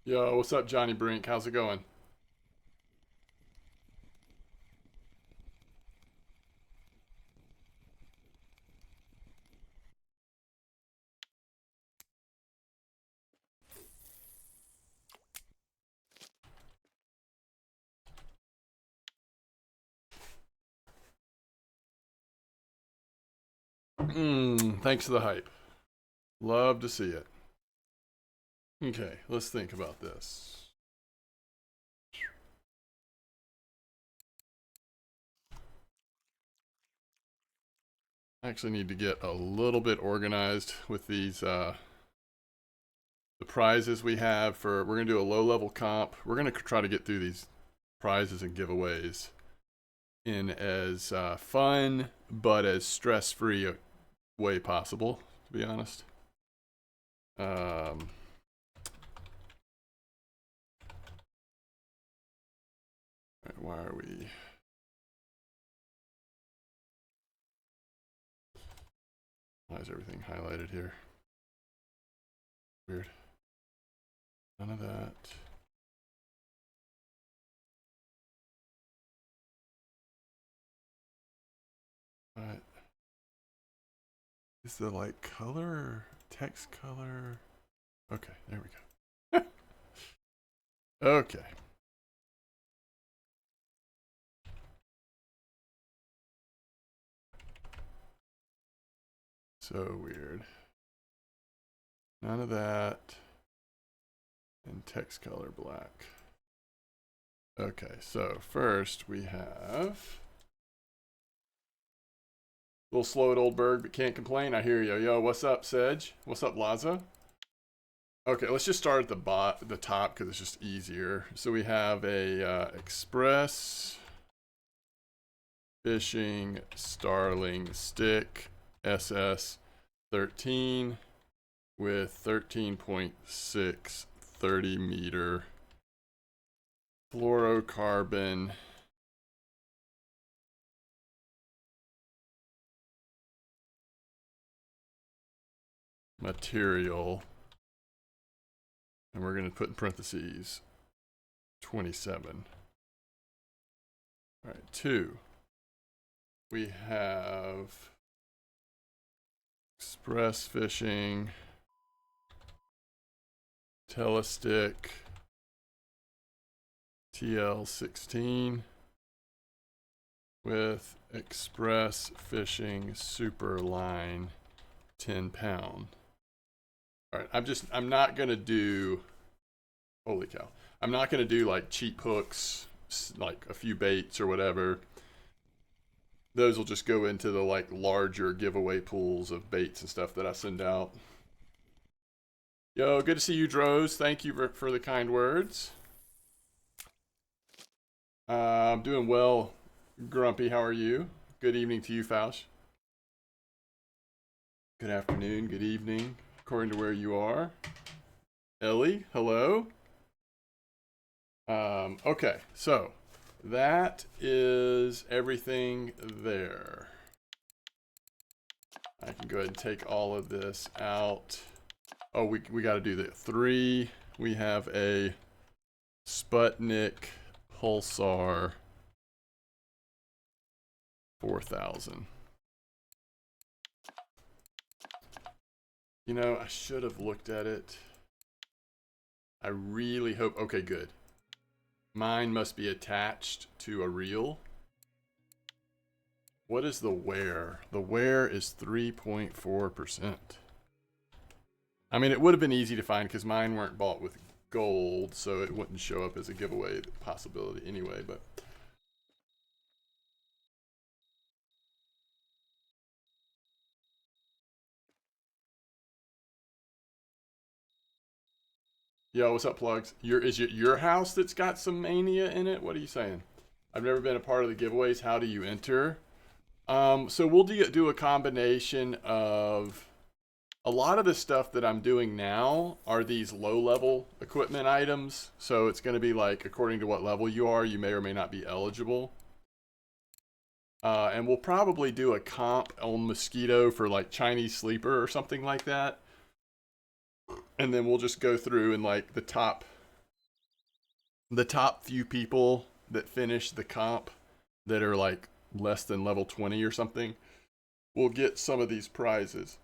Yo, what's up, Johnny Brink? How's it going? Thanks for the hype. Love to see it. Okay, let's think about this. I actually need to get a little bit organized with these the prizes we have for. We're gonna do a low level comp. We're gonna try to get through these prizes and giveaways in as fun but as stress free a way possible. To be honest. Um, why are we? Why is everything highlighted here? Weird. None of that. What? Is the like color or text color? Okay, there we go. Okay. So weird. None of that. And text color black. Okay, so first we have a little slow at Oldberg, but can't complain. I hear you. Yo, what's up, Sedge? What's up, Laza? Okay, let's just start at the top because it's just easier. So we have a Express Fishing Starling Stick SS 13 with 13.6 30 meter fluorocarbon material, and we're going to put in parentheses 27. All right, 2. We have Express Fishing Telestick TL16 with Express Fishing Super Line 10 pound. All right, I'm not gonna do, holy cow, I'm not gonna do like cheap hooks, like a few baits or whatever. Those will just go into the like larger giveaway pools of baits and stuff that I send out. Yo, good to see you, Droz. Thank you for the kind words. I'm doing well, Grumpy. How are you? Good evening to you, Fausch. Good afternoon, good evening, according to where you are. Ellie, hello. Okay, so that is everything there. I can go ahead and take all of this out. Oh, we got to do the 3. We have a Sputnik Pulsar 4000. You know, I should have looked at it. I really hope. Okay, good. Mine must be attached to a reel. What is the wear? The wear is 3.4%. I mean, it would have been easy to find because mine weren't bought with gold, so it wouldn't show up as a giveaway possibility anyway, but. Yo, what's up, plugs? Is it your house that's got some mania in it? What are you saying? I've never been a part of the giveaways. How do you enter? So we'll do a combination of a lot of the stuff that I'm doing now are these low level equipment items. So it's going to be like, according to what level you are, you may or may not be eligible. And we'll probably do a comp on Mosquito for like Chinese Sleeper or something like that. And then we'll just go through and like the top the top few people that finish the comp that are like less than level 20 or something will get some of these prizes.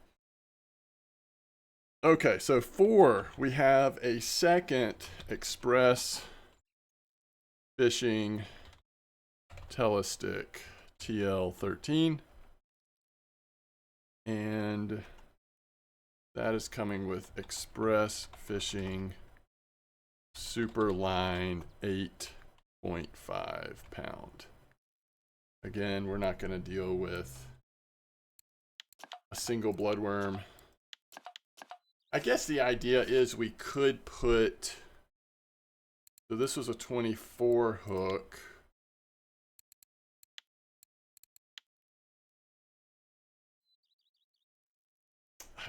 Okay, so 4, we have a second express fishing telestick TL13, and that is coming with express fishing super line 8.5 pound. Again, we're not going to deal with a single bloodworm. I guess the idea is we could put, so this was a 24 hook.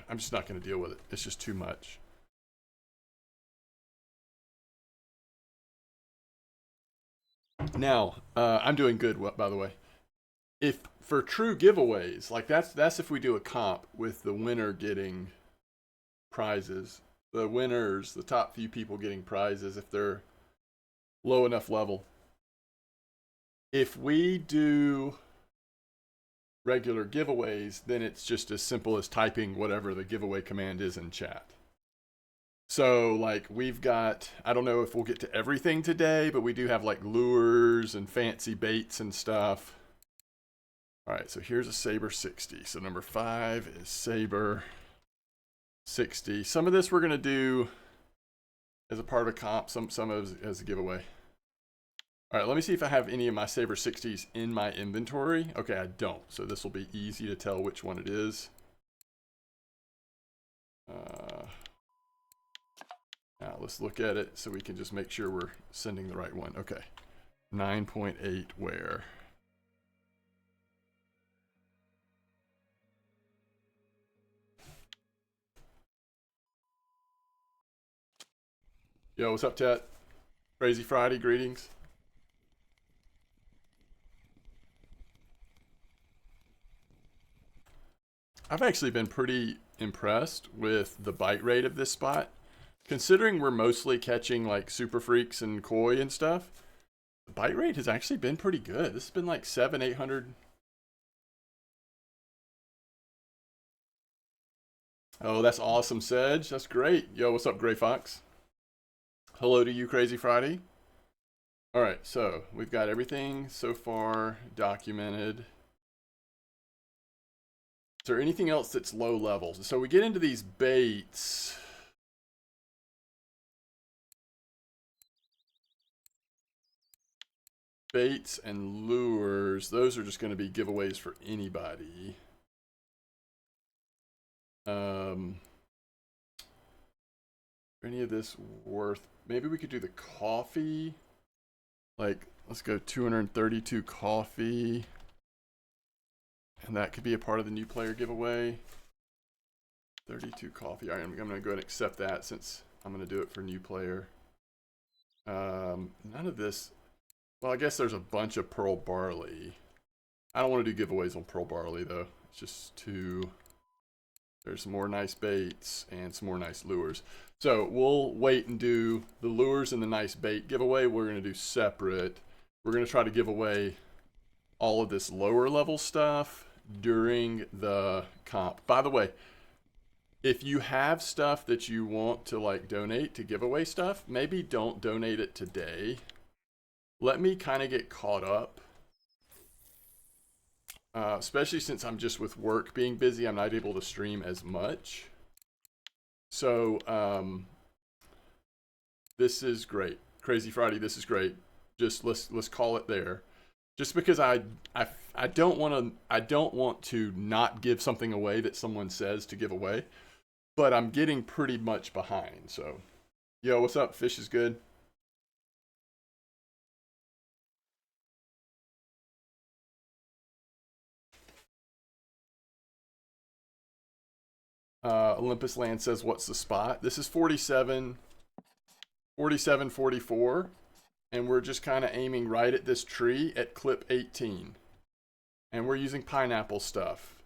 I'm just not going to deal with it. It's just too much. Now, I'm doing good, by the way. If for true giveaways, like that's if we do a comp with the winner getting prizes. The winners, the top few people getting prizes if they're low enough level. If we do regular giveaways, then it's just as simple as typing whatever the giveaway command is in chat. So like we've got, I don't know if we'll get to everything today, but we do have like lures and fancy baits and stuff. All right, so here's a Saber 60. So number 5 is Saber 60. Some of this we're gonna do as a part of a comp, some of it as a giveaway. All right, let me see if I have any of my Saber 60s in my inventory. Okay, I don't, so this will be easy to tell which one it is. Now let's look at it so we can just make sure we're sending the right one. Okay, 9.8 wear. Yo, what's up, Tet? Crazy Friday, greetings. I've actually been pretty impressed with the bite rate of this spot. Considering we're mostly catching like super freaks and koi and stuff, the bite rate has actually been pretty good. This has been like 700-800. Oh, that's awesome, Sedge. That's great. Yo, what's up, Gray Fox? Hello to you, Crazy Friday. All right, so we've got everything so far documented. Is there anything else that's low levels? So we get into these baits. Baits and lures, those are just going to be giveaways for anybody. Any of this worth? Maybe we could do the coffee. Like, let's go 232 coffee. And that could be a part of the new player giveaway. 32 coffee. All right, I'm going to go ahead and accept that since I'm going to do it for new player. None of this. Well, I guess there's a bunch of pearl barley. I don't want to do giveaways on pearl barley, though. It's just too... There's some more nice baits and some more nice lures. So we'll wait and do the lures and the nice bait giveaway. We're going to do separate. We're going to try to give away all of this lower level stuff during the comp. By the way, if you have stuff that you want to like donate to giveaway stuff, maybe don't donate it today. Let me kind of get caught up. Especially since I'm just with work being busy, I'm not able to stream as much. So this is great. Crazy Friday, this is great. Just let's call it there. Just because I don't want to not give something away that someone says to give away, but I'm getting pretty much behind. So, yo, what's up? Fish is good. Olympus Land says, what's the spot? This is 47, 44. And we're just kind of aiming right at this tree at clip 18. And we're using pineapple stuff.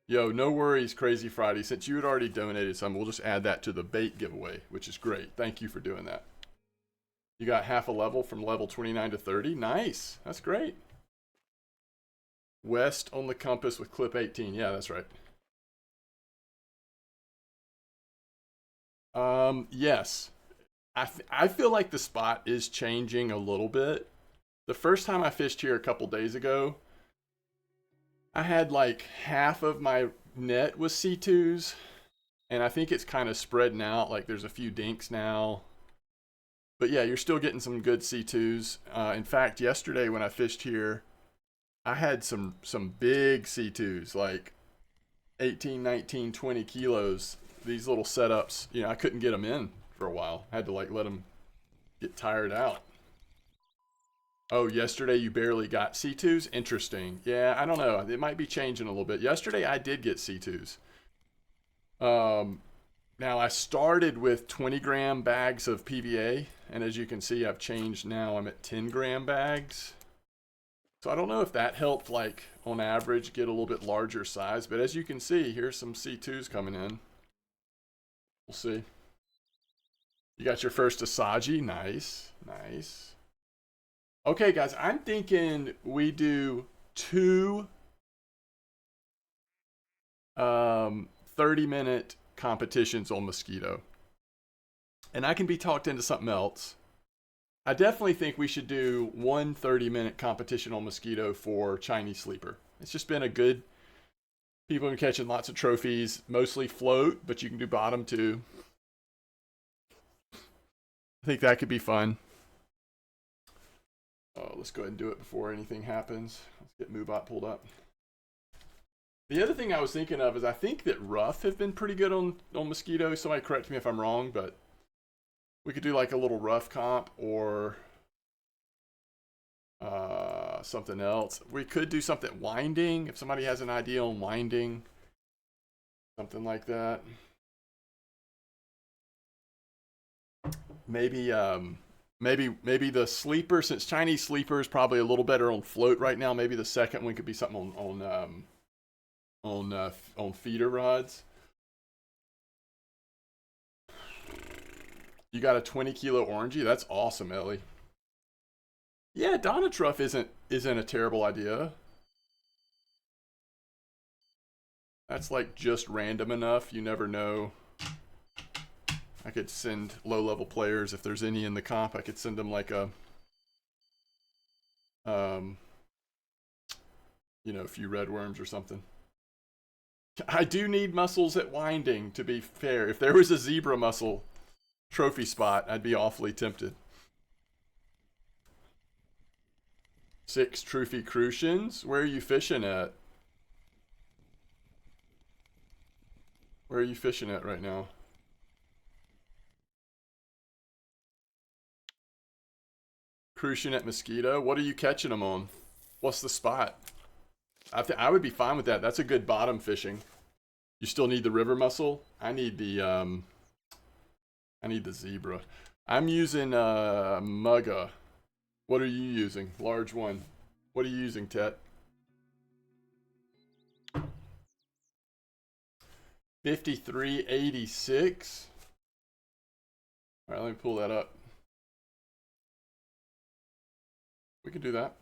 Yo, no worries, Crazy Friday. Since you had already donated some, we'll just add that to the bait giveaway, which is great. Thank you for doing that. You got half a level from level 29 to 30. Nice. That's great. West on the compass with clip 18. Yeah, that's right. Yes. I feel like the spot is changing a little bit. The first time I fished here a couple days ago, I had like half of my net was C2s, and I think it's kind of spreading out. Like there's a few dinks now. But yeah, you're still getting some good C2s. In fact, yesterday when I fished here, I had some big C2s, like 18, 19, 20 kilos. These little setups, you know, I couldn't get them in for a while. I had to like let them get tired out. Oh, yesterday you barely got C2s? Interesting. Yeah, I don't know. It might be changing a little bit. Yesterday I did get C2s. Now I started with 20-gram bags of PVA, and as you can see, I've changed now. I'm at 10-gram bags. So I don't know if that helped, like, on average, get a little bit larger size. But as you can see, here's some C2s coming in. We'll see. You got your first Asagi. Nice. Nice. Okay, guys, I'm thinking we do two 30-minute competitions on Mosquito. And I can be talked into something else. I definitely think we should do one 30-minute competition on Mosquito for Chinese Sleeper. It's just been a good... People have been catching lots of trophies, mostly float, but you can do bottom too. I think that could be fun. Oh, let's go ahead and do it before anything happens. Let's get MDawg pulled up. The other thing I was thinking of is I think that rough have been pretty good on Mosquito. Somebody correct me if I'm wrong, but we could do like a little rough comp or something else. We could do something winding if somebody has an idea on winding, something like that. Maybe maybe the sleeper, since Chinese sleeper is probably a little better on float right now. Maybe the second one could be something on feeder rods. You got a 20-kilo orangey. That's awesome, Ellie. Yeah, Donna Truff isn't a terrible idea. That's like just random enough. You never know. I could send low-level players, if there's any in the comp, I could send them like a, you know, a few red worms or something. I do need muscles at winding, to be fair. If there was a zebra mussel trophy spot, I'd be awfully tempted. 6 trophy crucians? Where are you fishing at? Where are you fishing at right now? Crucian at Mosquito? What are you catching them on? What's the spot? I would be fine with that. That's a good bottom fishing. You still need the river mussel? I need the zebra. I'm using Mugga. What are you using? Large one. What are you using, Tet? 5386. All right, let me pull that up. We can do that.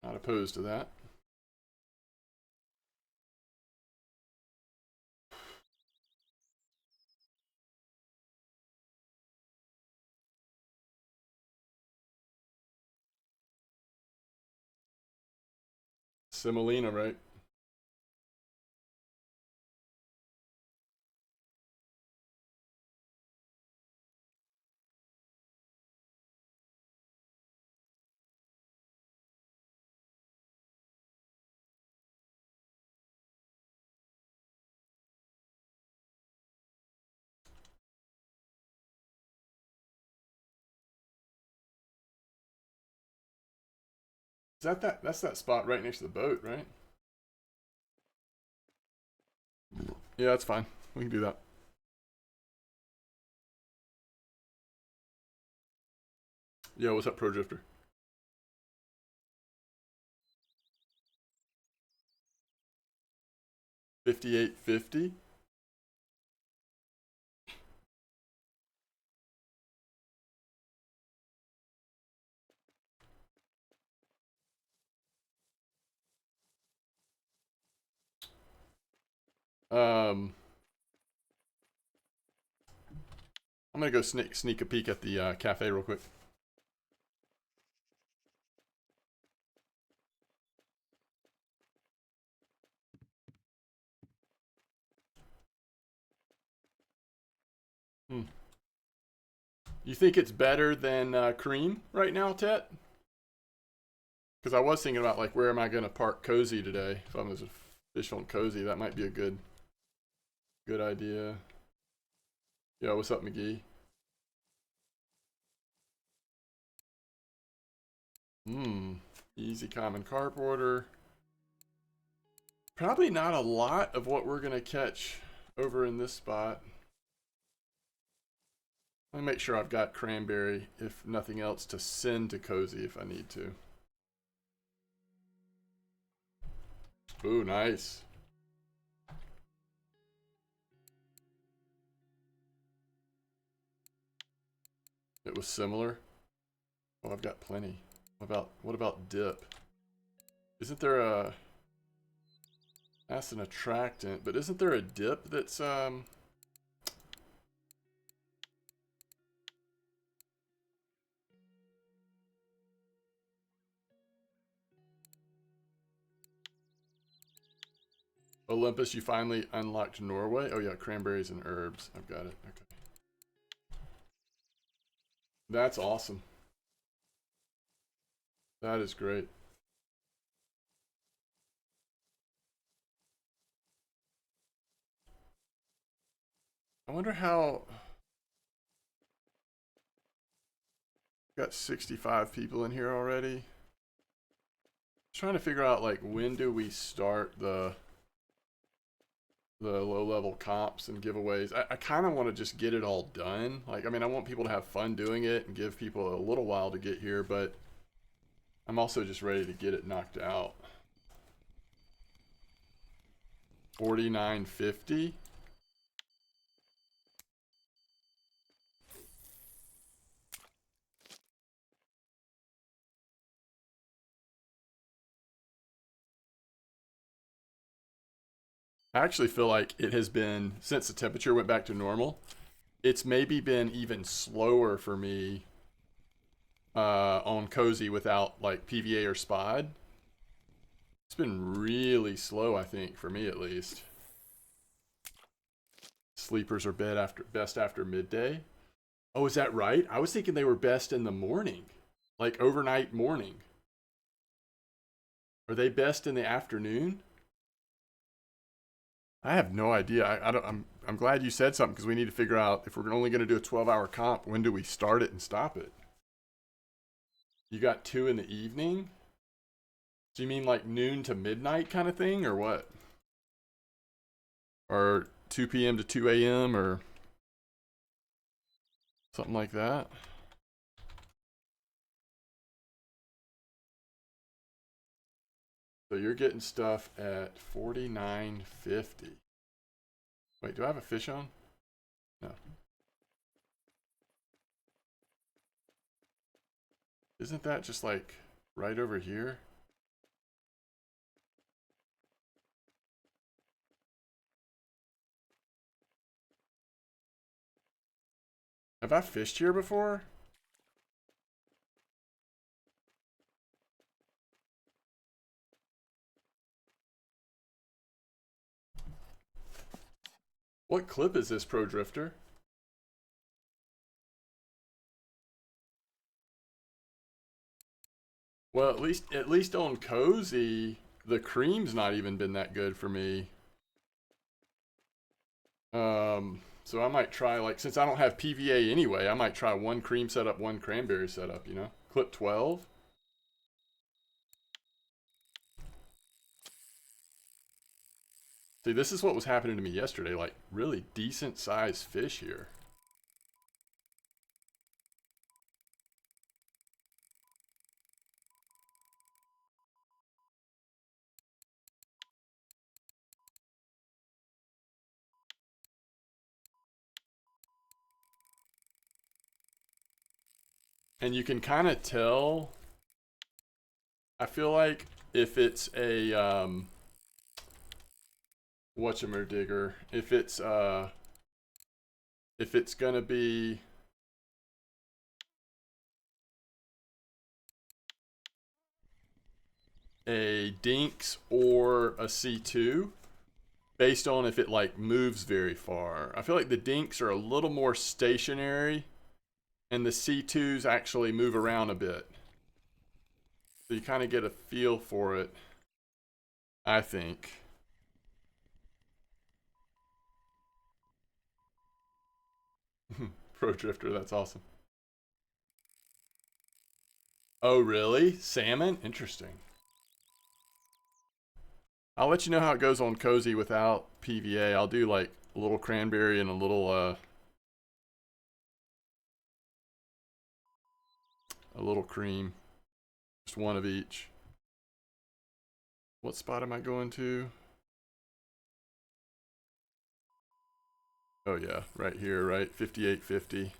Not opposed to that. Semolina, right? Is that's that spot right next to the boat, right? Yeah, that's fine. We can do that. Yo, what's up, Pro Drifter? $58.50. I'm gonna go sneak a peek at the cafe real quick. Hmm. You think it's better than cream right now, Tet? Because I was thinking about like where am I gonna park Cozy today? If I'm official and Cozy, that might be a good idea. Yeah, what's up, McGee? Easy common carp order. Probably not a lot of what we're gonna catch over in this spot. Let me make sure I've got cranberry, if nothing else, to send to Cozy if I need to. Ooh, nice. It was similar. Oh, I've got plenty. What about dip? Isn't there a that's an attractant, but isn't there a dip that's Olympus, you finally unlocked Norway? Oh yeah, cranberries and herbs. I've got it. Okay. That's awesome. That is great. I wonder how got 65 people in here already. Trying to figure out like when do we start the low level comps and giveaways. I kind of want to just get it all done. Like, I mean, I want people to have fun doing it and give people a little while to get here, but I'm also just ready to get it knocked out. 49.50. I actually feel like it has been, since the temperature went back to normal, it's maybe been even slower for me on Cozy without like PVA or Spod. It's been really slow, I think, for me at least. Sleepers are best after midday. Oh, is that right? I was thinking they were best in the morning, like overnight morning. Are they best in the afternoon? I have no idea. I don't. I'm glad you said something because we need to figure out if we're only going to do a 12-hour comp. When do we start it and stop it? You got 2 in the evening. Do you mean like noon to midnight kind of thing, or what? Or 2 p.m. to 2 a.m. or something like that? So you're getting stuff at 49.50. Wait, do I have a fish on? No. Isn't that just like right over here? Have I fished here before? What clip is this, Pro Drifter? Well, at least on Cozy, the cream's not even been that good for me. So I might try like since I don't have PVA anyway, I might try one cream setup, one cranberry setup. Clip 12. See, this is what was happening to me yesterday. Like really decent sized fish here. And you can kind of tell. I feel like if it's a whatchamadigger. If it's gonna be a dinks or a C2, based on if it like moves very far. I feel like the dinks are a little more stationary and the C2s actually move around a bit. So you kind of get a feel for it, I think. Pro Drifter, that's awesome. Oh, really? Salmon? Interesting. I'll let you know how it goes on Cozy without PVA. I'll do like a little cranberry and a little cream. Just one of each. What spot am I going to? Oh yeah, right here, right? 5850.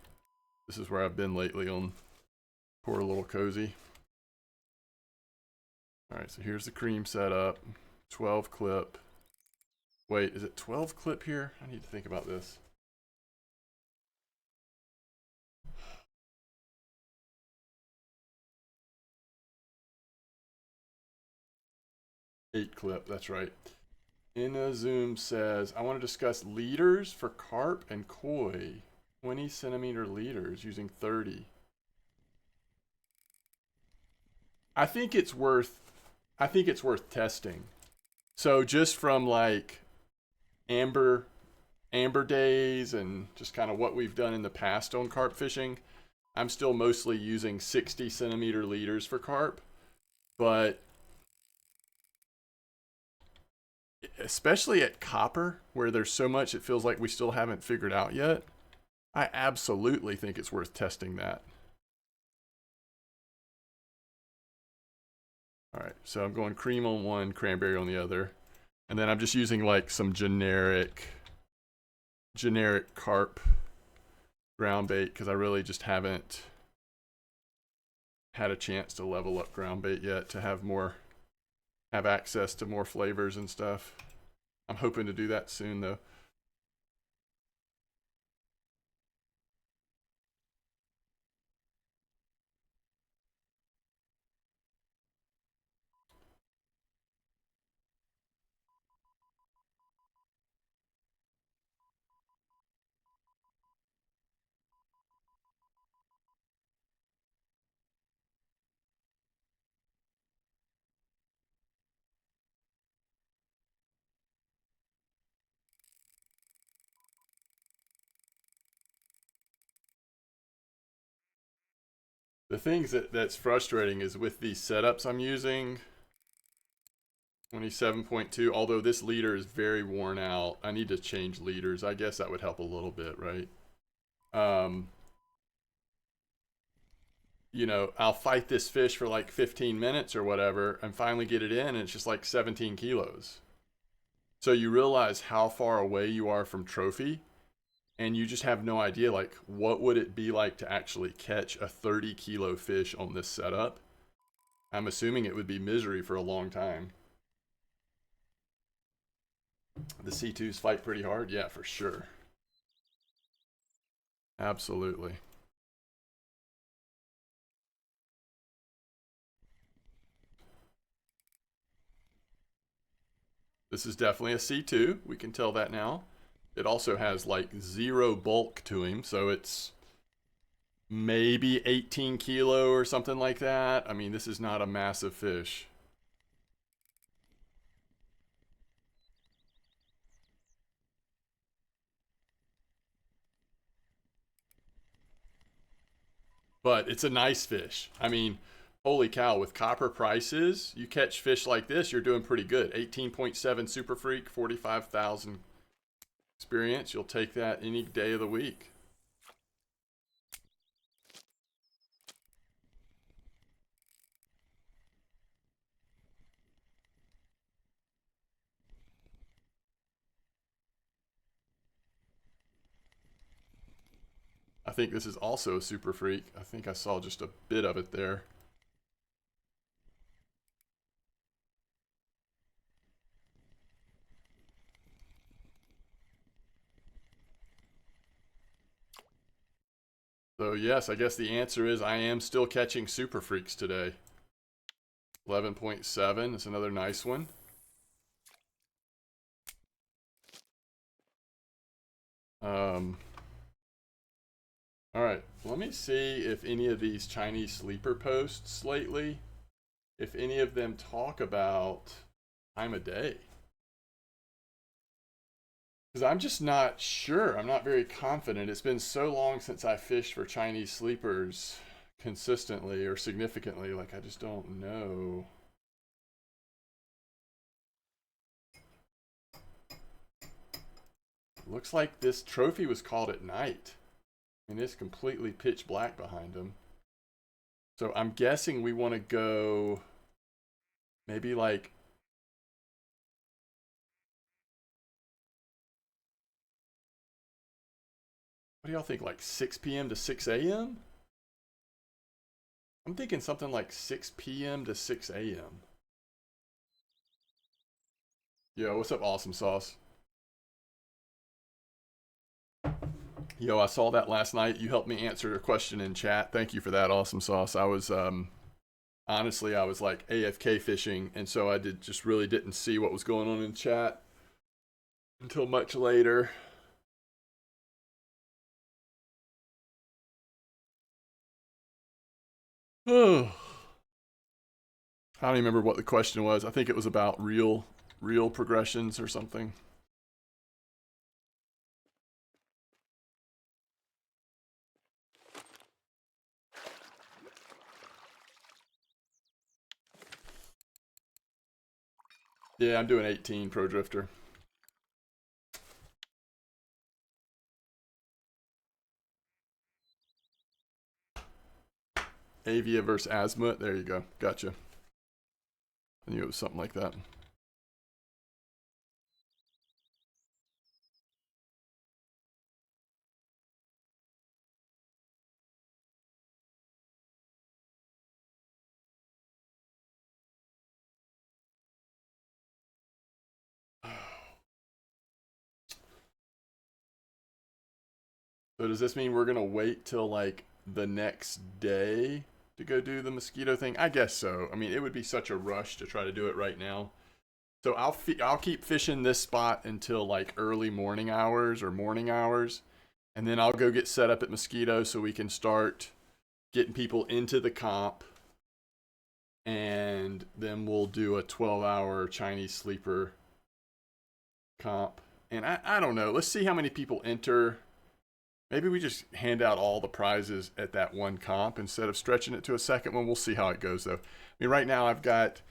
This is where I've been lately on poor little Cozy. Alright, so here's the cream setup. 12 clip. Wait, is it 12 clip here? I need to think about this. 8 clip, that's right. Zoom says, I want to discuss leaders for carp and koi. 20 centimeter leaders using 30. I think it's worth testing. So just from like amber days and just kind of what we've done in the past on carp fishing, I'm still mostly using 60 centimeter leaders for carp, but especially at copper where there's so much it feels like we still haven't figured out yet, I absolutely think it's worth testing that. All right, so I'm going cream on one, cranberry on the other, and then I'm just using like some generic carp ground bait because I really just haven't had a chance to level up ground bait yet to have access to more flavors and stuff. I'm hoping to do that soon though. The things that's frustrating is with these setups I'm using, 27.2, although this leader is very worn out. I need to change leaders. I guess that would help a little bit, right? You know, I'll fight this fish for like 15 minutes or whatever and finally get it in and it's just like 17 kilos. So you realize how far away you are from trophy and you just have no idea like what would it be like to actually catch a 30 kilo fish on this setup. I'm assuming it would be misery for a long time. The C2s fight pretty hard? Yeah, for sure. Absolutely. This is definitely a C2. We can tell that now. It also has like 0 bulk to him, so it's maybe 18 kilo or something like that. I mean, this is not a massive fish. But it's a nice fish. I mean, holy cow, with copper prices, you catch fish like this, you're doing pretty good. 18.7 Super Freak, 45,000 experience. You'll take that any day of the week. I think this is also a Super Freak. I think I saw just a bit of it there. So yes, I guess the answer is I am still catching super freaks today. 11.7 is another nice one. All right, let me see if any of these Chinese sleeper posts lately, if any of them talk about time of day. Because I'm just not sure. I'm not very confident. It's been so long since I fished for Chinese sleepers consistently or significantly. Like, I just don't know. Looks like this trophy was called at night. And it's completely pitch black behind him. So I'm guessing we want to go maybe like, what do y'all think? Like 6 p.m. to 6 a.m.? I'm thinking something like 6 p.m. to 6 a.m. Yo, what's up, Awesome Sauce? Yo, I saw that last night. You helped me answer a question in chat. Thank you for that, Awesome Sauce. I was honestly, I was like AFK fishing, and so I just really didn't see what was going on in chat until much later. Oh, I don't even remember what the question was. I think it was about real progressions or something. Yeah, I'm doing 18 Pro Drifter. Avia versus Asmut. There you go. Gotcha. I knew it was something like that. So does this mean we're gonna wait till like the next day to go do the mosquito thing? I guess so. I mean, it would be such a rush to try to do it right now. So I'll keep fishing this spot until like early morning hours or morning hours, and then I'll go get set up at Mosquito so we can start getting people into the comp, and then we'll do a 12-hour Chinese sleeper comp. And I don't know. Let's see how many people enter. Maybe we just hand out all the prizes at that one comp instead of stretching it to a second one. We'll see how it goes, though. I mean, right now I've got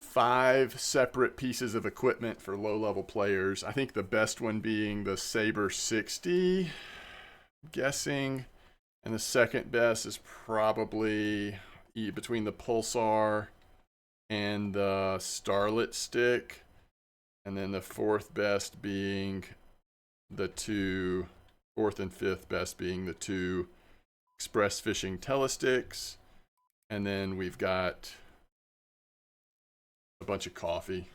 5 separate pieces of equipment for low-level players. I think the best one being the Saber 60, I'm guessing. And the second best is probably between the Pulsar and the Starlet stick. And then the fourth best being the two, fourth and fifth best being the two Express Fishing telesticks. And then we've got a bunch of coffee.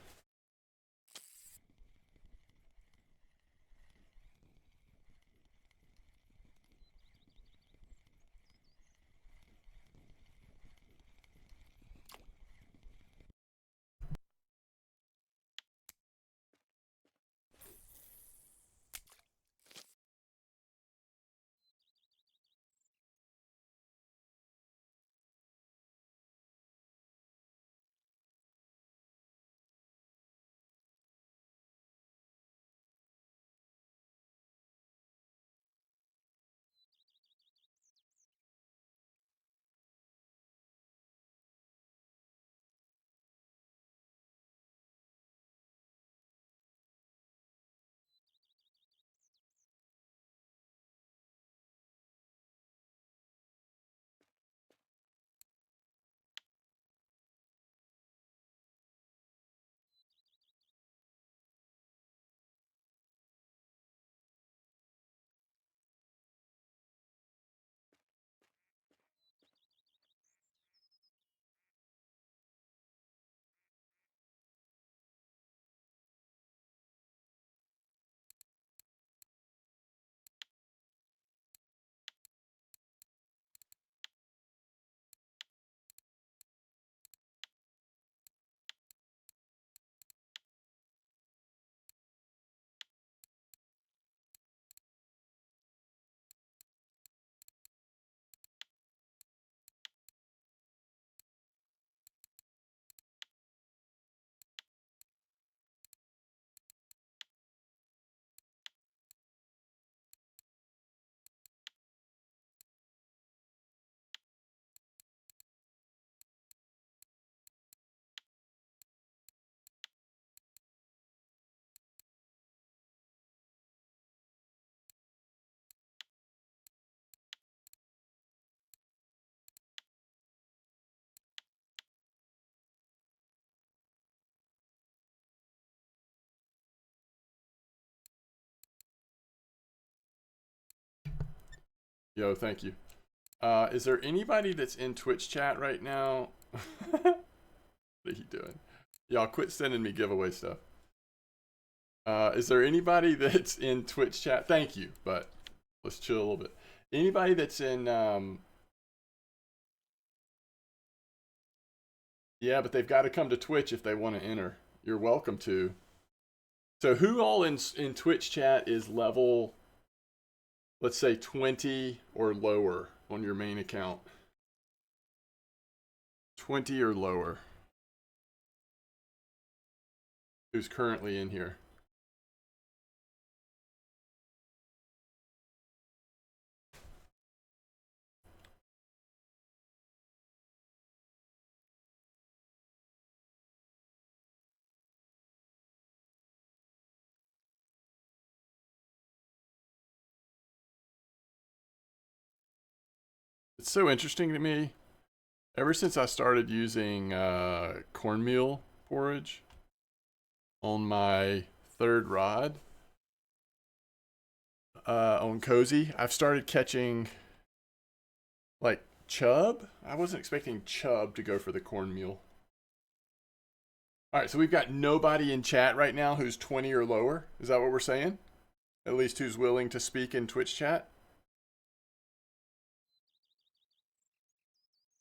Yo, thank you. Is there anybody that's in Twitch chat right now? What are you doing? Y'all quit sending me giveaway stuff. Is there anybody that's in Twitch chat? Thank you, but let's chill a little bit. Anybody that's in, yeah, but they've got to come to Twitch if they want to enter. You're welcome to. So who all in Twitch chat is level, let's say 20 or lower on your main account? 20 or lower. Who's currently in here? It's so interesting to me. Ever since I started using cornmeal porridge on my third rod on Cozy, I've started catching like chub. I wasn't expecting chub to go for the cornmeal. All right, so we've got nobody in chat right now who's 20 or lower. Is that what we're saying? At least who's willing to speak in Twitch chat?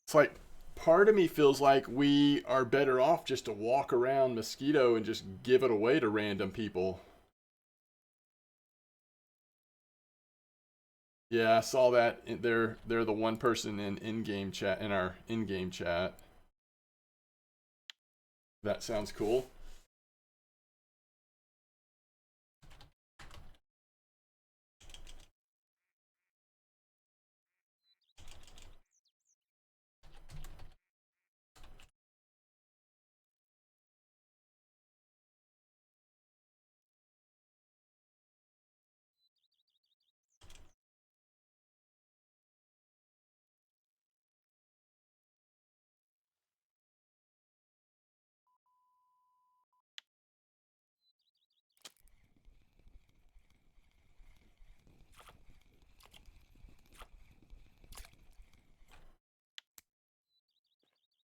It's like part of me feels like we are better off just to walk around Mosquito and just give it away to random people. Yeah, I saw that. They're the one person in in-game chat, in our in-game chat. That sounds cool.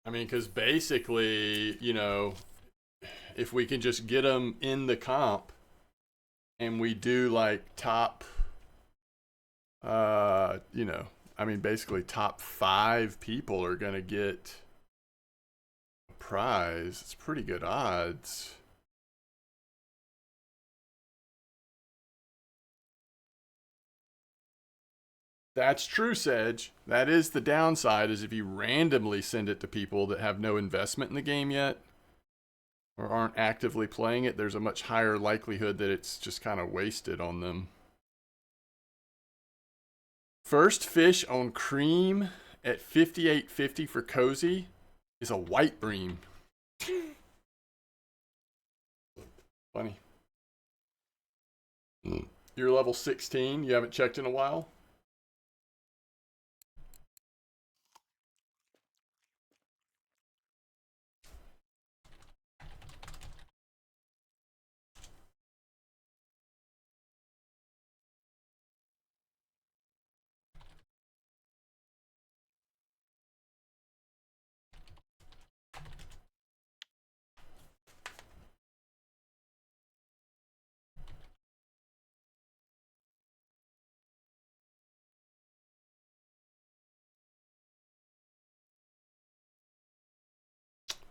I mean, because basically, you know, if we can just get them in the comp and we do like top, you know, I mean, basically top 5 people are going to get a prize. It's pretty good odds. That's true, Sedge. That is the downside, is if you randomly send it to people that have no investment in the game yet or aren't actively playing it, there's a much higher likelihood that it's just kind of wasted on them. First fish on cream at 58.50 for Cozy is a white bream. Funny. You're level 16. You haven't checked in a while?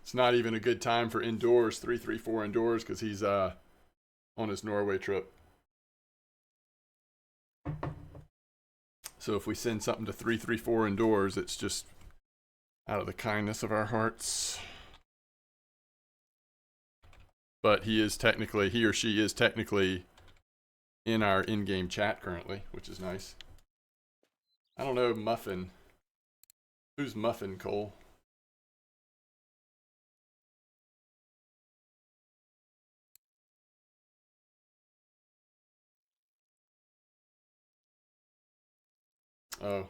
It's not even a good time for indoors, 334 indoors, because he's on his Norway trip. So if we send something to 334 indoors, it's just out of the kindness of our hearts. But he or she is technically in our in-game chat currently, which is nice. I don't know, Muffin. Who's Muffin, Cole? Oh.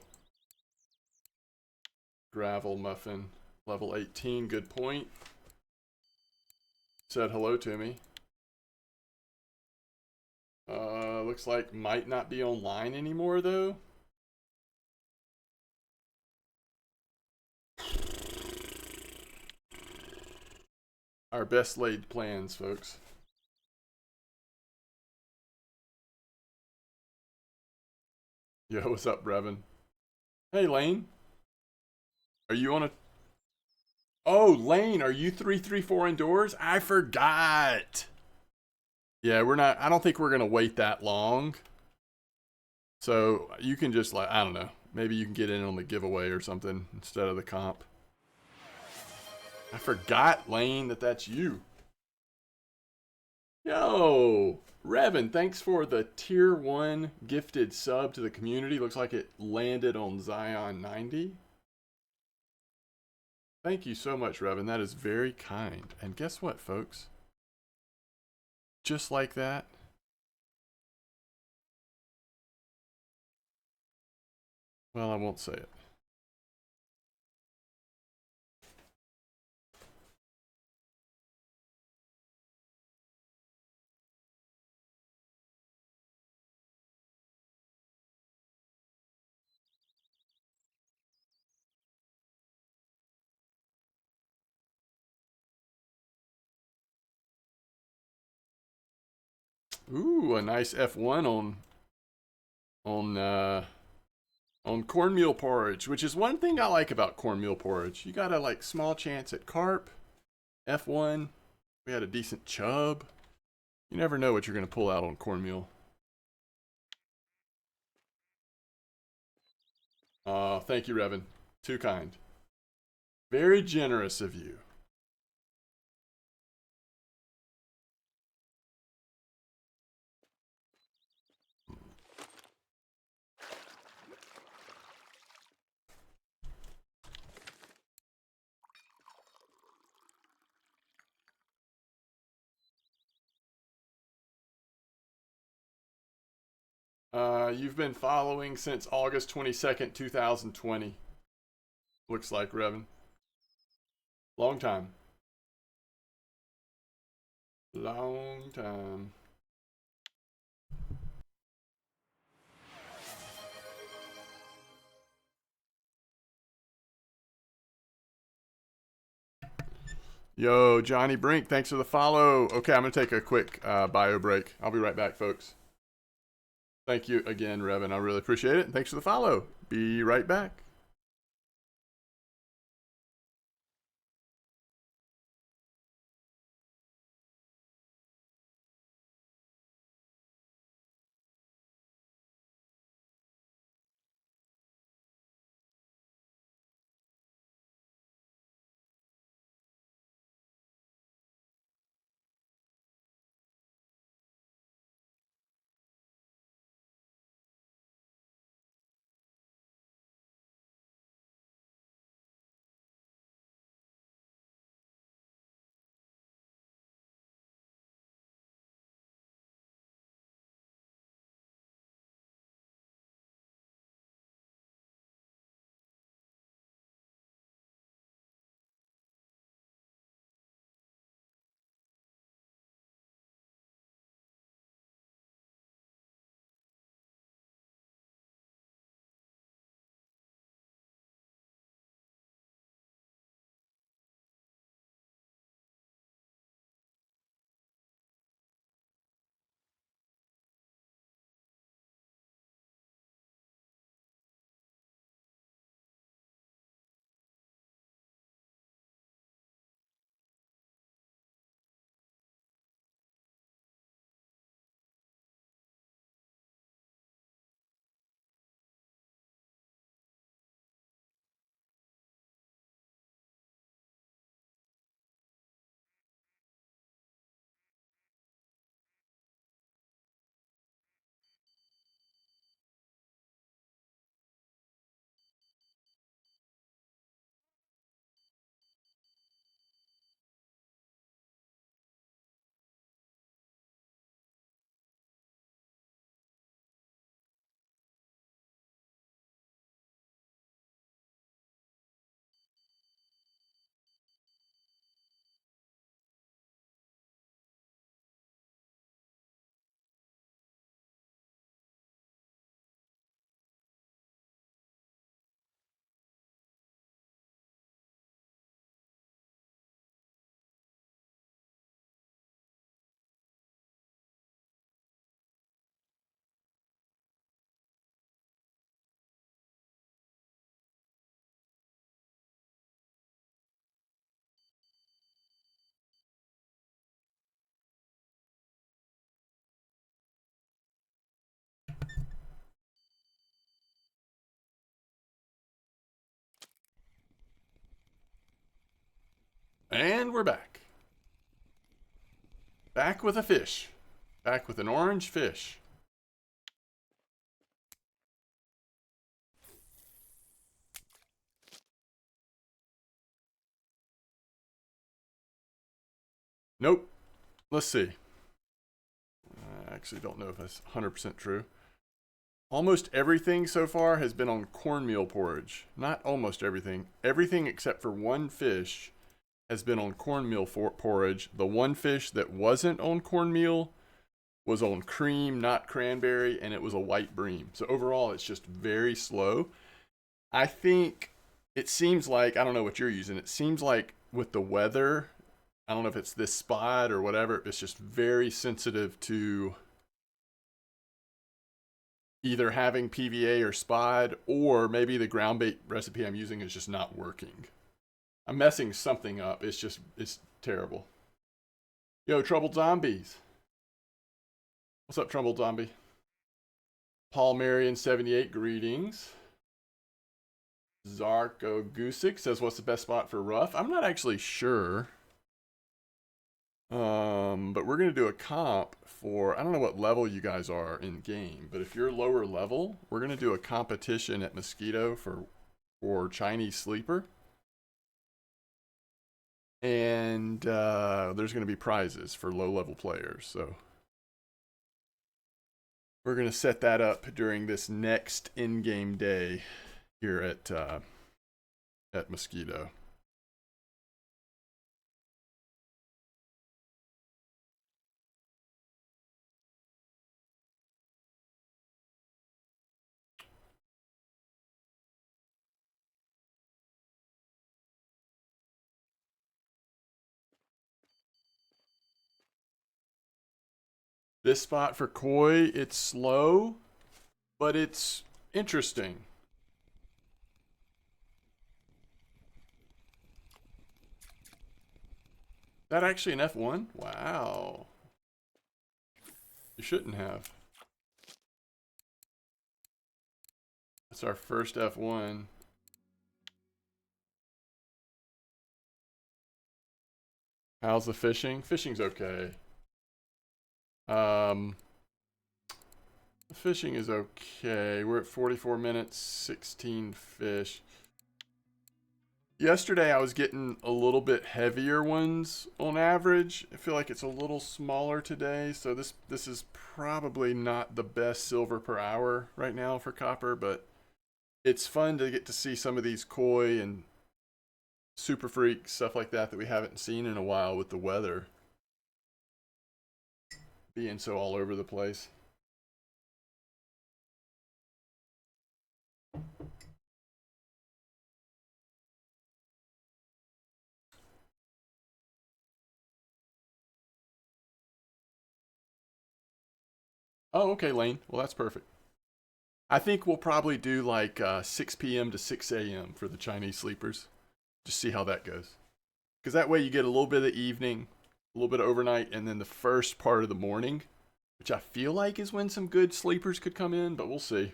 Gravel Muffin. Level 18, good point. Said hello to me. Looks like might not be online anymore, though. Our best laid plans, folks. Yo, what's up, Brevin? Hey, Lane. Are you on a... Oh, Lane, are you 334 indoors? I forgot. Yeah, we're not... I don't think we're going to wait that long. So you can just, like, I don't know. Maybe you can get in on the giveaway or something instead of the comp. I forgot, Lane, that's you. Yo, Revan, thanks for the tier 1 gifted sub to the community. Looks like it landed on Zion 90. Thank you so much, Revan. That is very kind. And guess what, folks? Just like that. Well, I won't say it. Ooh, a nice F1 on cornmeal porridge, which is one thing I like about cornmeal porridge. You got a like small chance at carp. F1, we had a decent chub. You never know what you're going to pull out on cornmeal. Thank you, Revan. Too kind. Very generous of you. You've been following since August 22nd, 2020. Looks like, Revan. Long time. Long time. Yo, Johnny Brink, thanks for the follow. Okay, I'm going to take a quick bio break. I'll be right back, folks. Thank you again, Revan. I really appreciate it. And thanks for the follow. Be right back. And we're back. Back with a fish. Back with an orange fish. Nope. Let's see. I actually don't know if that's 100% true. Almost everything so far has been on cornmeal porridge. Not almost everything. Everything except for one fish has been on cornmeal porridge. The one fish that wasn't on cornmeal was on cream, not cranberry, and it was a white bream. So overall, it's just very slow. I think it seems like, I don't know what you're using, it seems like with the weather, I don't know if it's this spot or whatever, it's just very sensitive to either having PVA or spod, or maybe the ground bait recipe I'm using is just not working. I'm messing something up. It's terrible. Yo, Troubled Zombies. What's up, Troubled Zombie? Paul Marion 78, greetings. Zarko Gusick says, what's the best spot for rough? I'm not actually sure. But we're going to do a comp for, I don't know what level you guys are in game, but if you're lower level, we're going to do a competition at Mosquito for Chinese Sleeper. And there's going to be prizes for low level players. So we're going to set that up during this next in-game day here at Mosquito. This spot for koi, it's slow, but it's interesting. Is that actually an F1? Wow. You shouldn't have. That's our first F1. How's the fishing? Fishing's okay. The fishing is okay. We're at 44 minutes, 16 fish. Yesterday I was getting a little bit heavier ones on average. I feel like it's a little smaller today, so this is probably not the best silver per hour right now for copper, but it's fun to get to see some of these koi and super freaks, stuff like that we haven't seen in a while with the weather being so all over the place. Oh, okay, Lane. Well, that's perfect. I think we'll probably do like 6 p.m. to 6 a.m. for the Chinese sleepers. Just see how that goes. Because that way you get a little bit of the evening, a little bit of overnight, and then the first part of the morning, which I feel like is when some good sleepers could come in, but we'll see.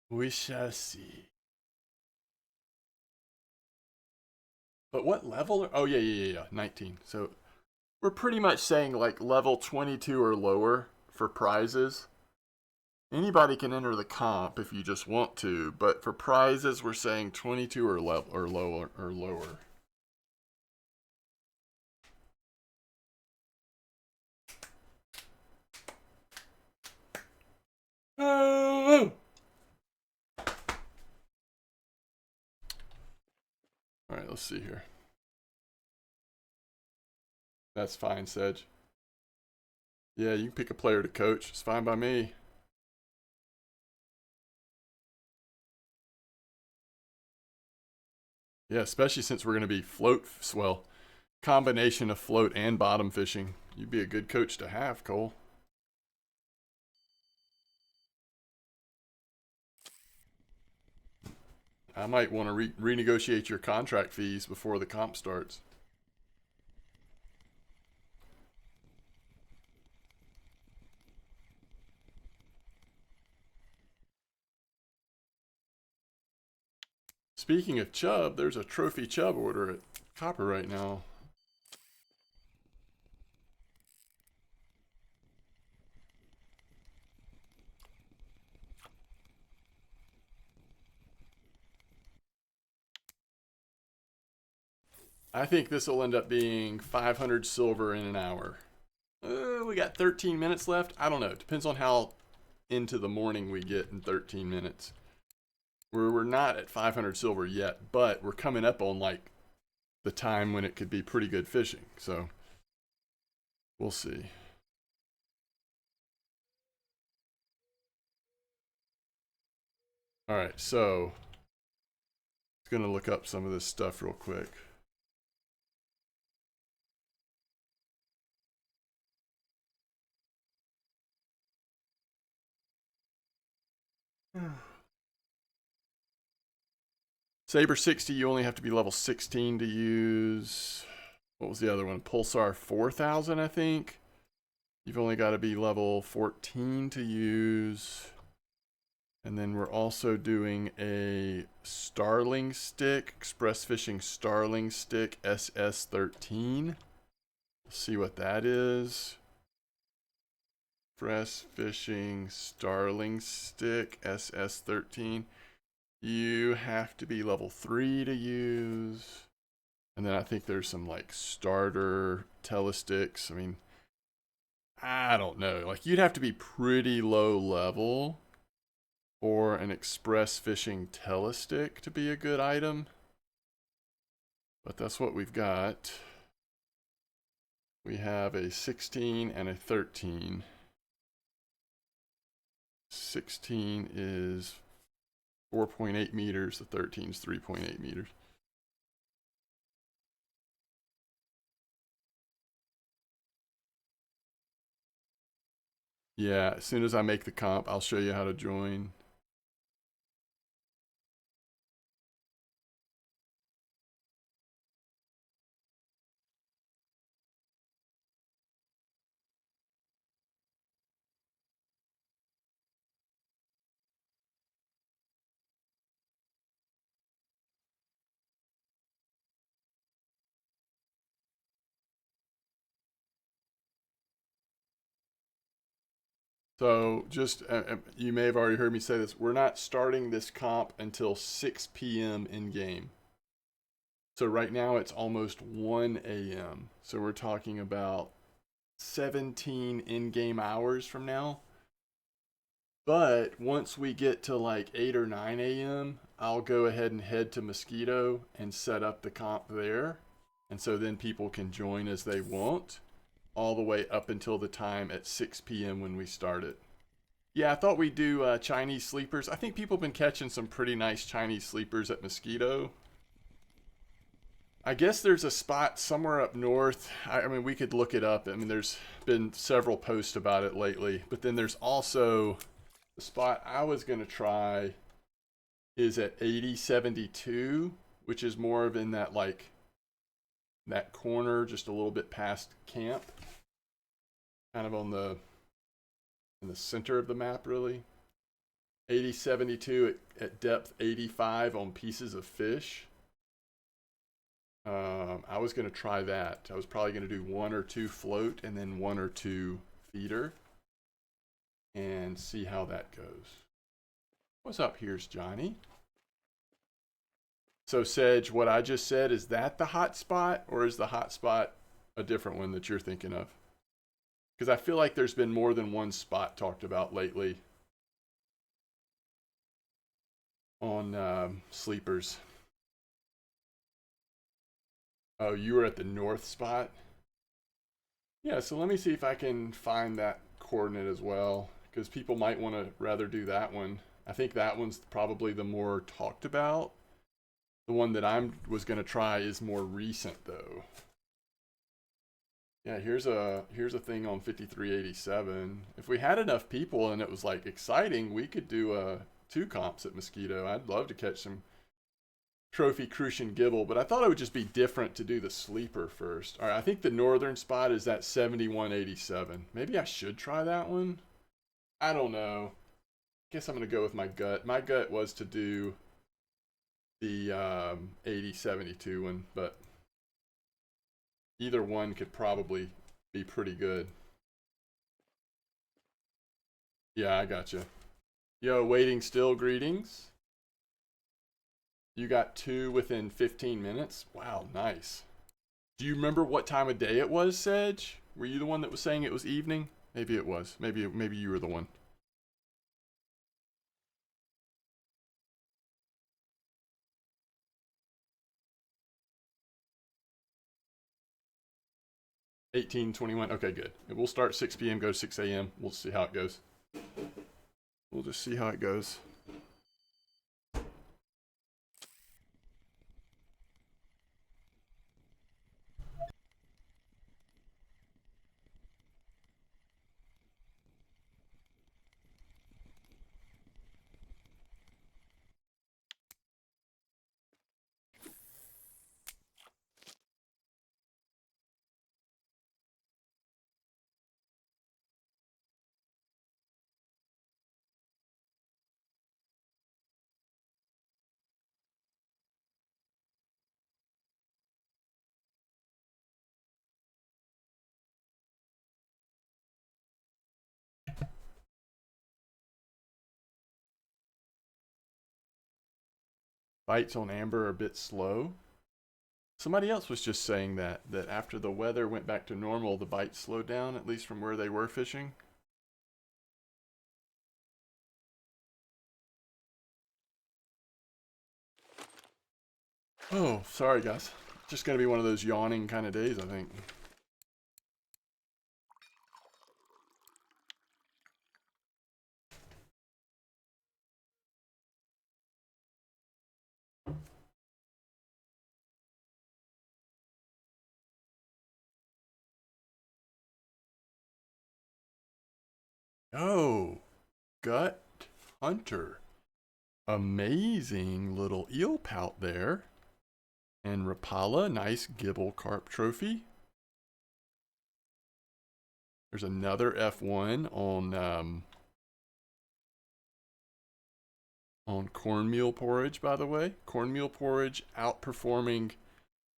We shall see. But what level? Oh, yeah. 19. So we're pretty much saying like level 22 or lower for prizes. Anybody can enter the comp if you just want to, but for prizes, we're saying 22 or level or lower. Oh! All right, let's see here. That's fine, Sedge. Yeah, you can pick a player to coach. It's fine by me. Yeah, especially since we're going to be combination of float and bottom fishing. You'd be a good coach to have, Cole. I might want to renegotiate your contract fees before the comp starts. Speaking of chub, there's a trophy chub order at Copper right now. I think this will end up being 500 silver in an hour. We got 13 minutes left. I don't know. It depends on how into the morning we get in 13 minutes. We're not at 500 silver yet, but we're coming up on like the time when it could be pretty good fishing. So we'll see. All right, so I'm gonna look up some of this stuff real quick. Saber 60, you only have to be level 16 to use. What was the other one? Pulsar 4000, I think. You've only got to be level 14 to use. And then we're also doing a Starling Stick, Express Fishing Starling Stick SS13. Let's see what that is. Express Fishing Starling Stick SS13. You have to be level 3 to use. And then I think there's some like starter telesticks. I mean, I don't know. Like you'd have to be pretty low level for an express fishing telestick to be a good item. But that's what we've got. We have a 16 and a 13. 16 is 4.8 meters. The 13 is 3.8 meters. Yeah, as soon as I make the comp, I'll show you how to join. So just, you may have already heard me say this, we're not starting this comp until 6 p.m. in game. So right now it's almost 1 a.m. So we're talking about 17 in-game hours from now. But once we get to like 8 or 9 a.m., I'll go ahead and head to Mosquito and set up the comp there. And so then people can join as they want, all the way up until the time at 6 p.m. when we start it. Yeah, I thought we'd do Chinese sleepers. I think people have been catching some pretty nice Chinese sleepers at Mosquito. I guess there's a spot somewhere up north. I mean, we could look it up. I mean, there's been several posts about it lately. But then there's also the spot I was going to try is at 8072, which is more of in that like that corner just a little bit past camp, kind of on the in the center of the map, really. 8072 at depth 85 on pieces of fish. I was going to try that. I was probably going to do 1 or 2 float and then 1 or 2 feeder and see how that goes. What's up? Here's Johnny. So Sedge, what I just said, is that the hot spot, or is the hot spot a different one that you're thinking of? Because I feel like there's been more than one spot talked about lately on sleepers. Oh, you were at the north spot? Yeah, so let me see if I can find that coordinate as well, because people might want to rather do that one. I think that one's probably the more talked about. The one that I was going to try is more recent, though. Yeah, here's a thing on 5387. If we had enough people and it was like exciting, we could do 2 comps at Mosquito. I'd love to catch some trophy crucian gibble, but I thought it would just be different to do the sleeper first. All right, I think the northern spot is at 7187. Maybe I should try that one. I don't know. Guess I'm gonna go with my gut. My gut was to do the 8072 one, but either one could probably be pretty good. Yeah, I gotcha. Yo, waiting still, greetings. You got 2 within 15 minutes? Wow, nice. Do you remember what time of day it was, Sedge? Were you the one that was saying it was evening? Maybe it was. Maybe you were the one. 18:21. Okay, good. We'll start 6 p.m., go to 6 a.m. We'll see how it goes. We'll just see how it goes. Bites on amber are a bit slow. Somebody else was just saying that after the weather went back to normal, the bites slowed down, at least from where they were fishing. Oh, sorry guys. Just gonna be one of those yawning kind of days, I think. Oh, Gut Hunter. Amazing little eel pout there. And Rapala, nice Gibble Carp trophy. There's another F1 on cornmeal porridge, by the way. Cornmeal porridge outperforming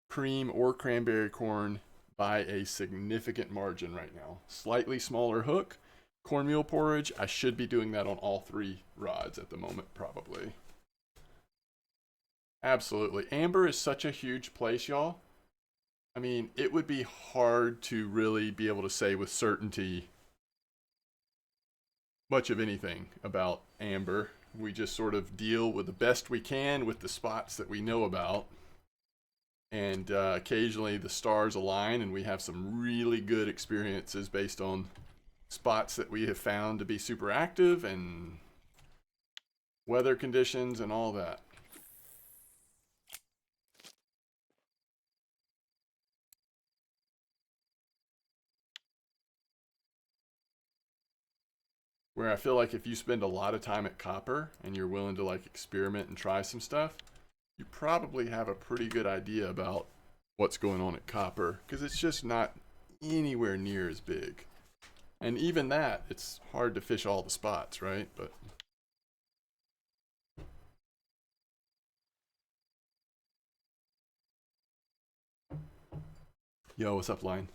cream or cranberry corn by a significant margin right now. Slightly smaller hook. Cornmeal porridge, I should be doing that on all 3 rods at the moment, probably. Absolutely. Amber is such a huge place, y'all. I mean, it would be hard to really be able to say with certainty much of anything about amber. We just sort of deal with the best we can with the spots that we know about. And occasionally the stars align and we have some really good experiences based on spots that we have found to be super active and weather conditions and all that. Where I feel like if you spend a lot of time at copper and you're willing to like experiment and try some stuff, you probably have a pretty good idea about what's going on at copper, because it's just not anywhere near as big. And even that, it's hard to fish all the spots, right? But yo, what's up, Line?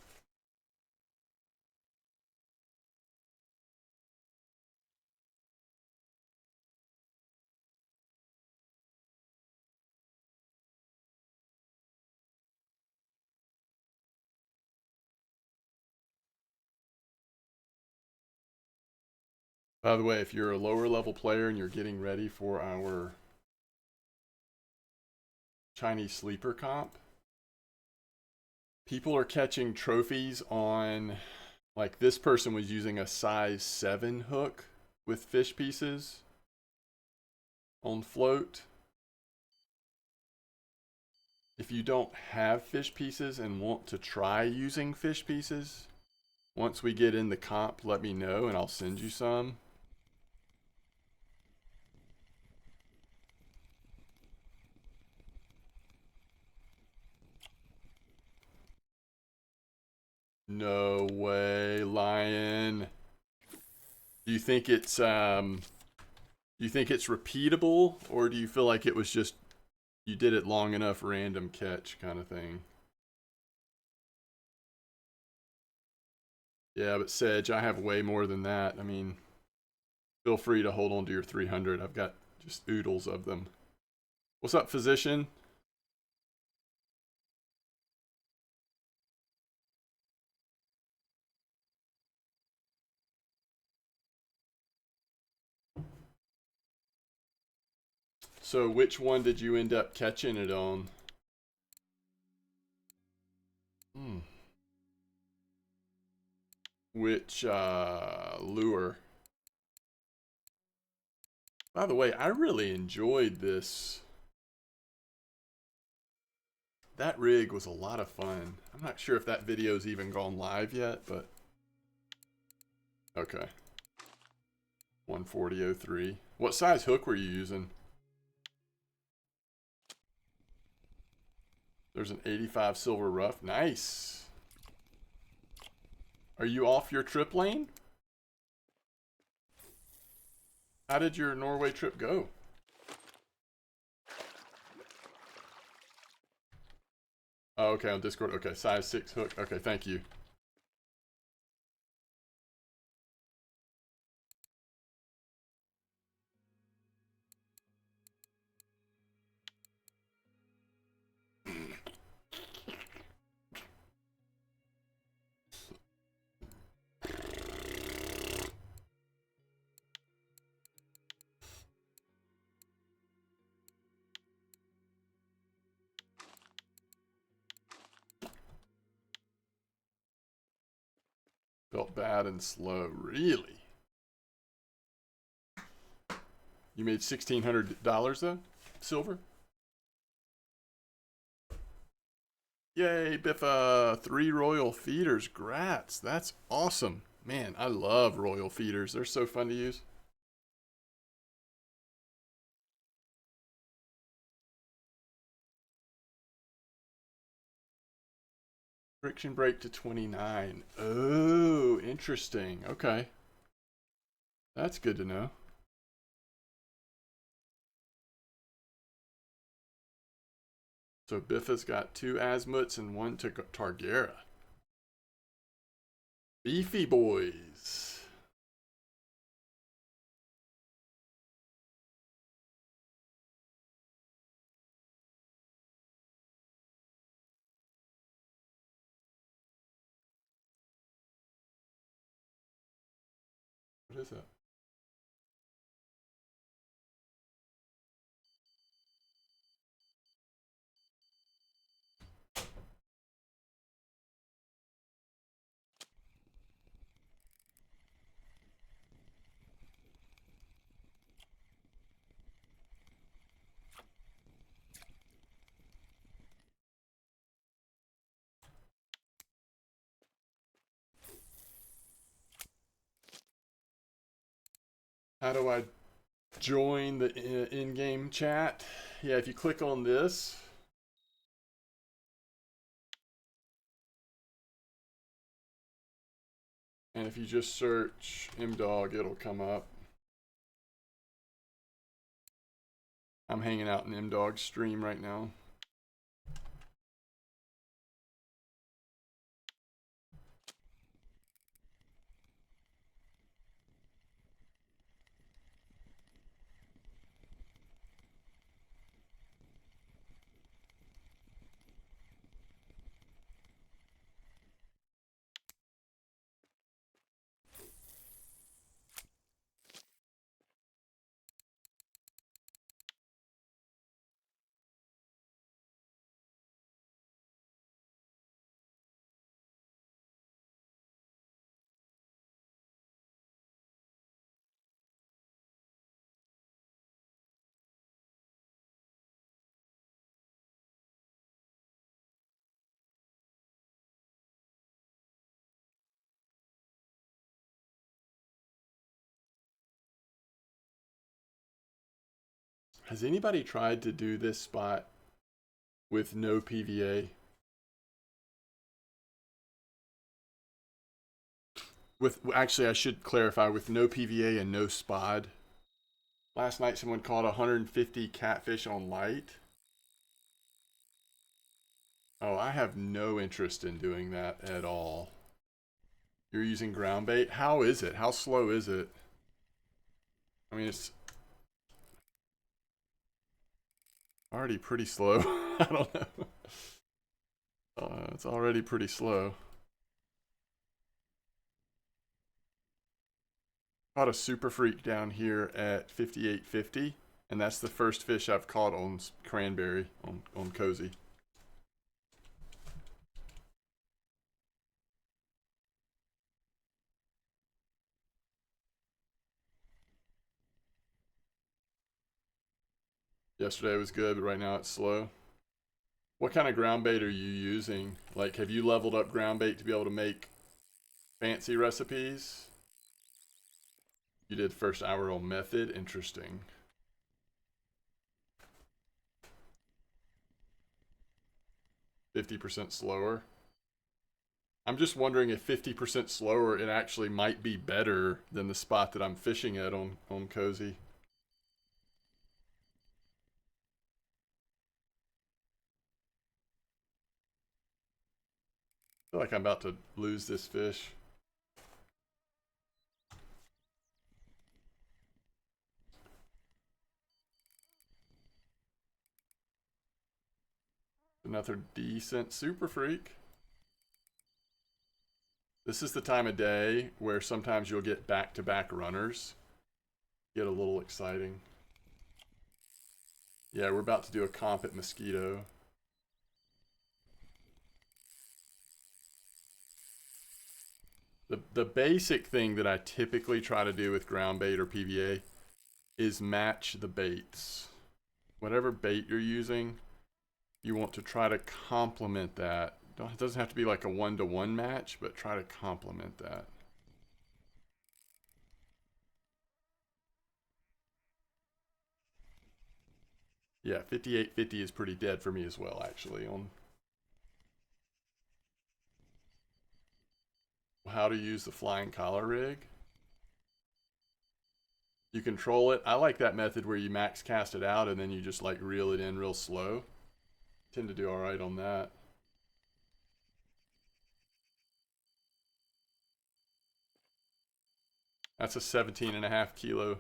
By the way, if you're a lower level player and you're getting ready for our Chinese sleeper comp, people are catching trophies on, like this person was using a size 7 hook with fish pieces on float. If you don't have fish pieces and want to try using fish pieces, once we get in the comp, let me know and I'll send you some. No way, Lion. Do you think it's repeatable, or do you feel like it was just You did it long enough, random catch kind of thing. Yeah, but Sedge, I have way more than that. I mean, feel free to hold on to your 300. I've got just oodles of them. What's up, physician? So which one did you end up catching it on? Hmm. Which lure? By the way, I really enjoyed this. That rig was a lot of fun. I'm not sure if that video's even gone live yet, but okay. 140.03. What size hook were you using? There's an 85 silver rough. Nice. Are you off your trip lane? How did your Norway trip go? Oh, okay, on Discord. Okay, size 6 hook. Okay, thank you. Felt bad and slow. Really? You made $1,600 though? Silver? Yay, Biffa! 3 royal feeders. Grats. That's awesome. Man, I love royal feeders. They're so fun to use. Friction break to 29. Oh, interesting. Okay. That's good to know. So Biffa's got 2 Azimuths and 1 Targera. Beefy boys. What is that? How do I join the in-game chat? Yeah, if you click on this, and if you just search MDawg, it'll come up. I'm hanging out in MDawg's stream right now. Has anybody tried to do this spot with no PVA? With actually, I should clarify, with no PVA and no spod. Last night, someone caught 150 catfish on light. Oh, I have no interest in doing that at all. You're using ground bait? How is it? How slow is it? I mean, it's already pretty slow. I don't know. It's already pretty slow. Caught a super freak down here at 58.50, and that's the first fish I've caught on cranberry on Cozy. Yesterday was good, but right now it's slow. What kind of ground bait are you using? Like, have you leveled up ground bait to be able to make fancy recipes? You did first hour on method. Interesting. 50% slower. I'm just wondering if 50% slower it actually might be better than the spot that I'm fishing at on Cozy. I feel like I'm about to lose this fish. Another decent super freak. This is the time of day where sometimes you'll get back-to-back runners. Get a little exciting. Yeah, we're about to do a comp at Mosquito. The basic thing that I typically try to do with ground bait or PVA is match the baits. Whatever bait you're using, you want to try to complement that. It doesn't have to be like a one-to-one match, but try to complement that. Yeah, 58.50 is pretty dead for me as well, actually, on how to use the flying collar rig. You control it. I like that method where you max cast it out and then you just like reel it in real slow. Tend to do all right on that. That's a 17.5 kilo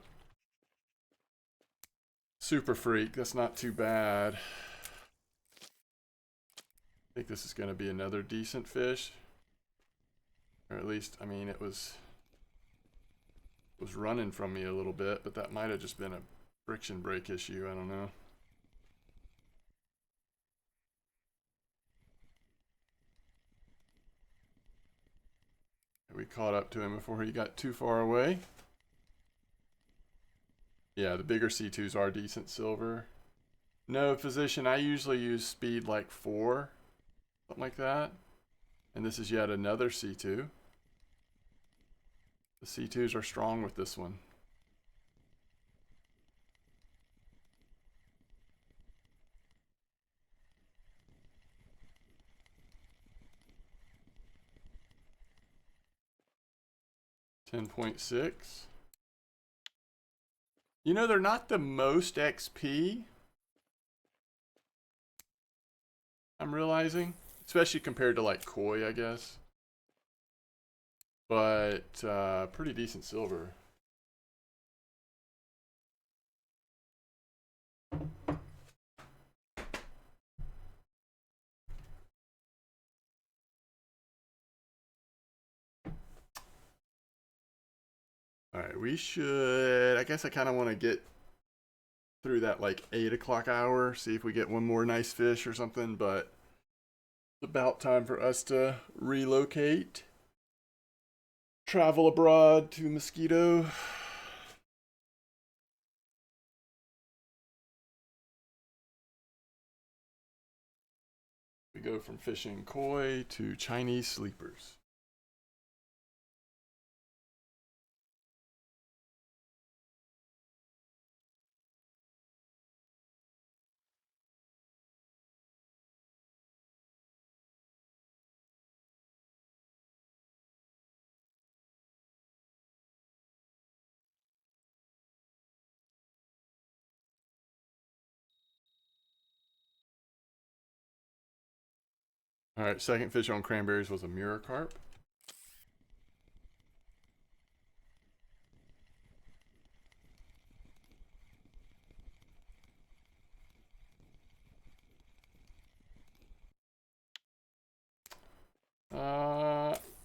super freak. That's not too bad. I think this is going to be another decent fish. Or at least, I mean, it was running from me a little bit, but that might have just been a friction brake issue. I don't know. We caught up to him before he got too far away. Yeah, the bigger C2s are decent silver. No, physician, I usually use speed like 4, something like that. And this is yet another C2. The C2s are strong with this one. $10.6. You know, they're not the most XP, I'm realizing. Especially compared to like koi, I guess. But pretty decent silver. Alright, we should... I guess I kind of want to get through that like 8 o'clock hour. See if we get one more nice fish or something. But it's about time for us to relocate. Travel abroad to Mosquito. We go from fishing koi to Chinese sleepers. All right, second fish on cranberries was a mirror carp.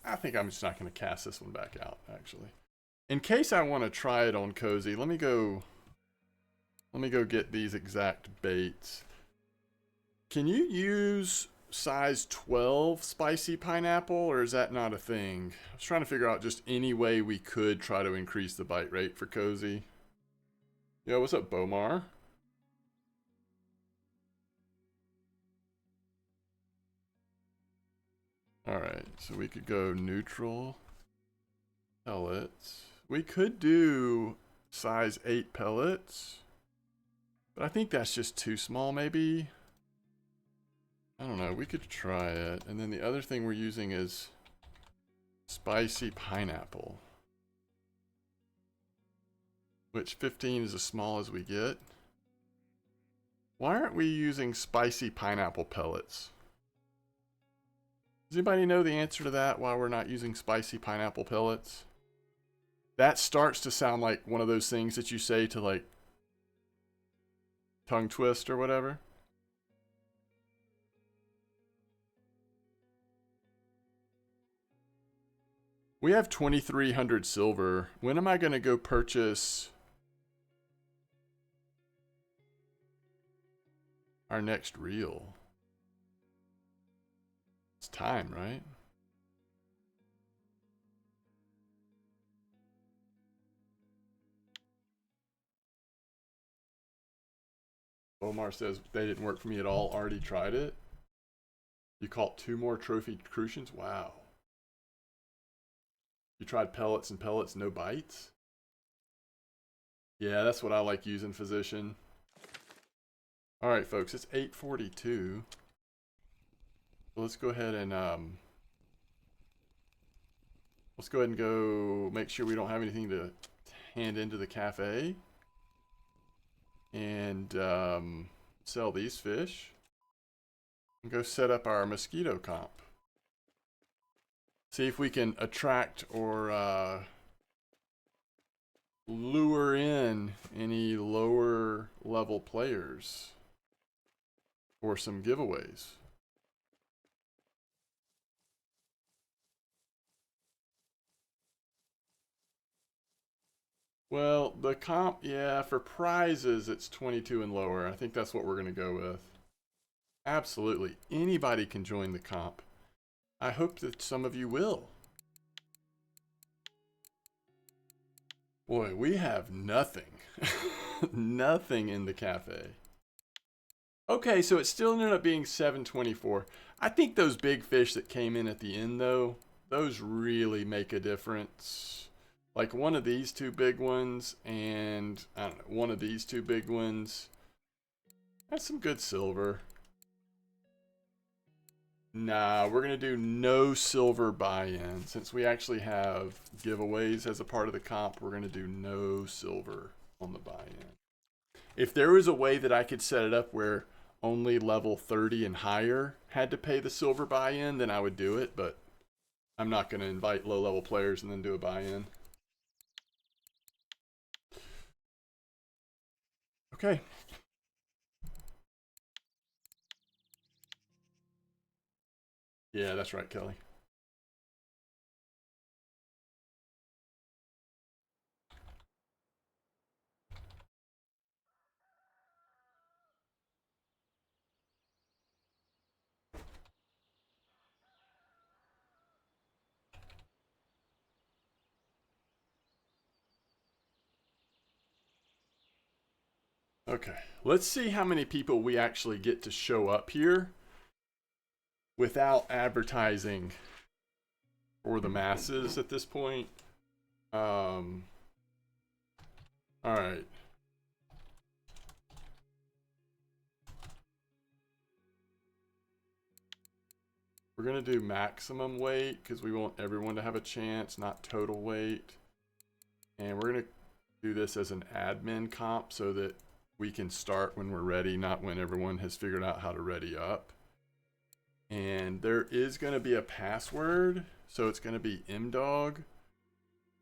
I think I'm just not going to cast this one back out, actually. In case I want to try it on Cozy, let me go get these exact baits. Can you use size 12 spicy pineapple, or is that not a thing? I was trying to figure out just any way we could try to increase the bite rate for Cozy. Yo, what's up, Bomar? Alright, so we could go neutral pellets. We could do size 8 pellets, but I think that's just too small, maybe. I don't know, we could try it. And then the other thing we're using is spicy pineapple, which 15 is as small as we get. Why aren't we using spicy pineapple pellets? Does anybody know the answer to that, why we're not using spicy pineapple pellets? That starts to sound like one of those things that you say to, like, tongue twist or whatever. We have 2,300 silver. When am I going to go purchase our next reel? It's time, right? Omar says they didn't work for me at all. Already tried it. You caught 2 more trophy crucians? Wow. You tried pellets and pellets, no bites? Yeah, that's what I like using, Physician. Alright, folks, it's 8:42. So let's go ahead and go make sure we don't have anything to hand into the cafe. And sell these fish. And go set up our mosquito comp. See if we can attract or lure in any lower level players for some giveaways. Well, the comp, yeah, for prizes, it's 22 and lower. I think that's what we're going to go with. Absolutely. Anybody can join the comp. I hope that some of you will. Boy, we have nothing. Nothing in the cafe. Okay, so it still ended up being 724. I think those big fish that came in at the end, though, those really make a difference. Like one of these 2 big ones and, I don't know, one of these 2 big ones. That's some good silver. Nah, we're going to do no silver buy-in. Since we actually have giveaways as a part of the comp, we're going to do no silver on the buy-in. If there was a way that I could set it up where only level 30 and higher had to pay the silver buy-in, then I would do it, but I'm not going to invite low-level players and then do a buy-in. Okay. Yeah, that's right, Kelly. Okay, let's see how many people we actually get to show up here without advertising for the masses at this point. All right. We're going to do maximum weight because we want everyone to have a chance, not total weight. And we're going to do this as an admin comp so that we can start when we're ready, not when everyone has figured out how to ready up. And there is going to be a password, so it's going to be MDawg.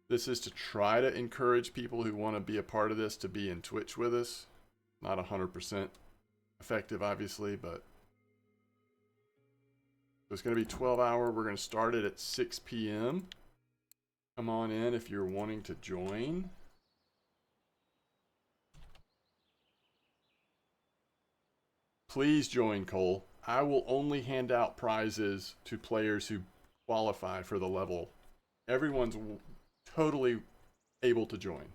This is to try to encourage people who want to be a part of this to be in Twitch with us. Not 100% effective, obviously, but it's going to be 12-hour. We're going to start it at 6 p.m. Come on in if you're wanting to join. Please join, Cole. I will only hand out prizes to players who qualify for the level. Everyone's totally able to join.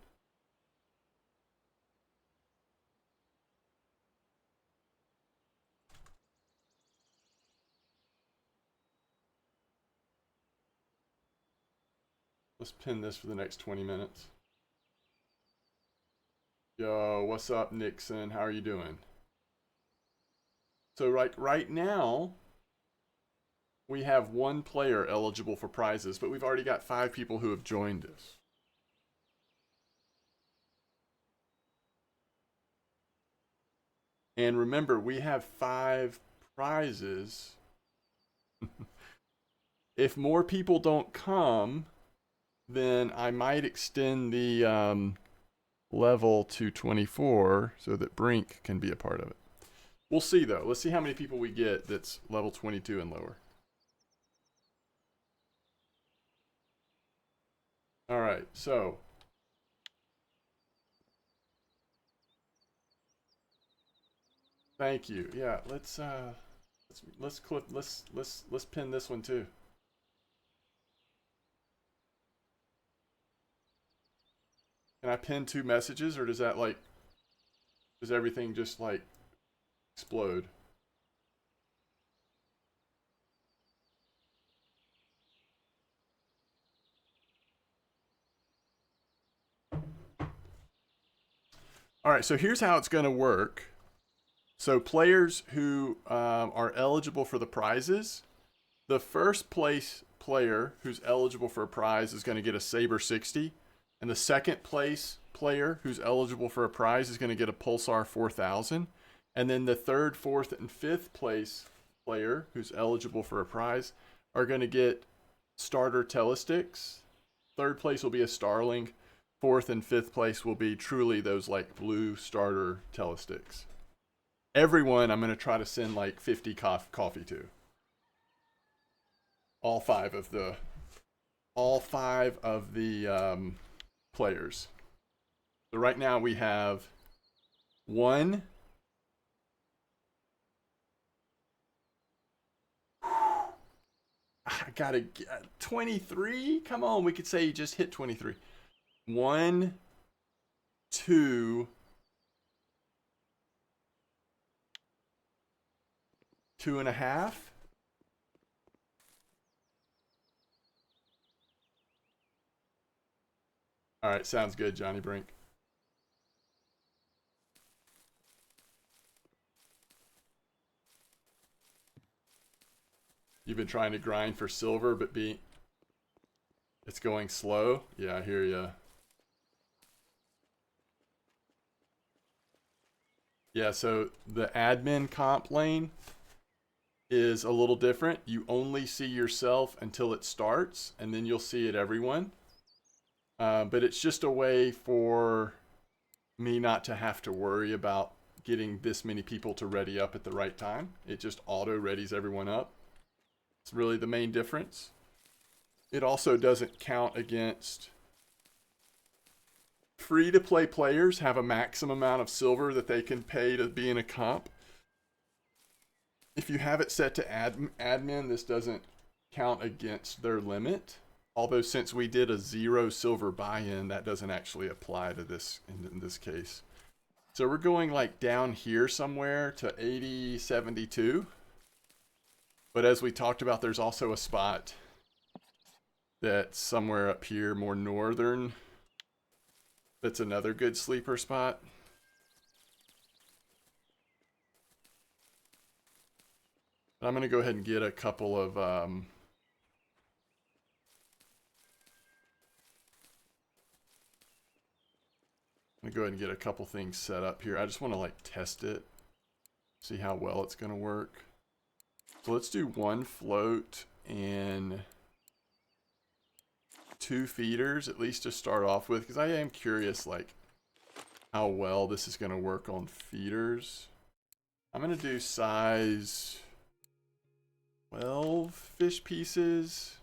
Let's pin this for the next 20 minutes. Yo, what's up, Nixon? How are you doing? So right now, we have one player eligible for prizes, but we've already got 5 people who have joined us. And remember, we have 5 prizes. If more people don't come, then I might extend the level to 24 so that Brink can be a part of it. We'll see, though. Let's see how many people we get that's level 22 and lower. All right, so thank you. Yeah, let's pin this one too. Can I pin 2 messages, or does that does everything just explode? All right, so here's how it's going to work. So players who are eligible for the prizes, the first place player who's eligible for a prize is going to get a Saber 60, and the second place player who's eligible for a prize is going to get a Pulsar 4000, and then the third, fourth, and fifth place player who's eligible for a prize are going to get starter telesticks. Third place will be a Starlink. Fourth and fifth place will be truly those blue starter telesticks. Everyone I'm going to try to send 50 coffee to. All five of the players. So right now we have 1. I gotta get 23. Come on, we could say you just hit 23. 1, 2, 2.5. All right, sounds good, Johnny Brink. You've been trying to grind for silver, but it's going slow. Yeah, I hear ya. Yeah, so the admin comp lane is a little different. You only see yourself until it starts, and then you'll see it everyone. But it's just a way for me not to have to worry about getting this many people to ready up at the right time. It just auto readies everyone up. It's really the main difference. It also doesn't count against free-to-play players have a maximum amount of silver that they can pay to be in a comp. If you have it set to admin, this doesn't count against their limit. Although since we did a 0 silver buy-in, that doesn't actually apply to this in this case. So we're going down here somewhere to 80, 72. But as we talked about, there's also a spot that's somewhere up here, more northern. That's another good sleeper spot. I'm going to go ahead and get a couple of I'm going to go ahead and get a couple things set up here. I just want to test it, see how well it's going to work. So let's do 1 float and 2 feeders, at least to start off with, because I am curious, like, how well this is going to work on feeders. I'm going to do size 12 fish pieces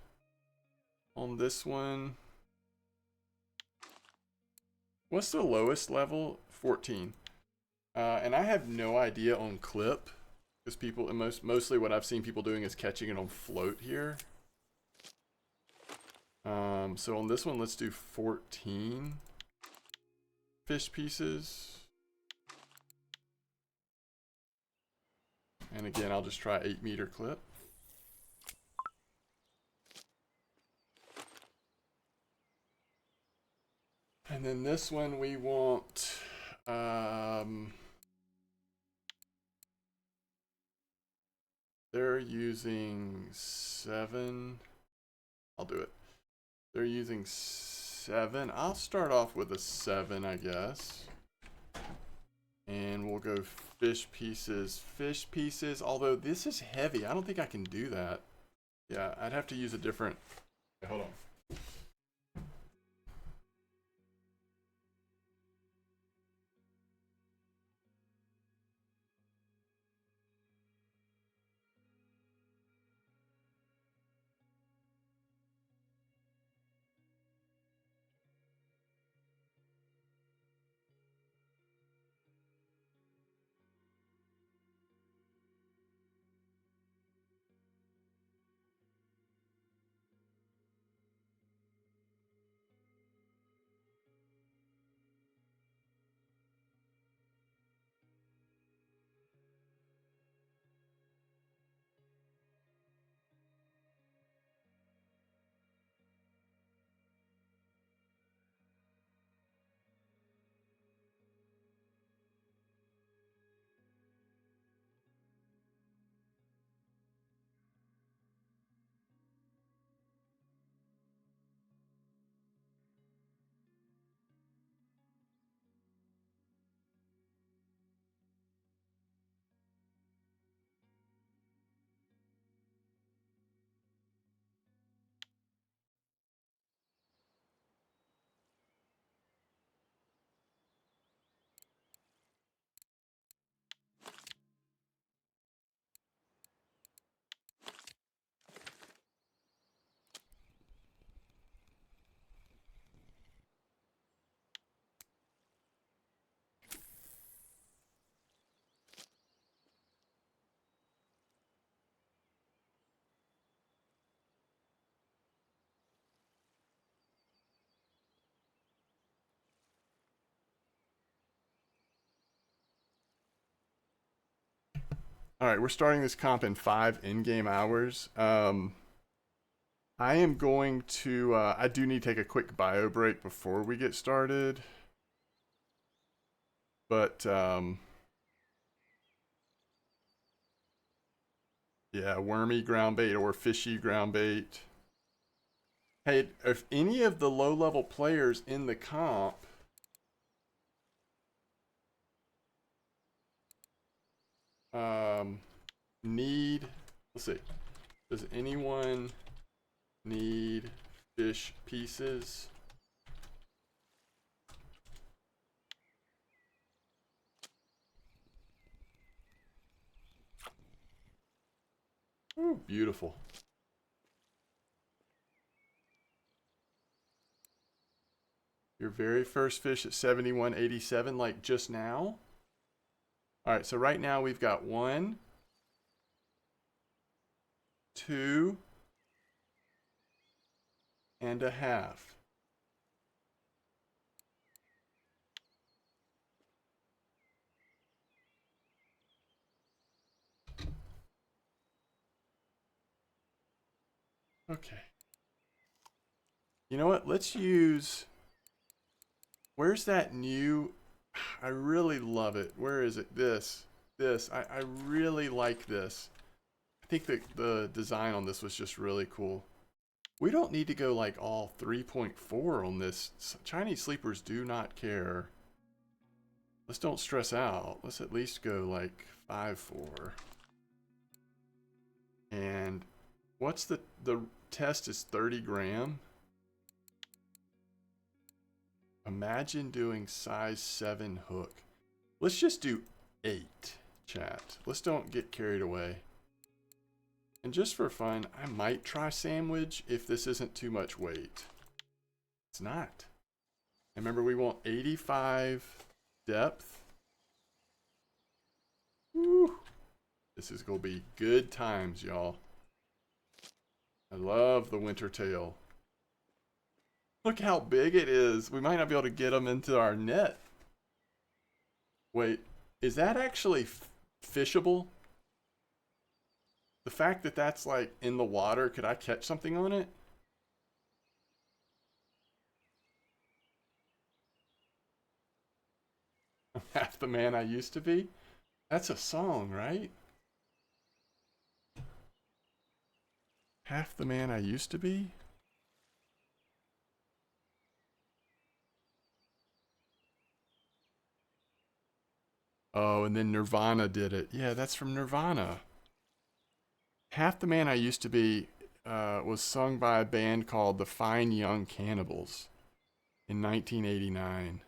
on this one. What's the lowest level? 14. And I have no idea on clip, because people, mostly what I've seen people doing is catching it on float here. So on this one, let's do 14 fish pieces. And again, I'll just try 8-meter clip. And then this one we want, they're using 7. I'll do it. They're using 7. I'll start off with a 7, I guess. And we'll go fish pieces. Fish pieces, although this is heavy. I don't think I can do that. Yeah, I'd have to use a different... Okay, hold on. All right, we're starting this comp in 5 in-game hours. I am going to, I do need to take a quick bio break before we get started. But, yeah, wormy ground bait or fishy ground bait. Hey, if any of the low-level players in the comp need, let's see, does anyone need fish pieces? Ooh, beautiful. Your very first fish at 71.87, like just now? All right, so right now we've got 1, 2 and a half. Okay. You know what? Let's use, where's that new, I really love it. Where is it? This. I really like this. I think the design on this was just really cool. We don't need to go like all 3.4 on this. Chinese sleepers do not care. Let's don't stress out. Let's at least go like 5.4. And what's the test is 30 gram. Imagine doing size 7 hook. Let's just do 8, chat. Let's don't get carried away. And just for fun, I might try sandwich if this isn't too much weight. It's not. And remember, we want 85 depth. Woo. This is going to be good times, y'all. I love the winter tail. Look how big it is. We might not be able to get them into our net. Wait, is that actually fishable? The fact that that's like in the water, could I catch something on it? I'm half the man I used to be. That's a song, right? Half the man I used to be? Oh, and then Nirvana did it. Yeah, that's from Nirvana. Half the Man I Used to Be was sung by a band called the Fine Young Cannibals in 1989.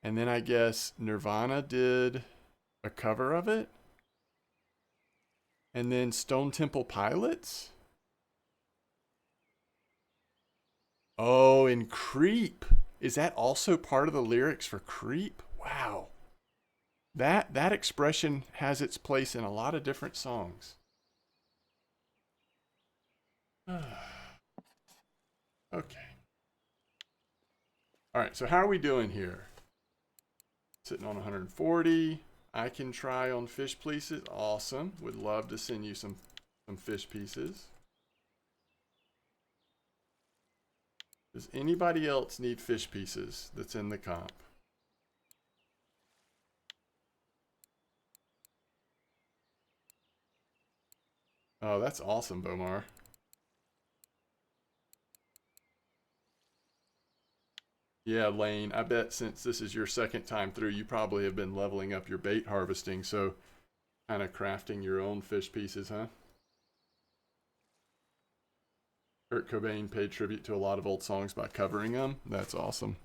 And then I guess Nirvana did a cover of it. And then Stone Temple Pilots. Oh, and Creep. Is that also part of the lyrics for Creep? Wow. That expression has its place in a lot of different songs. Okay. All right, so how are we doing here? Sitting on 140. I can try on fish pieces. Awesome. Would love to send you some fish pieces. Does anybody else need fish pieces that's in the comp? Oh, that's awesome, Bomar. Yeah, Lane, I bet since this is your second time through, you probably have been leveling up your bait harvesting, so kind of crafting your own fish pieces, huh? Kurt Cobain paid tribute to a lot of old songs by covering them. That's awesome.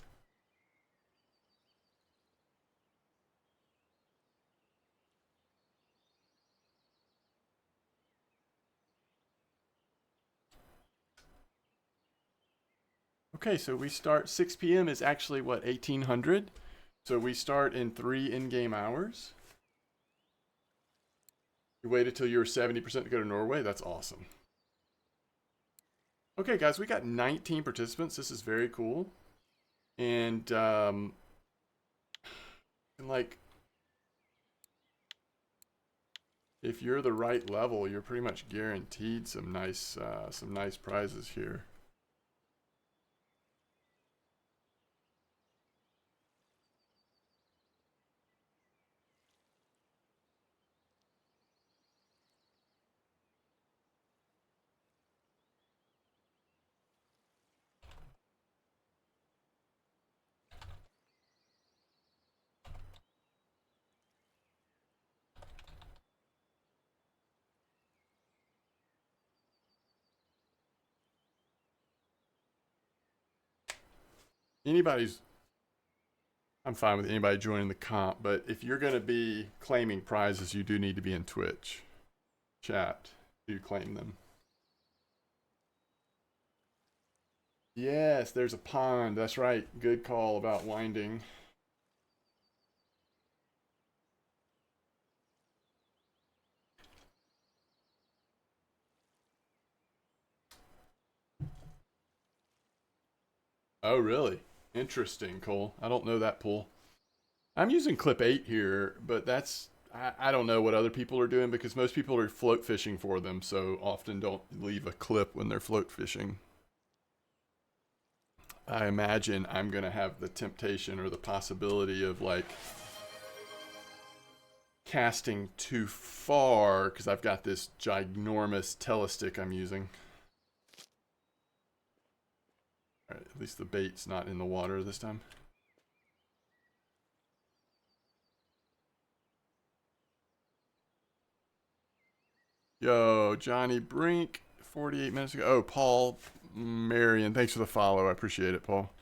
Okay, so we start 6 p.m. is actually what, 1800? So we start in 3 in-game hours. You waited till you were 70% to go to Norway? That's awesome. Okay, guys, we got 19 participants. This is very cool. And like, if you're the right level, you're pretty much guaranteed some nice prizes here. I'm fine with anybody joining the comp, but if you're going to be claiming prizes, you do need to be in Twitch chat to claim them. Yes, there's a pond. That's right. Good call about winding. Oh, really? Interesting, Cole. I don't know that pool. I'm using clip 8 here, but that's I don't know what other people are doing because most people are float fishing for them, so often don't leave a clip when they're float fishing. I imagine I'm going to have the temptation or the possibility of like casting too far because I've got this ginormous telestick I'm using. All right, at least the bait's not in the water this time. Yo, Johnny Brink, 48 minutes ago. Oh, Paul Marion, thanks for the follow. I appreciate it, Paul.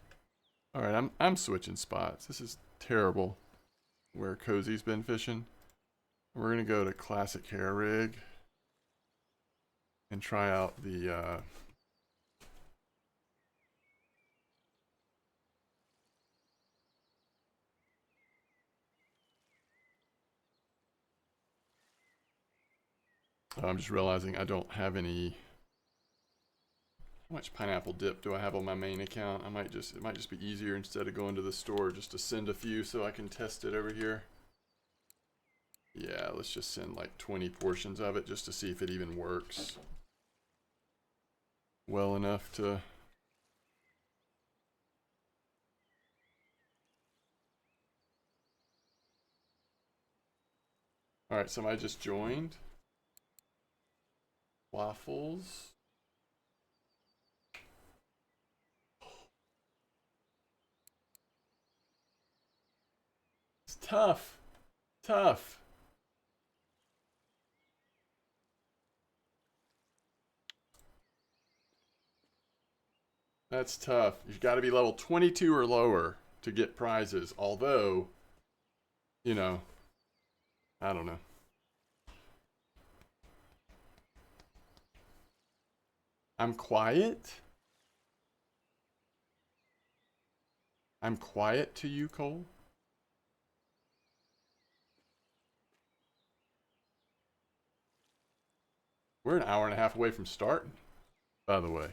All right, I'm switching spots. This is terrible. Where Cozy's been fishing. We're gonna go to Classic Hair Rig and try out the. I'm just realizing I don't have any. How much pineapple dip do I have on my main account? It might just be easier instead of going to the store just to send a few so I can test it over here. Yeah, let's just send like 20 portions of it just to see if it even works well enough to. All right, somebody just joined. Waffles. It's tough. Tough. That's tough. You've got to be level 22 or lower to get prizes. Although, you know, I don't know. I'm quiet. I'm quiet to you, Cole. We're an hour and a half away from starting, by the way.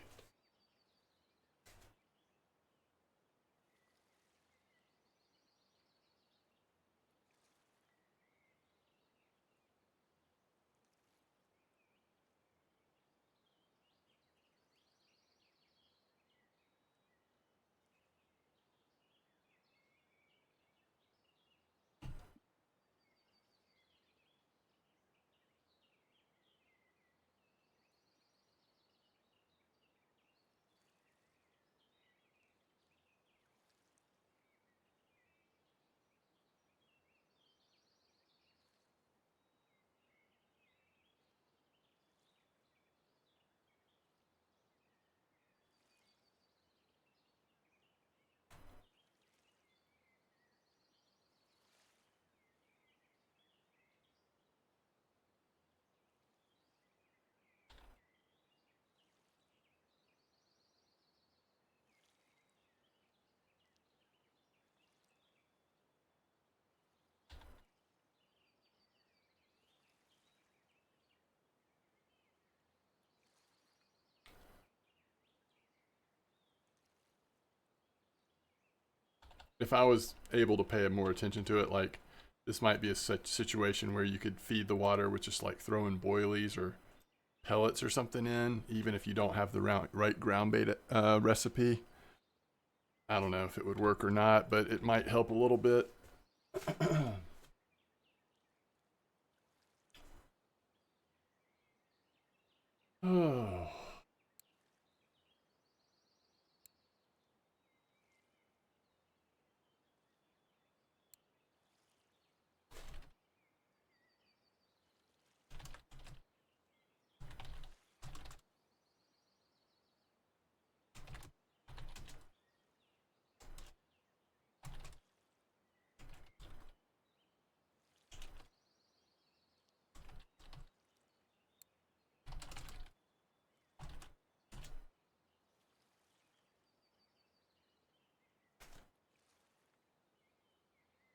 If I was able to pay more attention to it, like this might be a such situation where you could feed the water with just like throwing boilies or pellets or something in, even if you don't have the right ground bait recipe. I don't know if it would work or not, but it might help a little bit. Oh.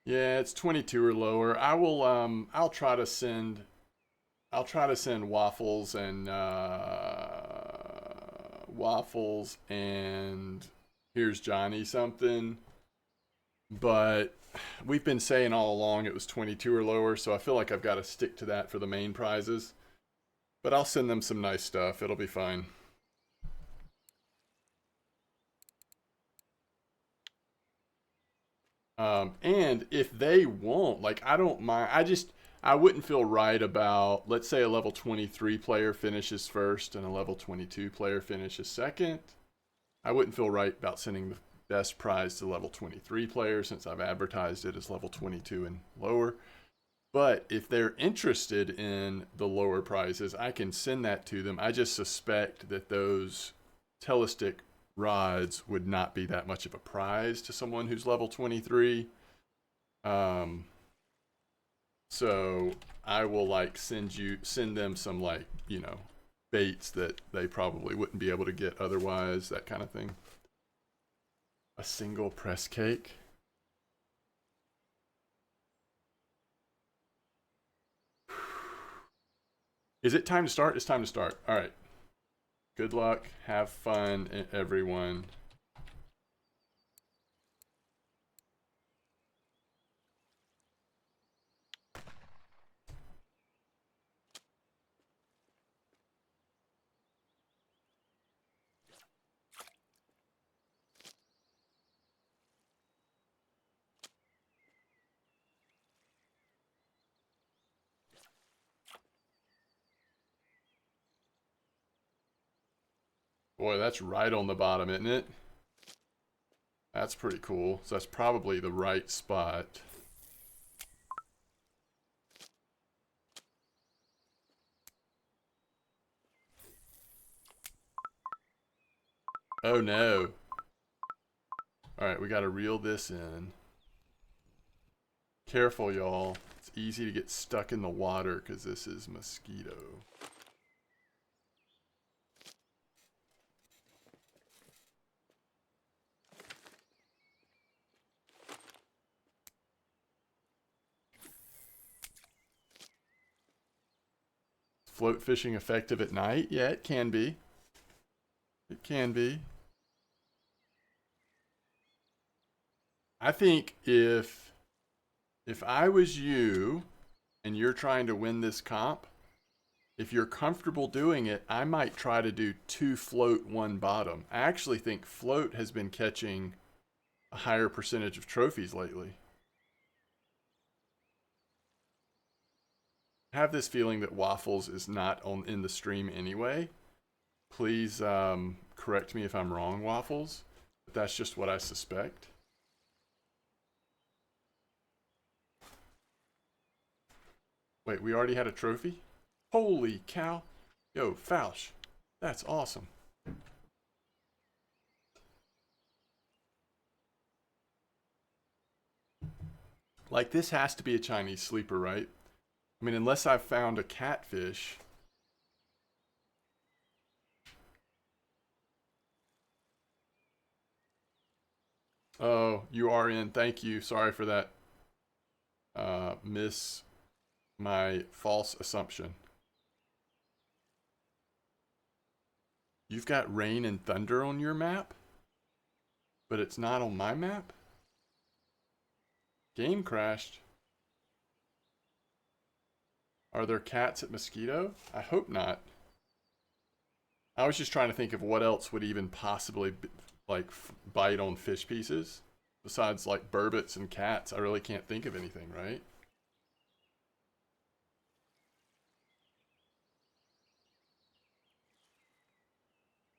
Yeah, it's 22 or lower. I'll try to send waffles and here's Johnny something. But we've been saying all along it was 22 or lower, so I feel like I've got to stick to that for the main prizes. But I'll send them some nice stuff. It'll be fine. And if they won't, like, I don't mind. I wouldn't feel right about, let's say, a level 23 player finishes first and a level 22 player finishes second. I wouldn't feel right about sending the best prize to level 23 player since I've advertised it as level 22 and lower. But if they're interested in the lower prizes, I can send that to them. I just suspect that those telestick rods would not be that much of a prize to someone who's level 23. So I will like send them some like, you know, baits that they probably wouldn't be able to get otherwise, that kind of thing. A single press cake. Is it time to start? It's time to start. All right. Good luck. Have fun, everyone. Boy, that's right on the bottom, isn't it? That's pretty cool. So that's probably the right spot. Oh no. Alright, we gotta reel this in. Careful, y'all. It's easy to get stuck in the water because this is Mosquito. Float fishing effective at night? Yeah, it can be. It can be. I think if I was you and you're trying to win this comp, if you're comfortable doing it, I might try to do 2 float, 1 bottom. I actually think float has been catching a higher percentage of trophies lately. I have this feeling that Waffles is not in the stream anyway. Please correct me if I'm wrong, Waffles. But that's just what I suspect. Wait, we already had a trophy? Holy cow. Yo, Fausch. That's awesome. Like, this has to be a Chinese sleeper, right? I mean, unless I've found a catfish. Oh, you are in. Thank you. Sorry for that. Miss my false assumption. You've got rain and thunder on your map, but it's not on my map? Game crashed. Are there cats at Mosquito? I hope not. I was just trying to think of what else would even possibly like bite on fish pieces. Besides like burbot and cats, I really can't think of anything, right?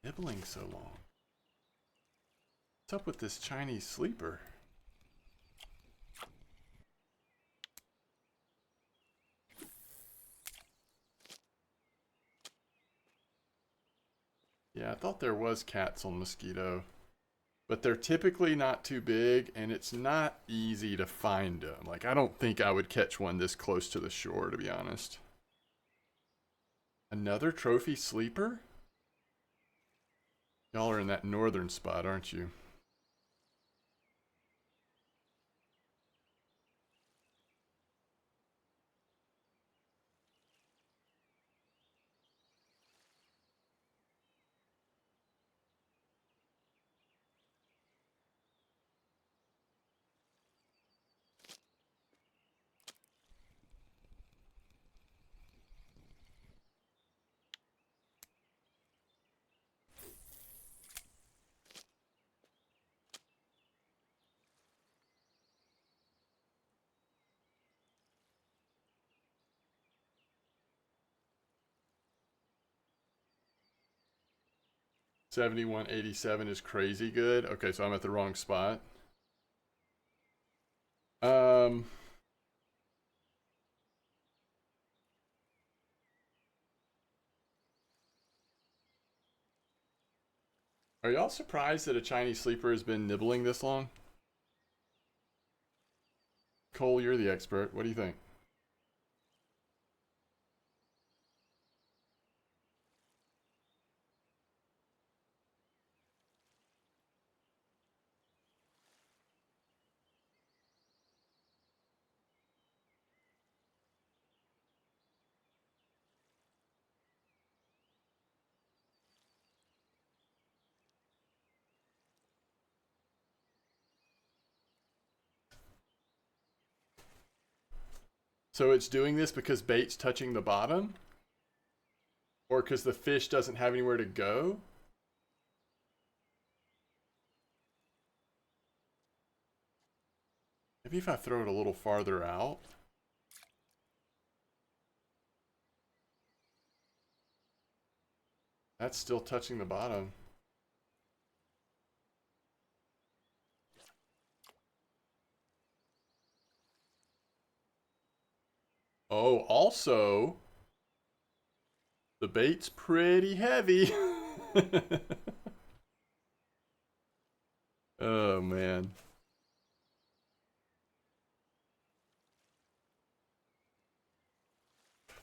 Nibbling so long. What's up with this Chinese sleeper? Yeah, I thought there was cats on Mosquito. But they're typically not too big, and it's not easy to find them. Like, I don't think I would catch one this close to the shore, to be honest. Another trophy sleeper? Y'all are in that northern spot, aren't you? $71.87 is crazy good. Okay, so I'm at the wrong spot. Um, Are y'all surprised that a Chinese sleeper has been nibbling this long? Cole, you're the expert. What do you think? So it's doing this because bait's touching the bottom? Or because the fish doesn't have anywhere to go? Maybe if I throw it a little farther out. That's still touching the bottom. Oh, also, the bait's pretty heavy. Oh, man.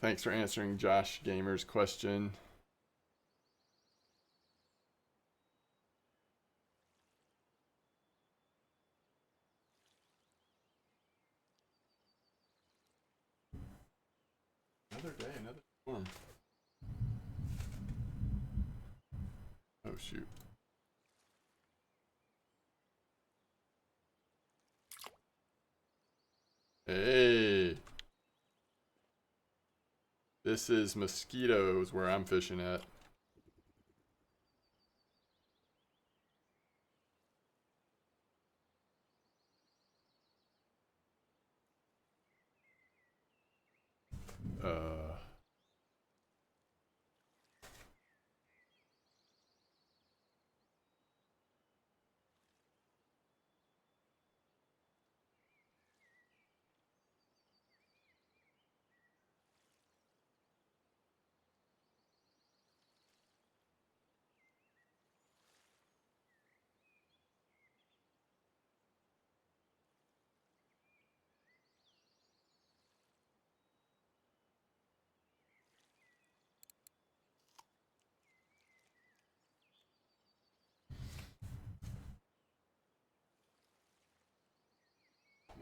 Thanks for answering Josh Gamer's question. Another day, another storm. Oh, shoot. Hey. This is mosquitoes where I'm fishing at.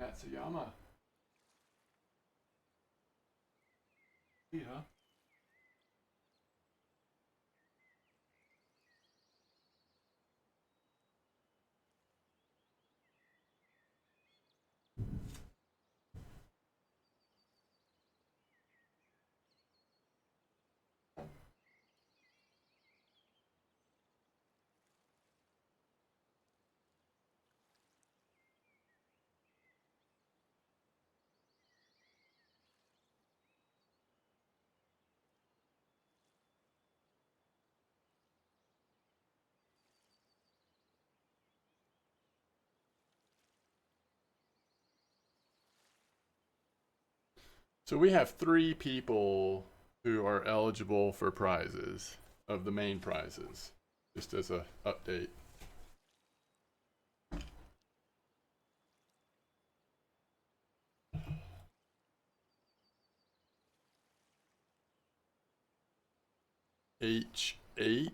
That's a Yama. Yeah. So we have 3 people who are eligible for prizes of the main prizes, just as a update. H8.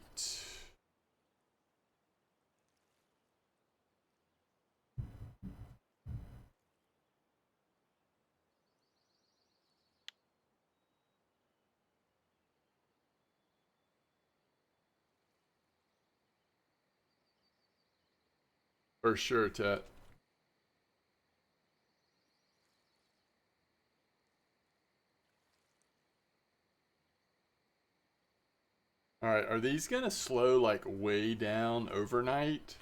For sure, Tet. Alright, are these gonna slow like way down overnight?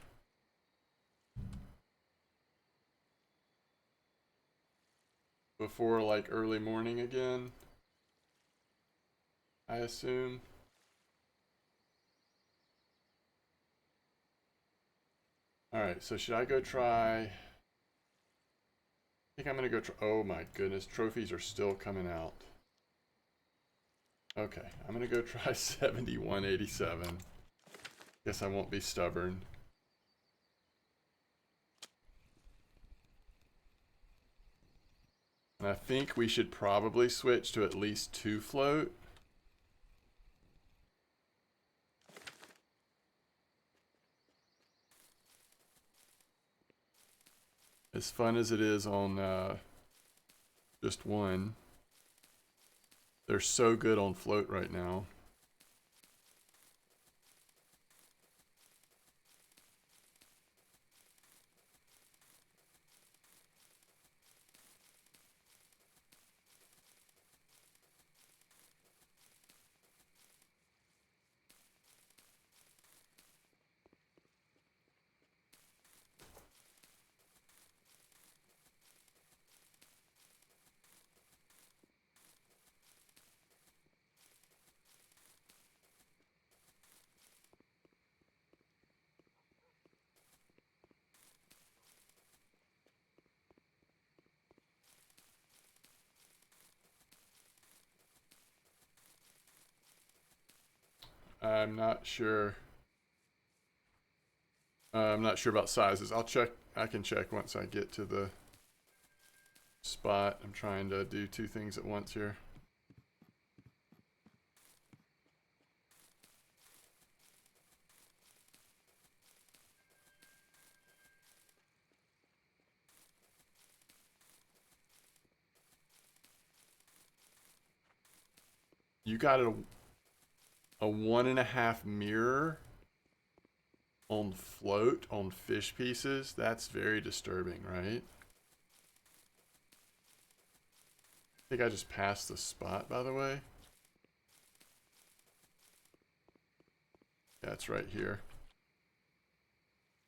Before like early morning again? I assume. Alright, so should I go try... I think I'm gonna go try... Oh my goodness, trophies are still coming out. Okay, I'm gonna go try 7187. Guess I won't be stubborn. And I think we should probably switch to at least 2 float. As fun as it is on just 1, they're so good on float right now. I'm not sure. I'm not sure about sizes. I'll check. I can check once I get to the spot. I'm trying to do 2 things at once here. You got a 1.5 mirror on float on fish pieces. That's very disturbing, right? I think I just passed the spot, by the way. Yeah, it's right here.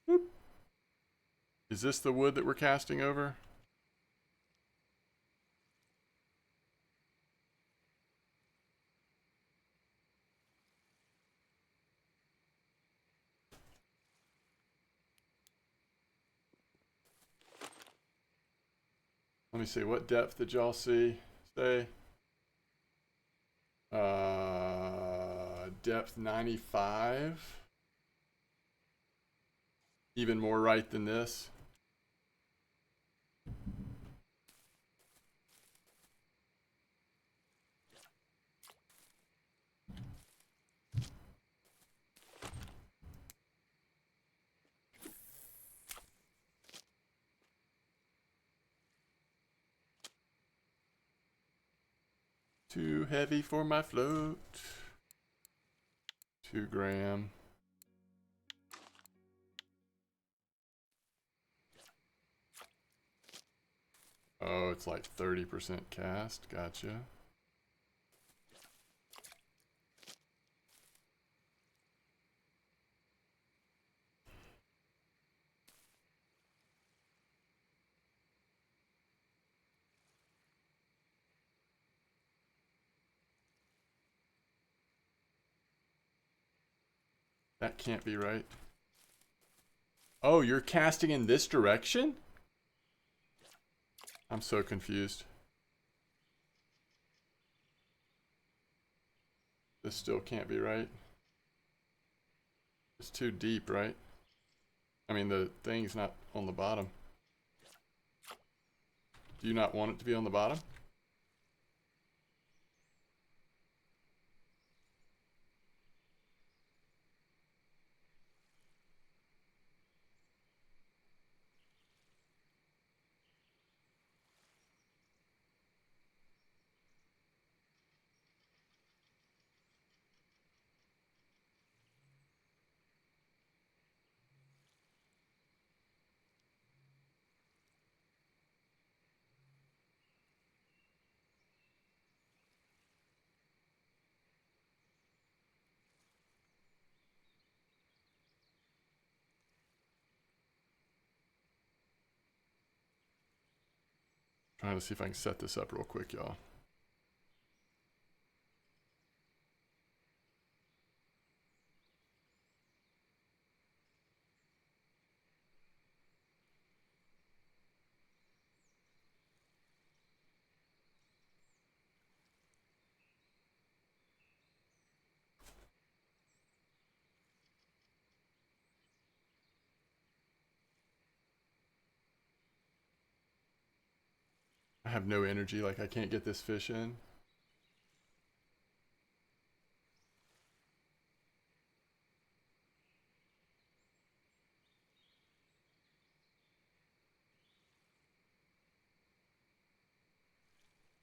Whoop. Is this the wood that we're casting over? Let me see, what depth did y'all see? Say? Depth 95. Even more right than this. Too heavy for my float. 2 gram. Oh, it's like 30% cast. Gotcha. That can't be right. Oh, you're casting in this direction? I'm so confused. This still can't be right. It's too deep, right? I mean, the thing's not on the bottom. Do you not want it to be on the bottom? Trying to see if I can set this up real quick, y'all. I have no energy, like I can't get this fish in.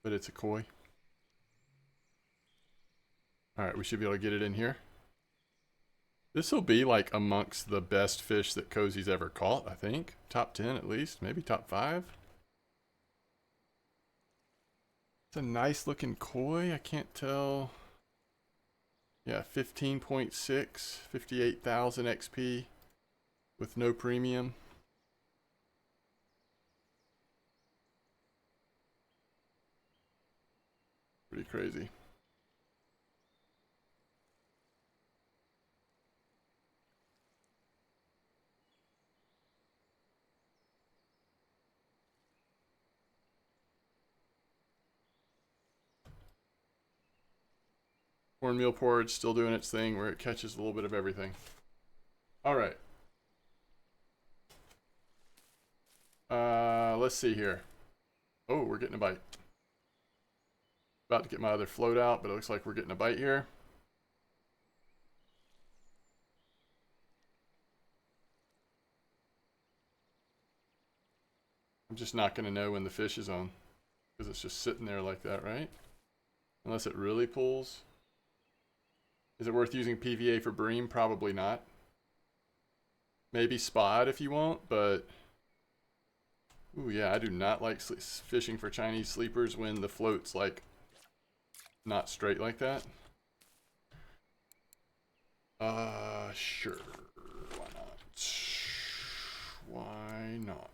But it's a koi. Alright, we should be able to get it in here. This will be like amongst the best fish that Cozy's ever caught, I think. Top 10 at least, maybe top 5. It's a nice looking koi, I can't tell. Yeah, 15.6, 58,000 XP with no premium. Pretty crazy. Cornmeal porridge still doing its thing where it catches a little bit of everything. All right. Let's see here. Oh, we're getting a bite. About to get my other float out, but it looks like we're getting a bite here. I'm just not going to know when the fish is on because it's just sitting there like that, right? Unless it really pulls. Is it worth using PVA for bream? Probably not. Maybe spot if you want, but... Ooh, yeah, I do not like fishing for Chinese sleepers when the float's, like, not straight like that. Sure. Why not? Why not?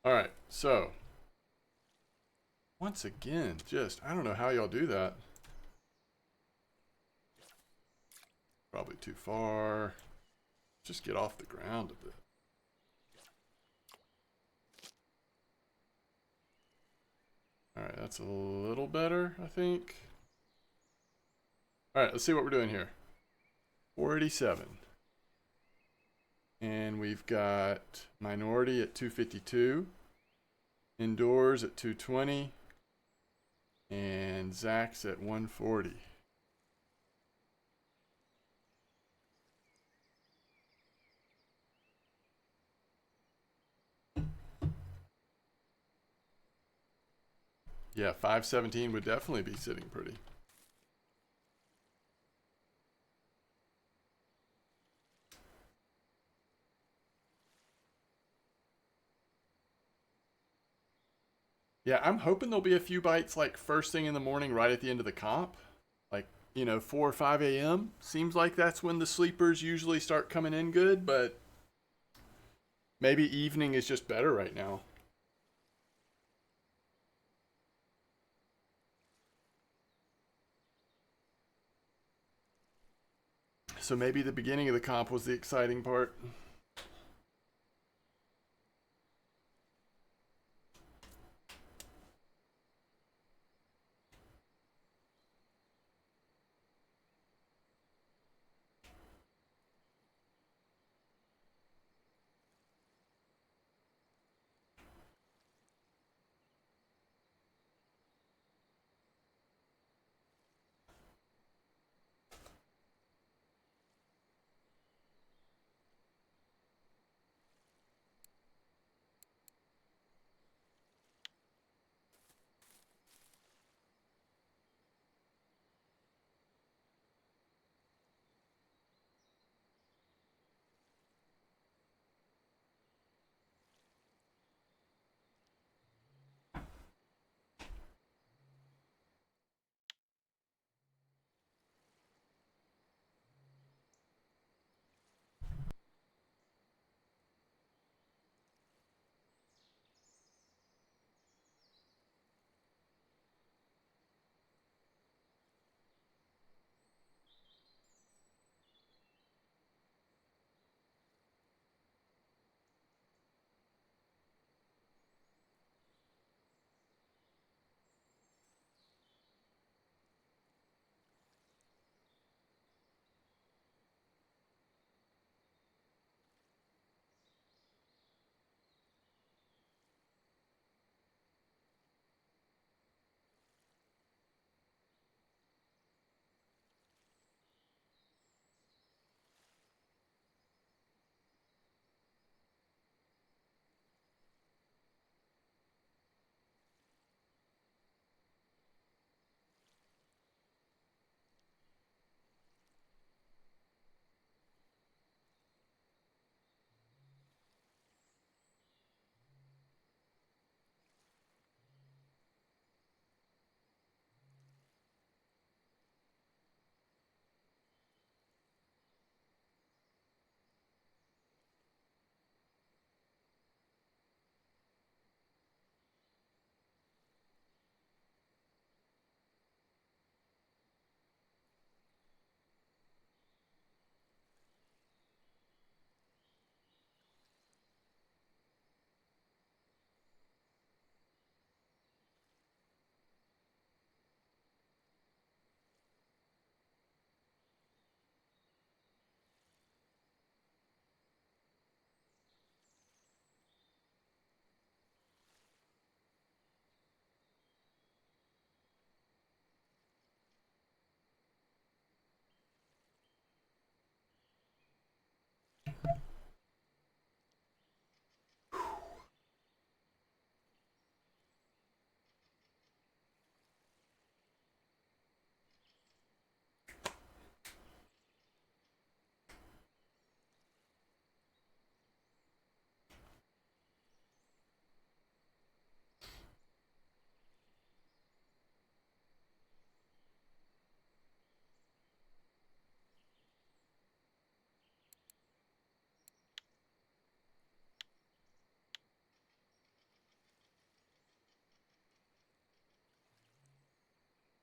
Alright, so once again, just I don't know how y'all do that. Probably too far. Just get off the ground a bit. Alright, that's a little better, I think. Alright, let's see what we're doing here. 487. And we've got minority at 252. Indoors at 220. And Zach's at 140. Yeah, 517 would definitely be sitting pretty. Yeah, I'm hoping there'll be a few bites like first thing in the morning right at the end of the comp. Like, you know, 4 or 5 a.m. Seems like that's when the sleepers usually start coming in good, but maybe evening is just better right now. So maybe the beginning of the comp was the exciting part.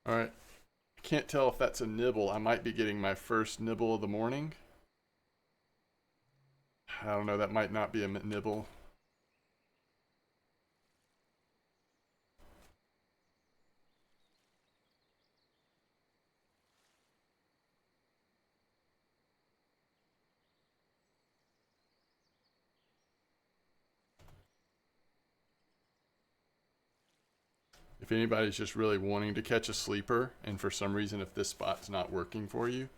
All right. I can't tell if that's a nibble. I might be getting my first nibble of the morning. I don't know. That might not be a nibble. If anybody's just really wanting to catch a sleeper, and for some reason, if this spot's not working for you,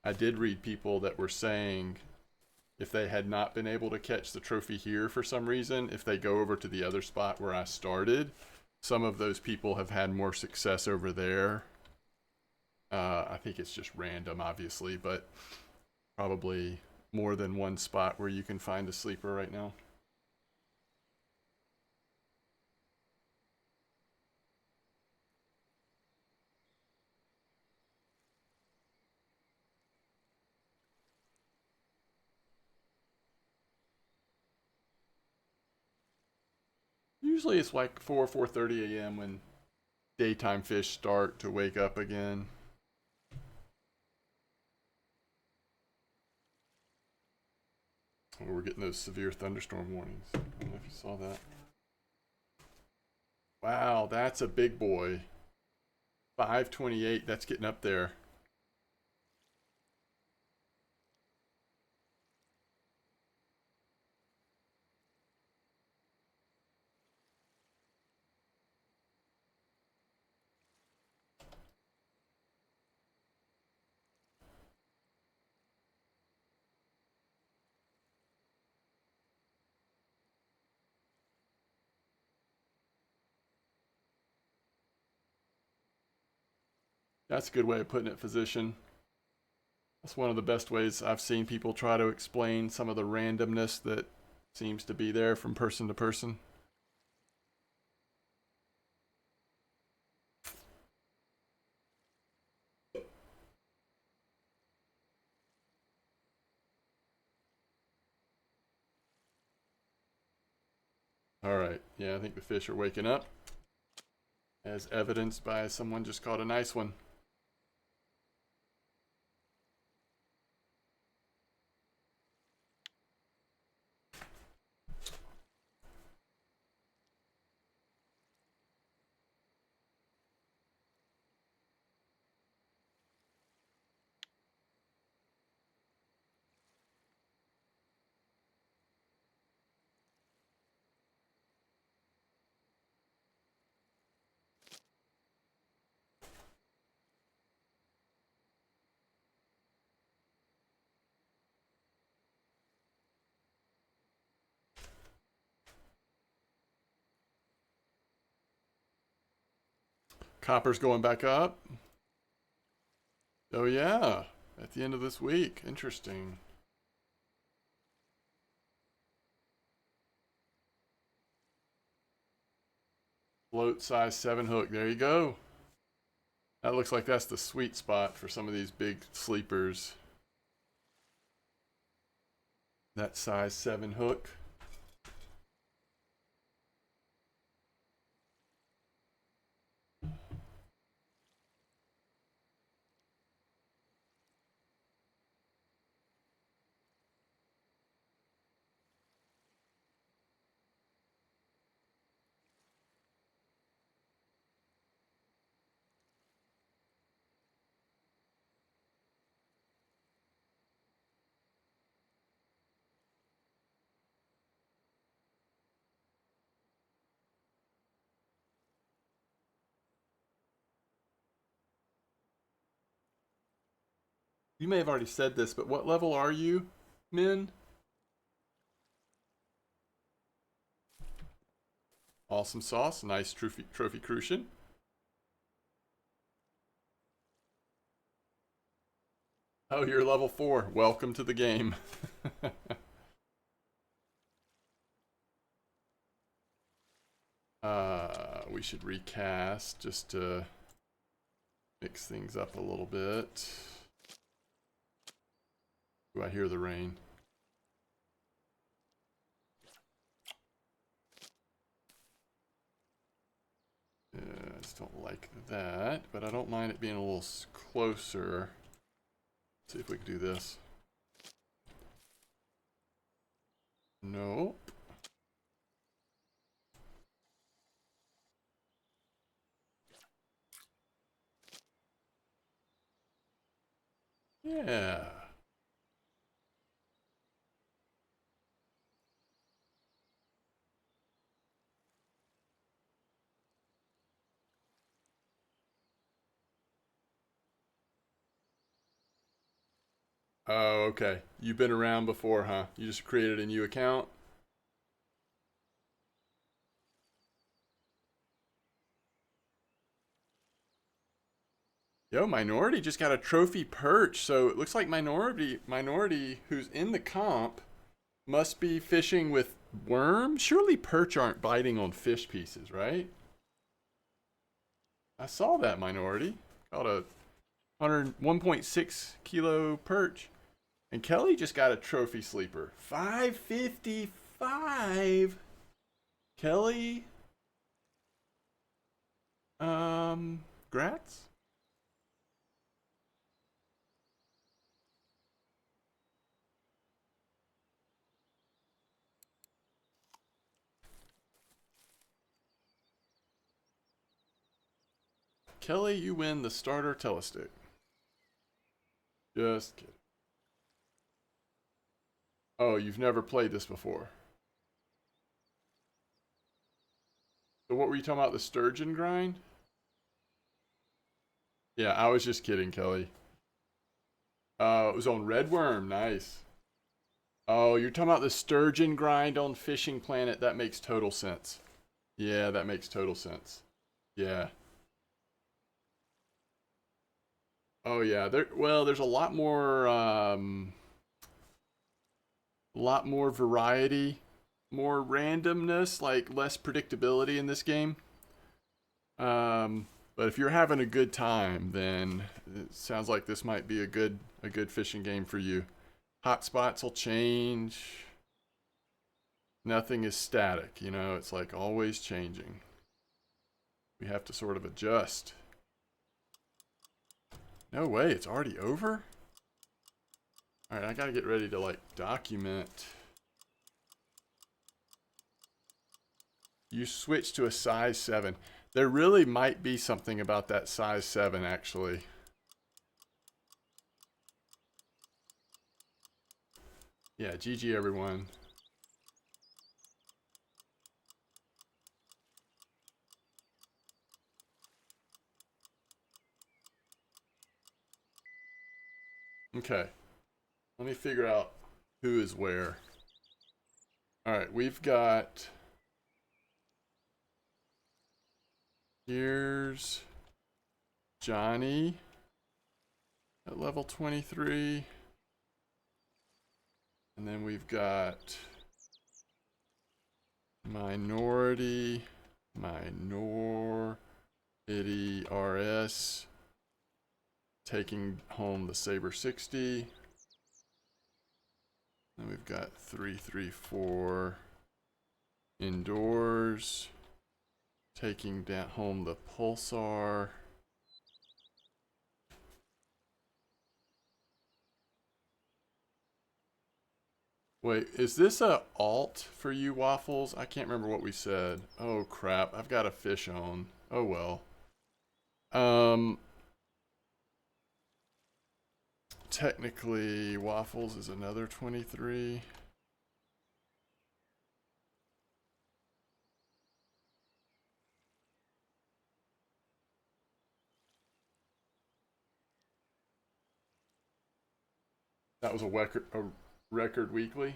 I did read people that were saying if they had not been able to catch the trophy here for some reason, if they go over to the other spot where I started, some of those people have had more success over there. I think it's just random, obviously, but probably more than one spot where you can find a sleeper right now. Usually it's like 4:30 a.m. when daytime fish start to wake up again. We're getting those severe thunderstorm warnings. I don't know if you saw that. Wow, that's a big boy. 528, that's getting up there. That's a good way of putting it, physician. That's one of the best ways I've seen people try to explain some of the randomness that seems to be there from person to person. All right. Yeah, I think the fish are waking up, as evidenced by someone just caught a nice one. Copper's going back up. Oh, yeah. At the end of this week. Interesting. Float size 7 hook. There you go. That looks like that's the sweet spot for some of these big sleepers. That size 7 hook. You may have already said this, but what level are you, Min? Awesome sauce. Nice trophy crucian. Oh, you're level 4. Welcome to the game. We should recast just to mix things up a little bit. Do I hear the rain? I just don't like that, but I don't mind it being a little closer. Let's see if we can do this. Nope. Yeah. Oh, okay. You've been around before, huh? You just created a new account? Yo, Minority just got a trophy perch, so it looks like Minority, who's in the comp, must be fishing with worms. Surely perch aren't biting on fish pieces, right? I saw that Minority. Caught a 1.6 kilo perch. And Kelly just got a trophy sleeper. 555. Kelly, grats? Kelly, you win the starter telestick. Just kidding. Oh, you've never played this before. So what were you talking about? The sturgeon grind? Yeah, I was just kidding, Kelly. It was on Red Worm. Nice. Oh, you're talking about the sturgeon grind on Fishing Planet. That makes total sense. Yeah, that makes total sense. Yeah. Oh yeah. There's a lot more variety, more randomness, like less predictability in this game. But if you're having a good time, then it sounds like this might be a good fishing game for you. Hotspots will change. Nothing is static, you know, it's like always changing. We have to sort of adjust. No way, it's already over? Alright, I gotta get ready to like document. You switch to a size 7. There really might be something about that size 7 actually. Yeah, GG everyone. Okay, let me figure out who is where. Alright, we've got... Here's Johnny at level 23. And then we've got Minority RS taking home the Saber 60. Then we've got 334 Indoors taking down home the Pulsar. Wait, is this a alt for you, Waffles? I can't remember what we said. Oh crap, I've got a fish on. Oh well. Technically, Waffles is another 23. That was a record weekly.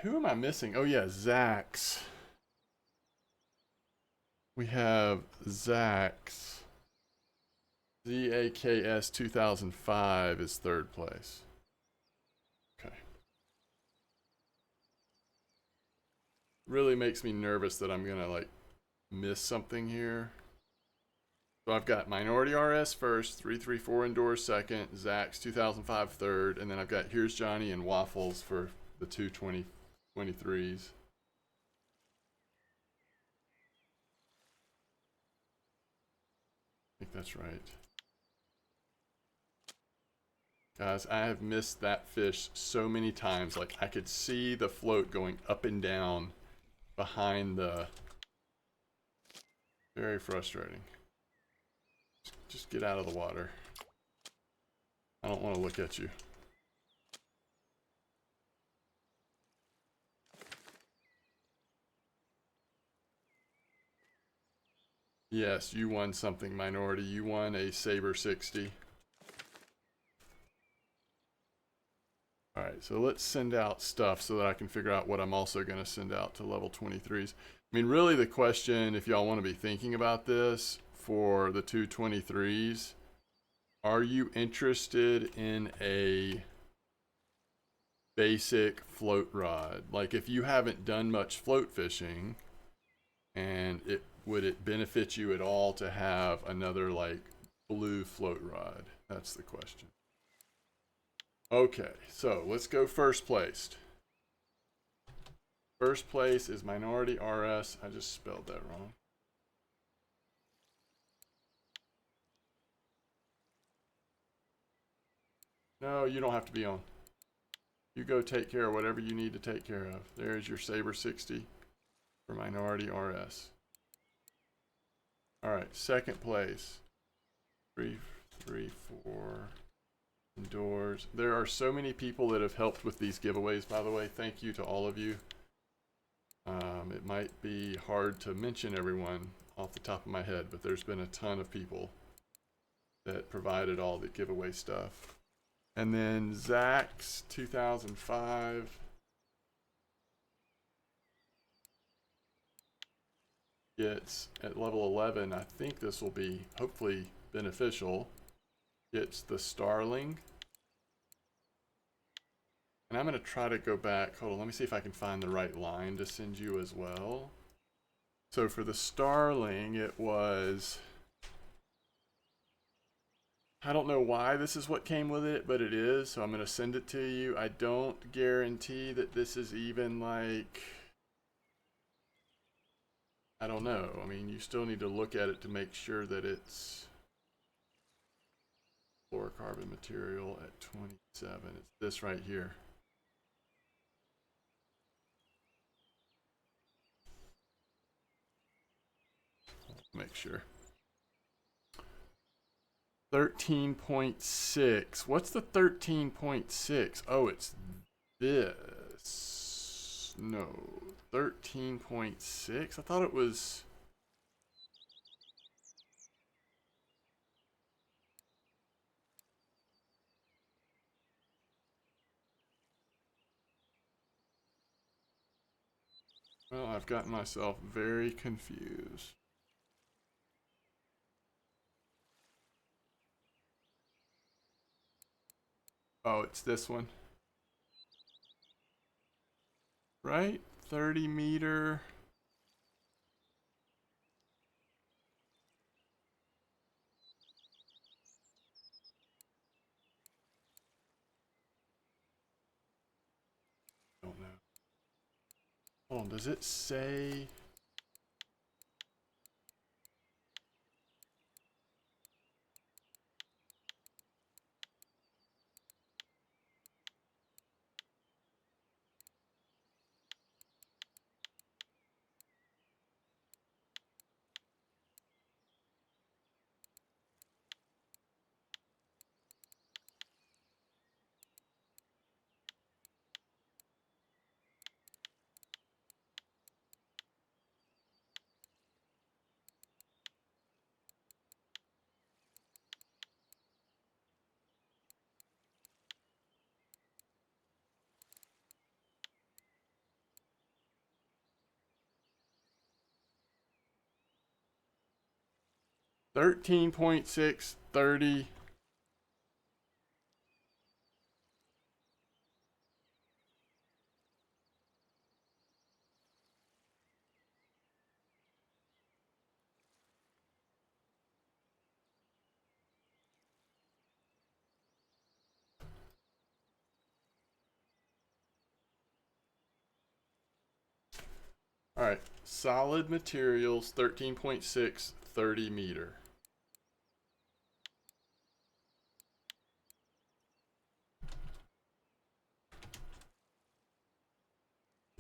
Who am I missing? Oh yeah, Zax. We have Zax. ZAKS 2005 is third place. Okay. Really makes me nervous that I'm gonna like miss something here. So I've got Minority RS first, 334 Endure second, Zach's 2005 third, and then I've got Here's Johnny and Waffles for the 223s. I think that's right. Guys, I have missed that fish so many times. Like, I could see the float going up and down behind the... Very frustrating. Just get out of the water. I don't want to look at you. Yes, you won something, Minority. You won a Saber 60. Alright, so let's send out stuff so that I can figure out what I'm also going to send out to level 23s. I mean, really the question, if y'all want to be thinking about this for the 223s, are you interested in a basic float rod? Like, if you haven't done much float fishing, and would it benefit you at all to have another, like, blue float rod? That's the question. Okay, so let's go first placed. First place is Minority RS. I just spelled that wrong. No, you don't have to be on. You go take care of whatever you need to take care of. There's your Saber 60 for Minority RS. Alright, second place. 334 Indoors. There are so many people that have helped with these giveaways, by the way. Thank you to all of you. It might be hard to mention everyone off the top of my head, but there's been a ton of people that provided all the giveaway stuff. And then Zach's 2005. Gets at level 11. I think this will be hopefully beneficial. Gets the Starling. And I'm going to try to go back. Hold on, let me see if I can find the right line to send you as well. So for the Starling, it was... I don't know why this is what came with it, but it is. So I'm going to send it to you. I don't guarantee that this is even like... I don't know. I mean, you still need to look at it to make sure that it's fluorocarbon material at 27. It's this right here. Make sure. 13.6. What's the 13.6? Oh, it's this. No. 13.6? I thought it was... Well, I've gotten myself very confused. Oh, it's this one. Right? 30 meter. Don't know. Hold on, does it say... $13.6, 30. All right, solid materials, 13.6, 30 meter.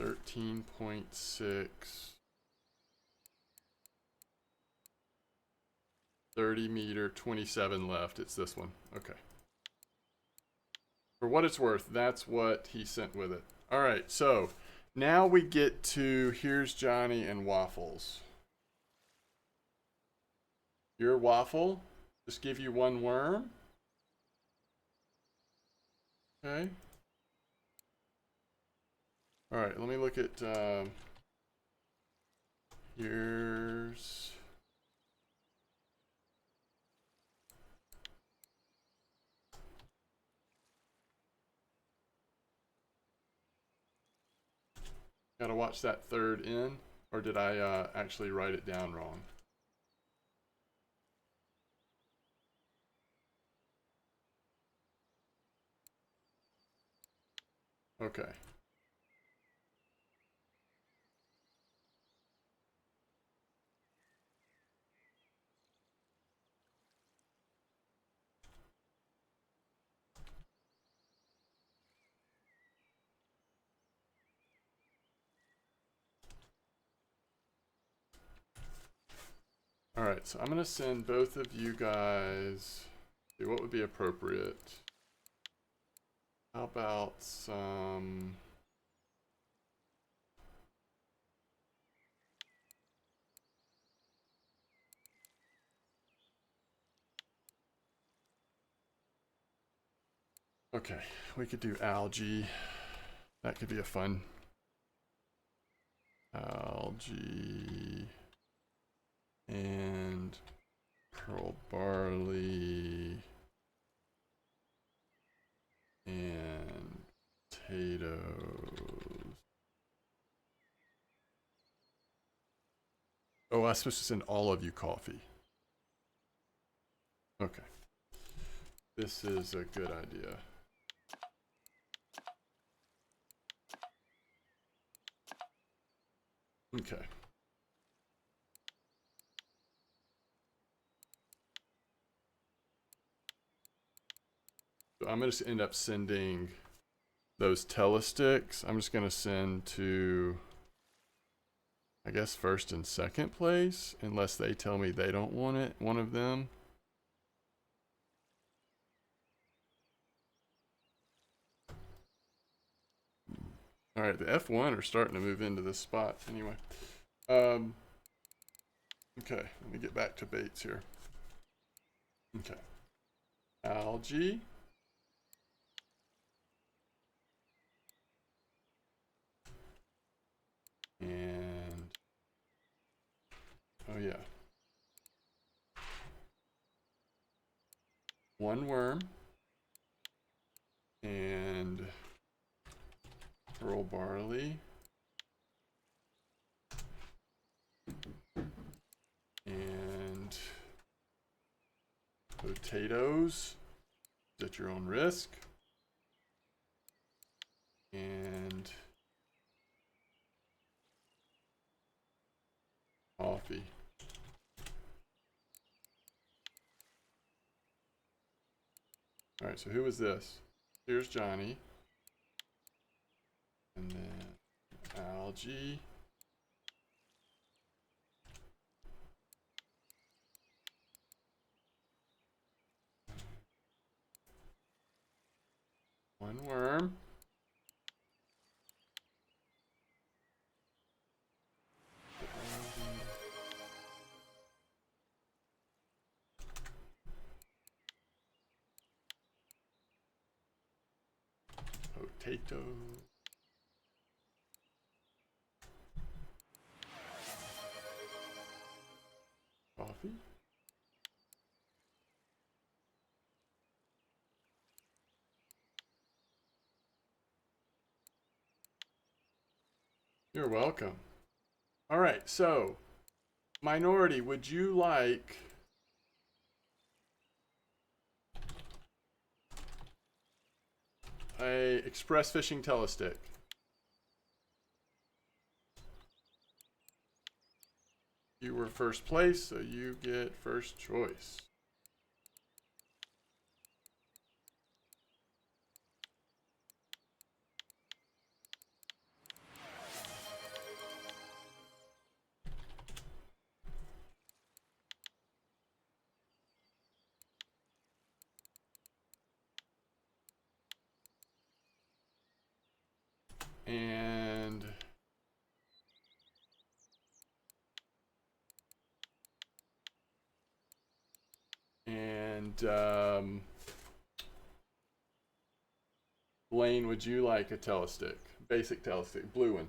.6 30 meter, 27 left. It's this one. Okay. For what it's worth, that's what he sent with it. All right, so now we get to here's Johnny and Waffles. Your waffle, just give you one worm. Okay. All right, let me look at here's gotta watch that third in, or did I actually write it down wrong? Okay. All right, so I'm gonna send both of you guys. See what would be appropriate. How about some? Okay, we could do algae. That could be a fun. Algae and pearl barley and potatoes. Oh, I was supposed to send all of you coffee. Okay. This is a good idea. Okay. So I'm going to end up sending those telesticks. I'm just going to send to, I guess, first and second place, unless they tell me they don't want it, one of them. All right, the F1 are starting to move into this spot anyway. Okay, let me get back to baits here. Okay. Algae. And, oh yeah. One worm. And pearl barley. And potatoes at your own risk. And coffee. All right, so who is this? Here's Johnny. And then algae. One worm. Potato. Coffee. You're welcome. All right, so minority, would you like a express fishing telestick? were first place, so you get first choice. And Blaine, would you like a telestick? Basic telestick, blue one.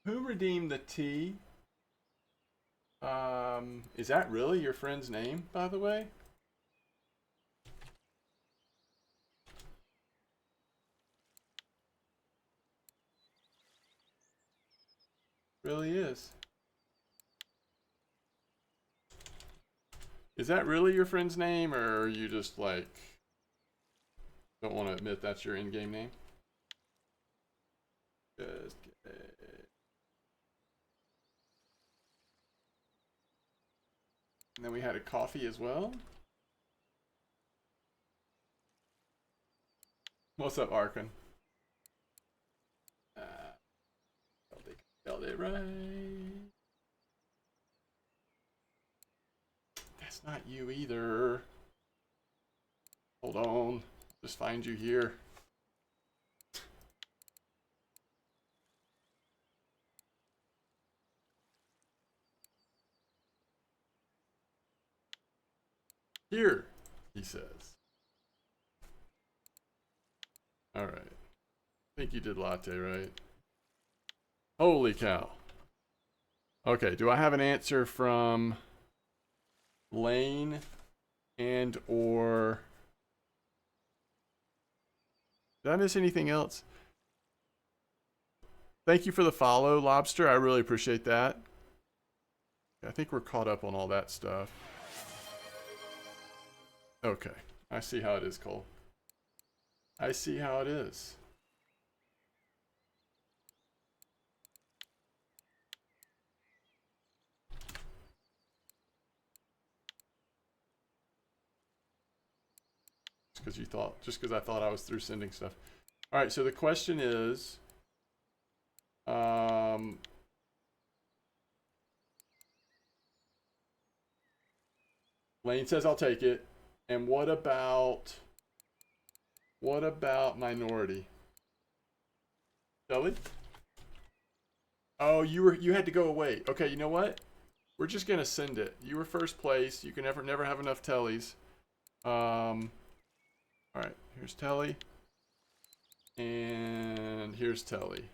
Who redeemed the T? Is that really your friend's name, by the way? Really is. Is that really your friend's name, or are you just like don't want to admit that's your in-game name? Just and then we had a coffee as well. What's up, Arkin? Spelled it right. That's not you either. Hold on. Just find you here. Here, he says. All right. I think you did latte, right? Holy cow. Okay, do I have an answer from Lane and or... Did I miss anything else? Thank you for the follow, Lobster. I really appreciate that. I think we're caught up on all that stuff. Okay, I see how it is, Cole. I see how it is. Just because I thought I was through sending stuff. All right, so the question is, Lane says I'll take it. And what about minority? Shelly? Oh, you had to go away. Okay, you know what? We're just gonna send it. You were first place. You can never have enough tellies. All right, here's telly. And here's telly.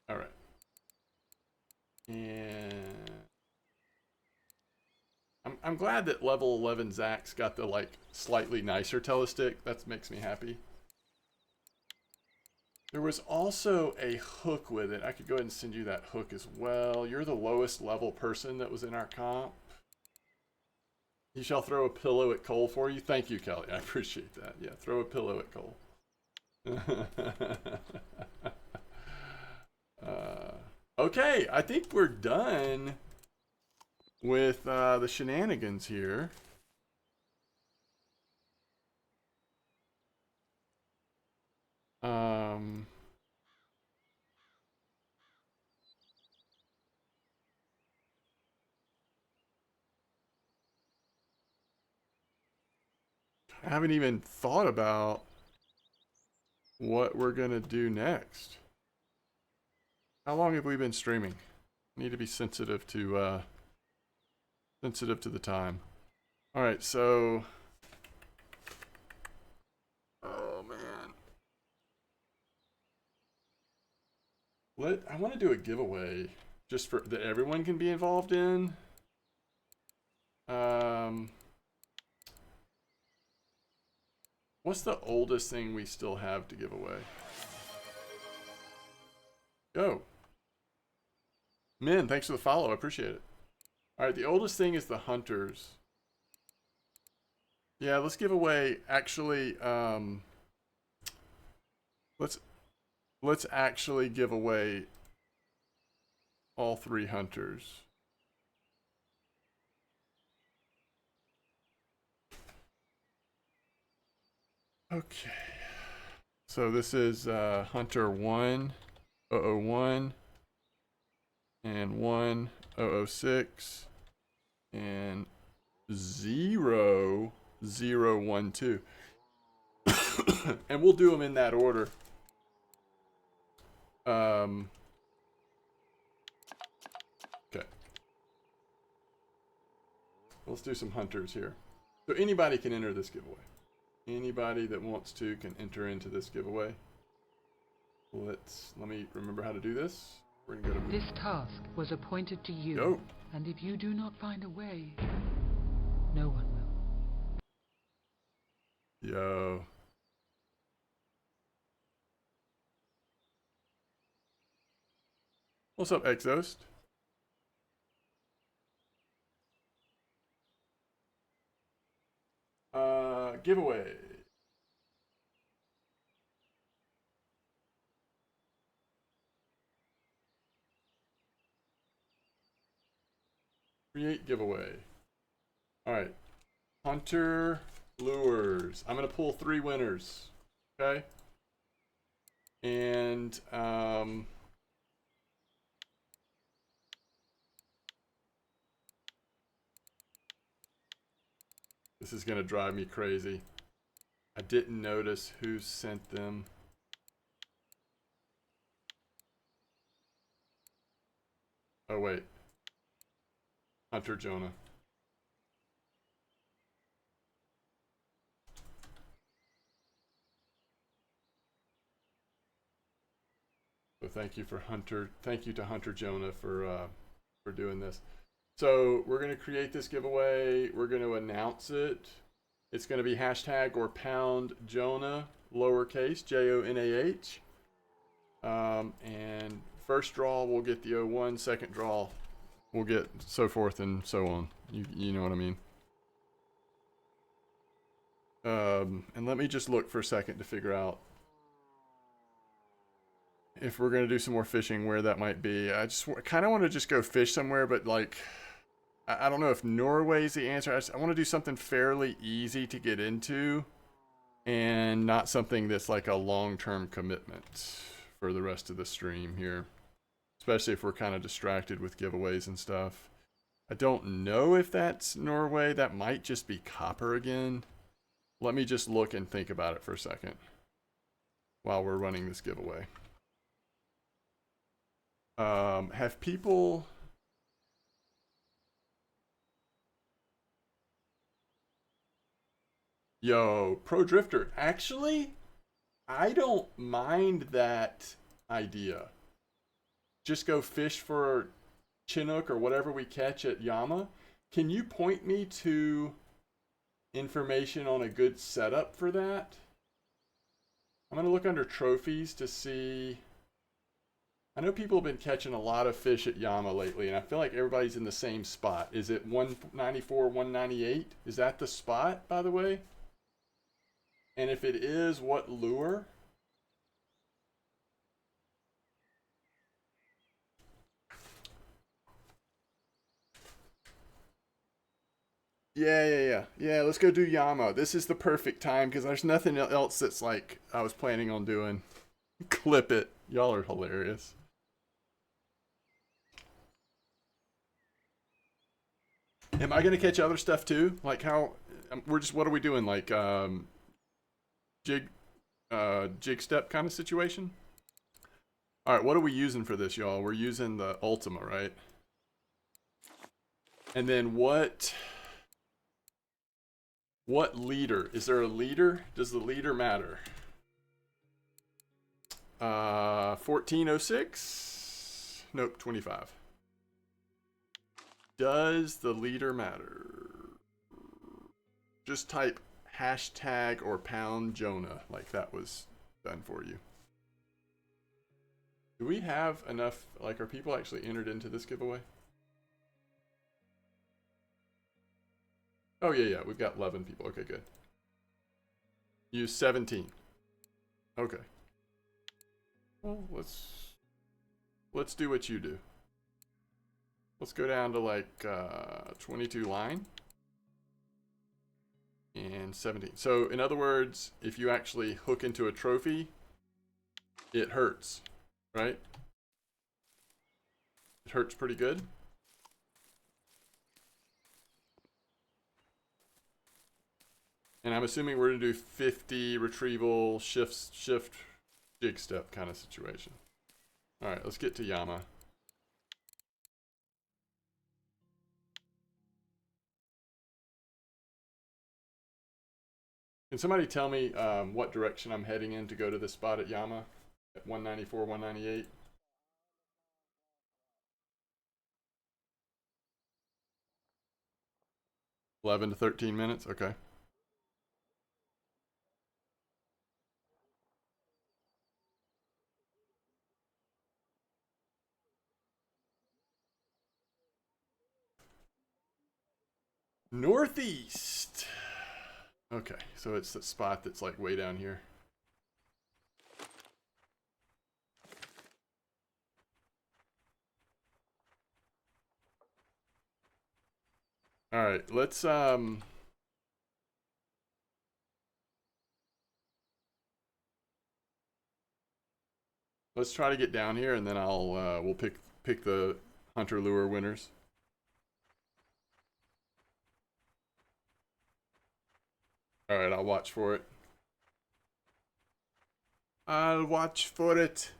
All right. And I'm glad that level 11 Zach's got the like slightly nicer telestick. That makes me happy. There was also a hook with it. I could go ahead and send you that hook as well. You're the lowest level person that was in our comp. He shall throw a pillow at Cole for you. Thank you, Kelly. I appreciate that. Yeah, throw a pillow at Cole. Okay, I think we're done with the shenanigans here. I haven't even thought about what we're gonna do next. How long have we been streaming? I need to be sensitive to the time. All right, so oh man, I want to do a giveaway just for that everyone can be involved in. What's the oldest thing we still have to give away? Go. Min, thanks for the follow. I appreciate it. All right, the oldest thing is the hunters. Yeah, let's give away, actually, let's actually give away all 3 hunters. Okay. So this is Hunter 1001 and 1006 and 0012. And we'll do them in that order. Okay. Let's do some hunters here. So anybody can enter this giveaway. Anybody that wants to can enter into this giveaway. Let me remember how to do this. We're gonna go to this task was appointed to you. Go. And if you do not find a way, no one will. Yo. What's up, Exost? Giveaway. Create giveaway. Alright. Hunter lures. I'm gonna pull 3 winners. Okay? And this is gonna drive me crazy. I didn't notice who sent them. Oh wait. Hunter Jonah. So thank you to Hunter Jonah for doing this. So we're gonna create this giveaway. We're gonna announce it. It's gonna be hashtag or pound Jonah, lowercase JONAH. And first draw we'll get the 01. Second draw we'll get so forth and so on. You know what I mean. And let me just look for a second to figure out if we're gonna do some more fishing, where that might be. I just kind of want to just go fish somewhere, but like, I don't know if Norway's the answer. I want to do something fairly easy to get into, and not something that's like a long-term commitment for the rest of the stream here, especially if we're kind of distracted with giveaways and stuff. I don't know if that's Norway. That might just be copper again. Let me just look and think about it for a second while we're running this giveaway. Have people... Yo, Pro Drifter, actually, I don't mind that idea. Just go fish for Chinook or whatever we catch at Yama. Can you point me to information on a good setup for that? I'm going to look under trophies to see... I know people have been catching a lot of fish at Yama lately, and I feel like everybody's in the same spot. Is it 194, 198? Is that the spot, by the way? And if it is, what lure? Yeah, let's go do Yama. This is the perfect time because there's nothing else that's like I was planning on doing. Clip it. Y'all are hilarious. Am I gonna catch other stuff too? Like how what are we doing? Like jig step kind of situation? All right, what are we using for this, y'all? We're using the Ultima, right? And then what leader? Is there a leader? Does the leader matter? 1406? Nope, 25. Does the leader matter? Just type hashtag or pound Jonah, like that was done for you. Do we have enough, like, are people actually entered into this giveaway? Oh yeah, we've got 11 people. Okay, good. Use 17. Okay. Well, let's do what you do. Let's go down to like 22 line and 17. So in other words, if you actually hook into a trophy, it hurts, right? It hurts pretty good. And I'm assuming we're gonna do 50 retrieval shift jig step kind of situation. All right, let's get to Yama. Can somebody tell me what direction I'm heading in to go to this spot at Yama at 194, 198? $11 to 13 minutes. Okay. Northeast. Okay, so it's the spot that's like way down here. All right, let's try to get down here, and then we'll pick the hunter lure winners. All right, I'll watch for it. I'll watch for it.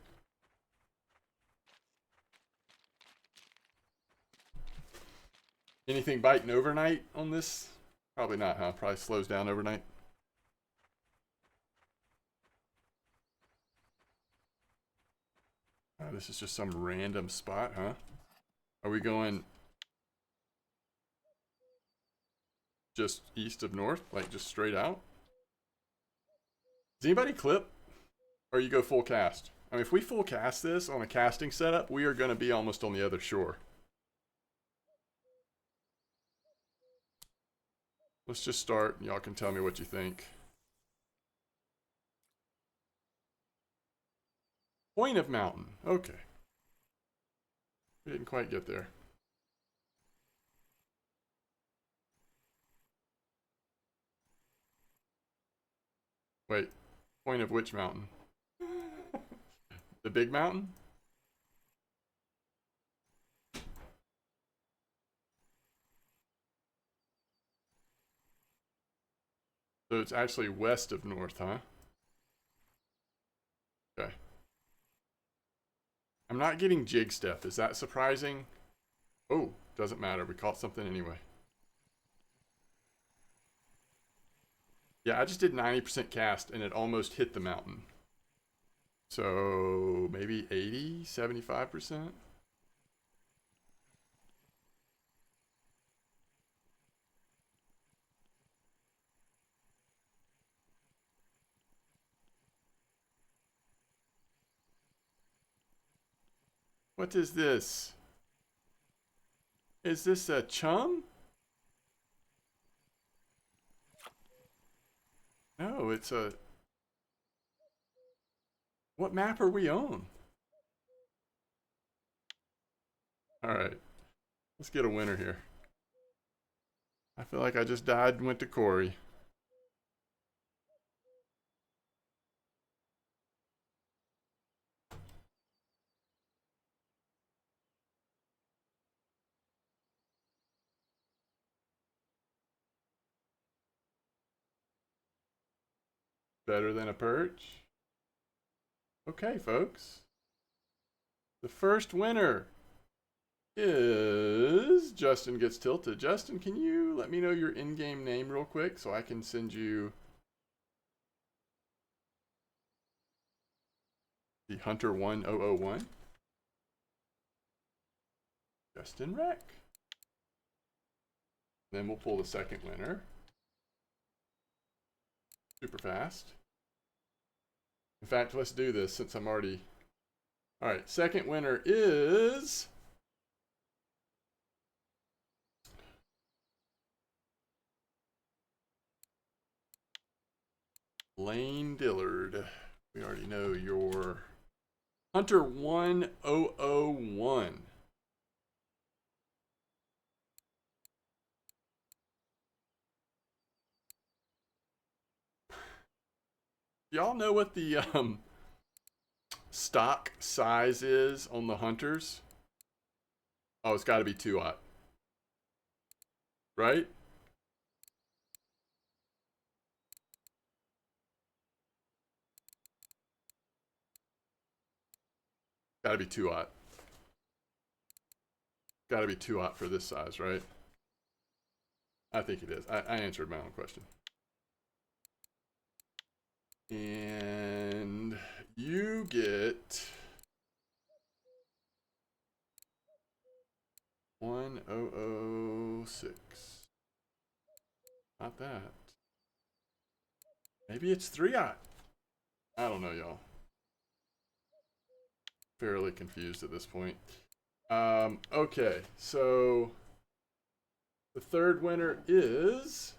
Anything biting overnight on this? Probably not, huh? Probably slows down overnight. This is just some random spot, huh? Are we going just east of north? Like just straight out? Does anybody clip? Or you go full cast? I mean, if we full cast this on a casting setup, we are going to be almost on the other shore. Let's just start. Y'all can tell me what you think. Point of mountain. Okay. We didn't quite get there. Wait. Point of which mountain? The big mountain? So it's actually west of north, huh? Okay. I'm not getting jig step. Is that surprising? Oh, doesn't matter. We caught something anyway. Yeah, I just did 90% cast and it almost hit the mountain. So maybe 80, 75%? What is this? Is this a chum? No, it's a... What map are we on? Alright. Let's get a winner here. I feel like I just died and went to Corey. Better than a perch? Okay, folks. The first winner is Justin Gets Tilted. Justin, can you let me know your in-game name real quick so I can send you the Hunter 1001? Justin Wreck. Then we'll pull the second winner. Super fast. In fact, let's do this since I'm already... Alright, second winner is... Lane Dillard. We already know your Hunter 1001. Y'all know what the stock size is on the Hunters? Oh, it's got to be 2/0. Right? Got to be 2/0. Got to be 2/0 for this size, right? I think it is. I answered my own question. And you get 1006. Not that. Maybe it's 3/0. I don't know, y'all. Fairly confused at this point. Okay, so the third winner is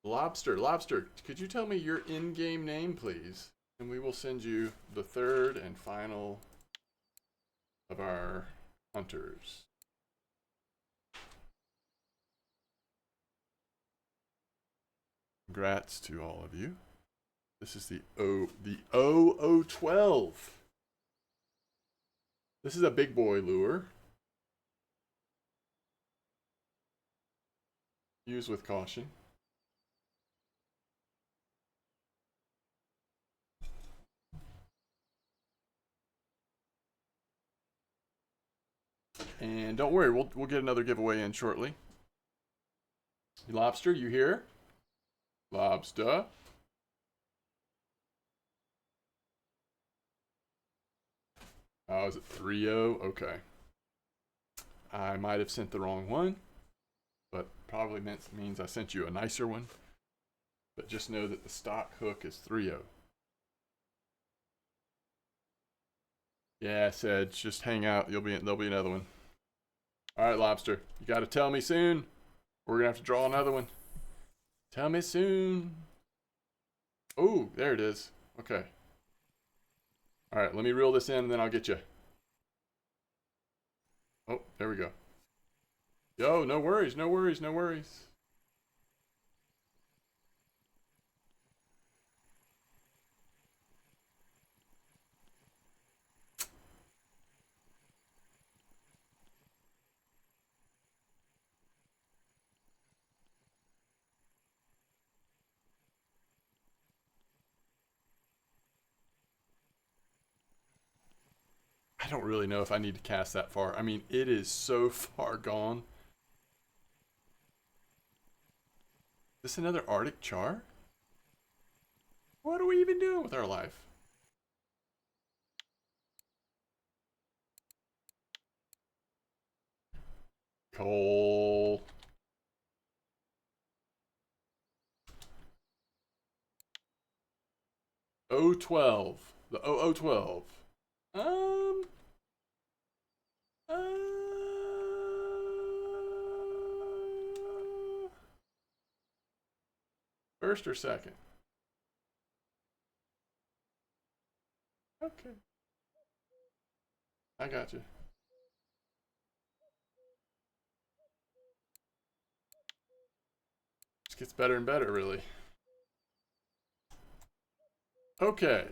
Lobster. Lobster, could you tell me your in-game name, please? And we will send you the third and final of our hunters. Congrats to all of you. This is the 0012. This is a big boy lure. Use with caution. And don't worry, we'll get another giveaway in shortly. Lobster, you here? Lobster. Oh, is it 3-0? Okay. I might have sent the wrong one, but probably means I sent you a nicer one. But just know that the stock hook is 3-0. Yeah, I said, just hang out. There'll be another one. All right, Lobster. You got to tell me soon. We're going to have to draw another one. Tell me soon. Oh, there it is. Okay. All right, let me reel this in and then I'll get you. Oh, there we go. Yo, no worries, no worries, no worries. I don't really know if I need to cast that far. I mean, it is so far gone. Is this another Arctic char? What are we even doing with our life? Coal. O12. The 0012. Uh, First or second? Okay. I got you. Just gets better and better, really. Okay.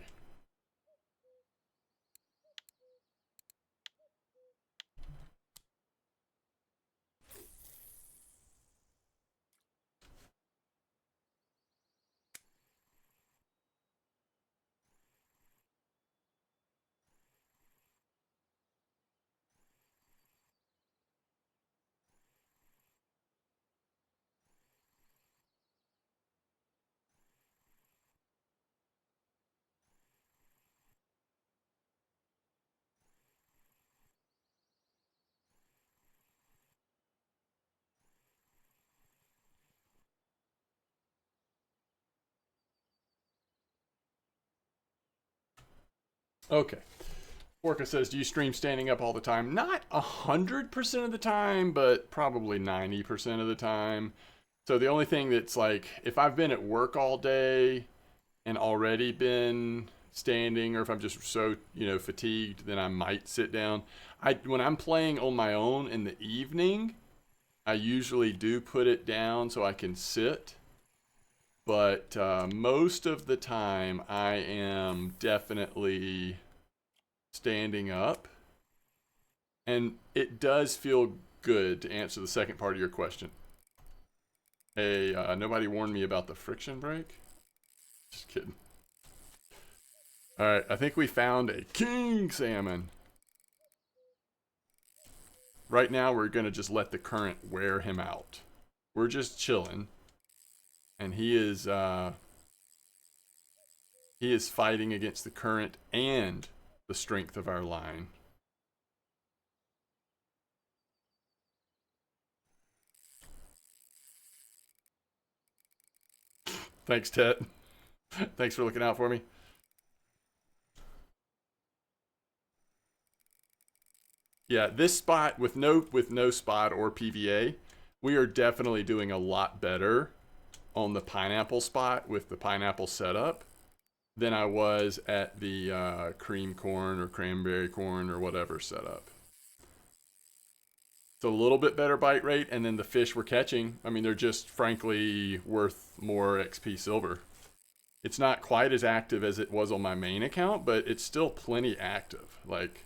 Okay. Orca says, do you stream standing up all the time? Not 100% of the time, but probably 90% of the time. So the only thing that's like, if I've been at work all day and already been standing, or if I'm just so, fatigued, then I might sit down. When I'm playing on my own in the evening, I usually do put it down so I can sit. But most of the time, I am definitely standing up. And it does feel good, to answer the second part of your question. Hey, nobody warned me about the friction brake? Just kidding. Alright, I think we found a king salmon. Right now, we're going to just let the current wear him out. We're just chilling. And he is fighting against the current and the strength of our line. Thanks, Ted. Thanks for looking out for me. Yeah, this spot with no spot or PVA, we are definitely doing a lot better on the pineapple spot with the pineapple setup than I was at the cream corn or cranberry corn or whatever setup. It's a little bit better bite rate, and then the fish we're catching, I mean, they're just frankly worth more XP silver. It's not quite as active as it was on my main account, but it's still plenty active. Like,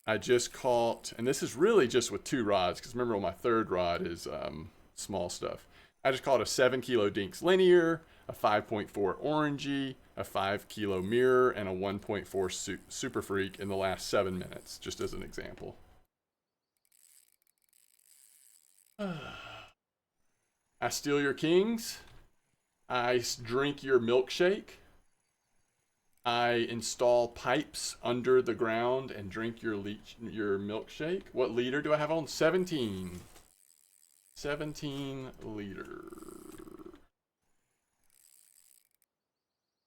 I just caught, and this is really just with 2 rods, because remember on my 3rd rod is small stuff. I just caught a 7 kilo Dinks Linear, a 5.4 Orangey, a 5 kilo Mirror, and a 1.4 Super Freak in the last 7 minutes, just as an example. I steal your kings. I drink your milkshake. I install pipes under the ground and drink your milkshake. What liter do I have on? 17. 17 liter.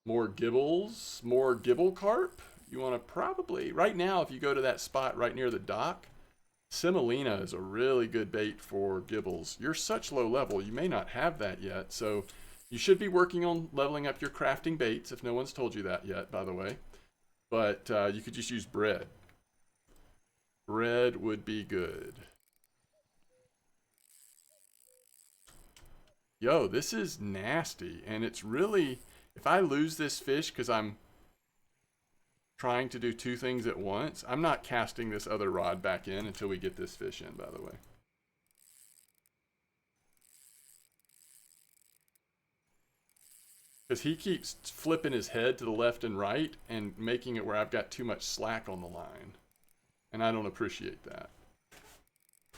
More gibbles. More gibble carp. You want to probably, right now, if you go to that spot right near the dock, Semolina is a really good bait for gibbles. You're such low level, you may not have that yet, so you should be working on leveling up your crafting baits, if no one's told you that yet, by the way. But you could just use bread. Bread would be good. Yo, this is nasty, and it's really, if I lose this fish because I'm trying to do 2 things at once, I'm not casting this other rod back in until we get this fish in, by the way. Because he keeps flipping his head to the left and right and making it where I've got too much slack on the line. And I don't appreciate that.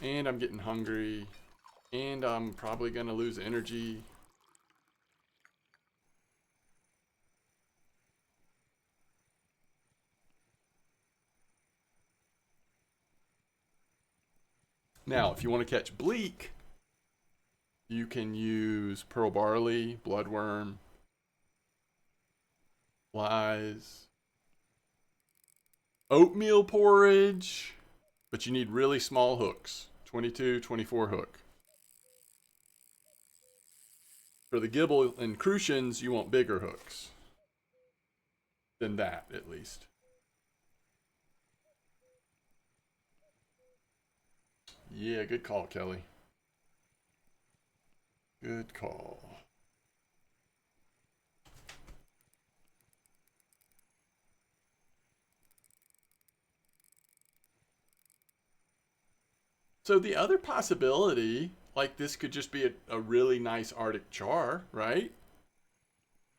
And I'm getting hungry. And I'm probably going to lose energy. Now, if you want to catch bleak, you can use pearl barley, bloodworm, flies, oatmeal porridge, but you need really small hooks, 22, 24 hook. For the gibble and crucians, you want bigger hooks than that, at least. Yeah, good call, Kelly. Good call. So the other possibility, like this could just be a really nice Arctic char, right?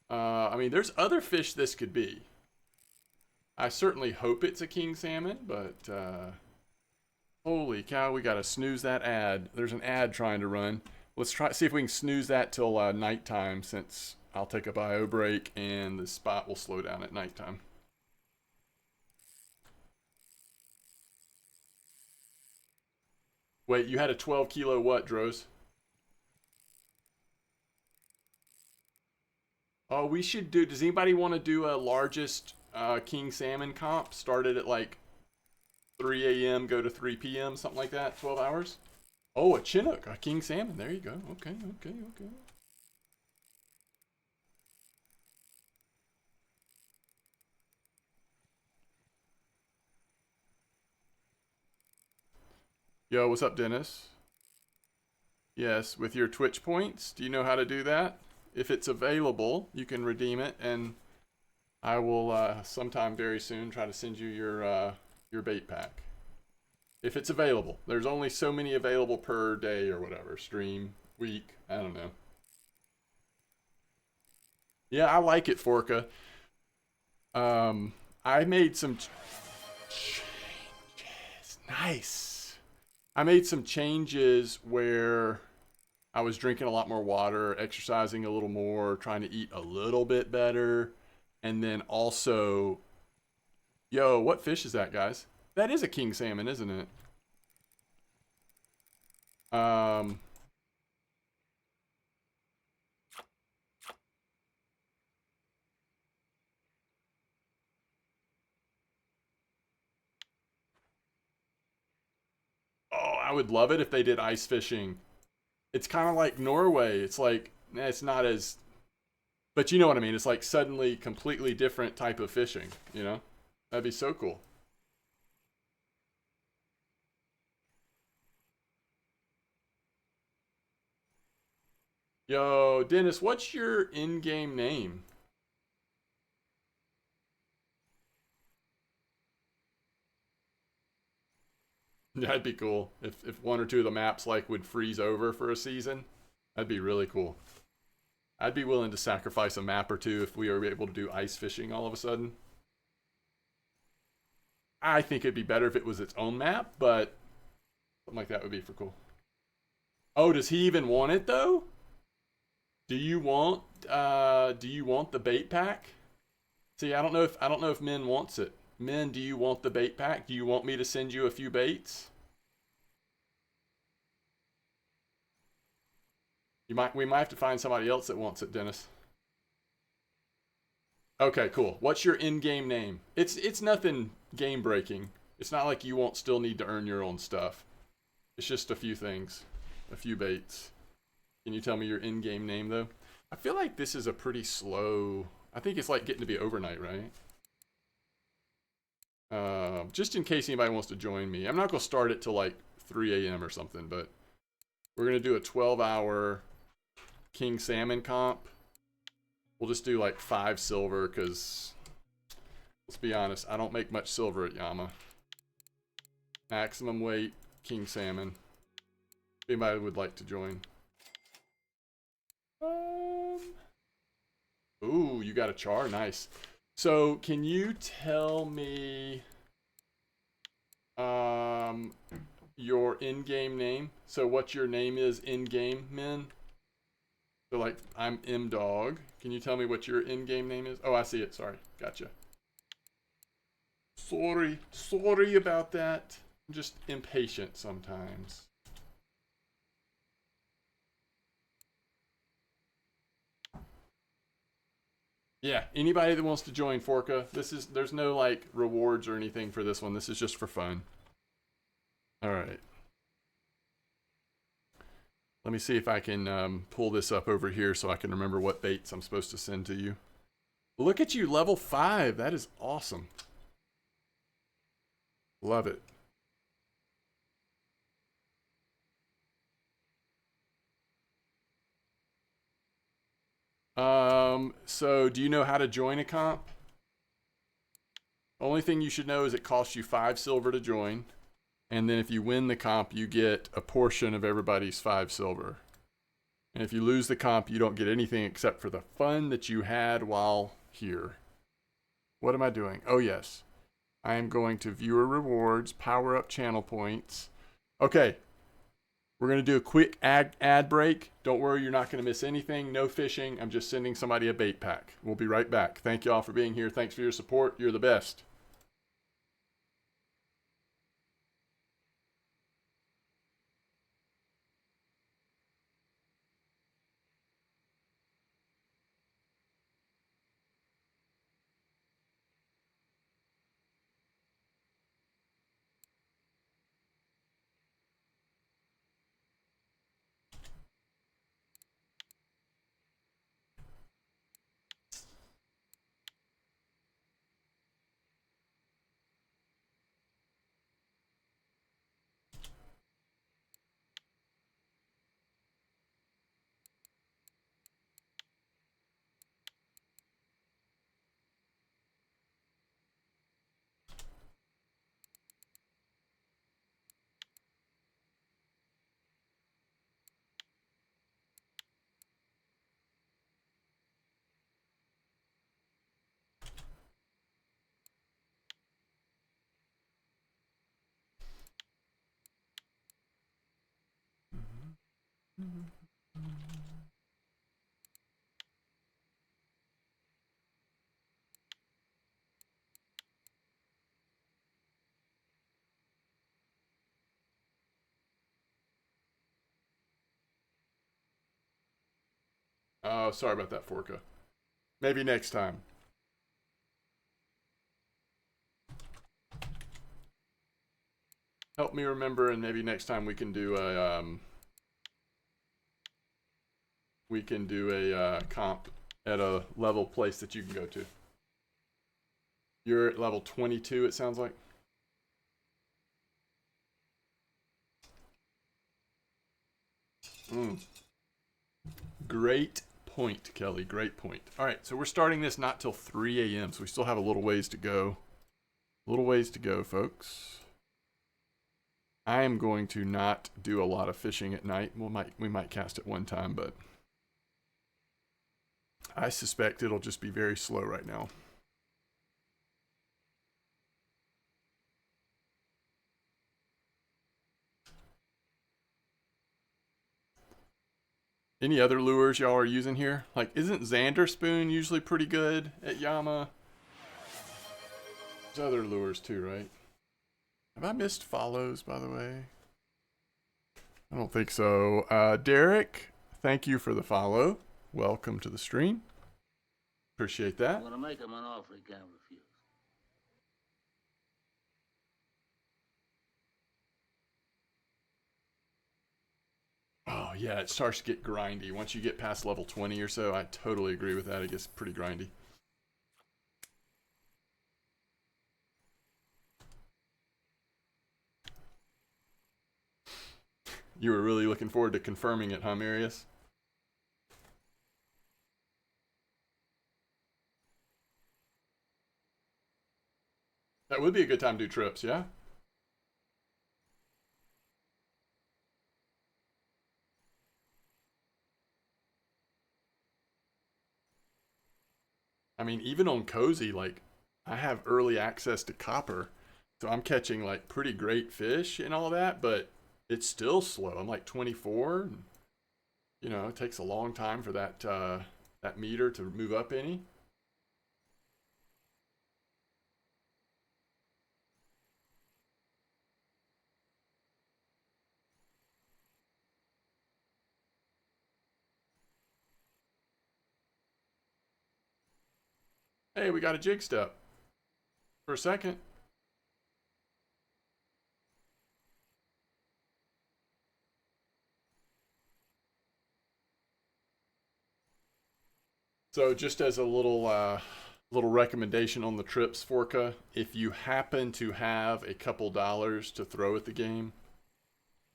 I mean, there's other fish this could be. I certainly hope it's a king salmon, but holy cow, we gotta snooze that ad. There's an ad trying to run. Let's see if we can snooze that till nighttime, since I'll take a bio break and the spot will slow down at nighttime. Wait, you had a 12 kilo what, Dros? Oh, we should do, does anybody want to do a largest king salmon comp? Started at like 3 a.m., go to 3 p.m., something like that, 12 hours? Oh, a Chinook, a king salmon. There you go. Okay. Yo, what's up, Dennis? Yes, with your Twitch points, do you know how to do that? If it's available, you can redeem it, and I will sometime very soon try to send you your bait pack. If it's available. There's only so many available per day or whatever. Stream, week, I don't know. Yeah, I like it, Forka. I made some changes. Nice. I made some changes where I was drinking a lot more water, exercising a little more, trying to eat a little bit better. And then also, yo, what fish is that, guys? That is a king salmon, isn't it? Um, oh, I would love it if they did ice fishing. It's kind of like Norway. It's like, it's not as, but you know what I mean. It's like suddenly completely different type of fishing, you know? That'd be so cool. Yo, Dennis, what's your in-game name? That'd be cool. If one or two of the maps like would freeze over for a season, that'd be really cool. I'd be willing to sacrifice a map or two if we were able to do ice fishing all of a sudden. I think it'd be better if it was its own map, but something like that would be for cool. Oh, does he even want it though? Do you want the bait pack? See, I don't know if Min wants it. Min, do you want the bait pack? Do you want me to send you a few baits? We might have to find somebody else that wants it, Dennis. Okay, cool. What's your in-game name? It's nothing game breaking. It's not like you won't still need to earn your own stuff. It's just a few things, a few baits. Can you tell me your in-game name though? I feel like this is a pretty slow. I think it's like getting to be overnight, right? Just in case anybody wants to join me, I'm not gonna start it till like 3 a.m. or something, but we're gonna do a 12-hour king salmon comp. We'll just do like 5 silver because let's be honest, I don't make much silver at Yama. Maximum weight king salmon. If anybody would like to join. Ooh, you got a char, nice. So can you tell me your in-game name? So what your name is in-game, Min? So like I'm MDawg. Can you tell me what your in-game name is? Oh, I see it. Sorry. Gotcha. Sorry about that. I'm just impatient sometimes. Yeah, anybody that wants to join Forka, there's no like rewards or anything for this one. This is just for fun. All right. Let me see if I can pull this up over here so I can remember what baits I'm supposed to send to you. Look at you, level 5. That is awesome. Love it. So do you know how to join a comp? Only thing you should know is it costs you 5 silver to join. And then if you win the comp, you get a portion of everybody's 5 silver. And if you lose the comp, you don't get anything except for the fun that you had while here. What am I doing? Oh, yes. I am going to viewer rewards, power up channel points. Okay. We're going to do a quick ad break. Don't worry, you're not going to miss anything. No fishing. I'm just sending somebody a bait pack. We'll be right back. Thank you all for being here. Thanks for your support. You're the best. Oh, sorry about that, Forka. Maybe next time. Help me remember, and maybe next time we can do a comp at a level place that you can go to. You're at level 22, it sounds like. Great point, Kelly. Great point. All right, so we're starting this not till 3 a.m., so we still have a little ways to go. A little ways to go, folks. I am going to not do a lot of fishing at night. We might cast at one time, but I suspect it'll just be very slow right now. Any other lures y'all are using here? Like, isn't Xander Spoon usually pretty good at Yama? There's other lures too, right? Have I missed follows, by the way? I don't think so. Derek, thank you for the follow. Welcome to the stream. Appreciate that. I'm gonna make him an offer he can't refuse. Oh, yeah, it starts to get grindy. Once you get past level 20 or so, I totally agree with that. It gets pretty grindy. You were really looking forward to confirming it, huh, Marius? That would be a good time to do trips, yeah? I mean, even on Cozy, like, I have early access to copper, so I'm catching, like, pretty great fish and all that, but it's still slow. I'm like 24, and, you know, it takes a long time for that, that meter to move up any. Hey, we got a jig step. For a second. So just as a little recommendation on the trips, Forka, if you happen to have a couple dollars to throw at the game,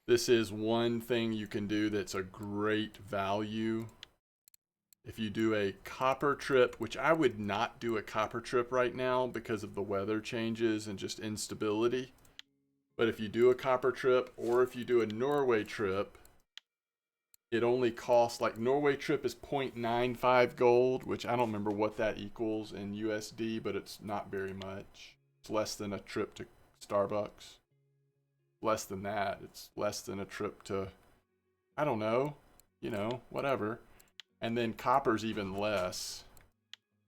this is one thing you can do that's a great value. If you do a copper trip, which I would not do a copper trip right now because of the weather changes and just instability. But if you do a copper trip, or if you do a Norway trip, it only costs, like, Norway trip is 0.95 gold, which I don't remember what that equals in USD, but it's not very much. It's less than a trip to Starbucks. Less than that. It's less than a trip to, I don't know, you know, whatever. And then copper's even less.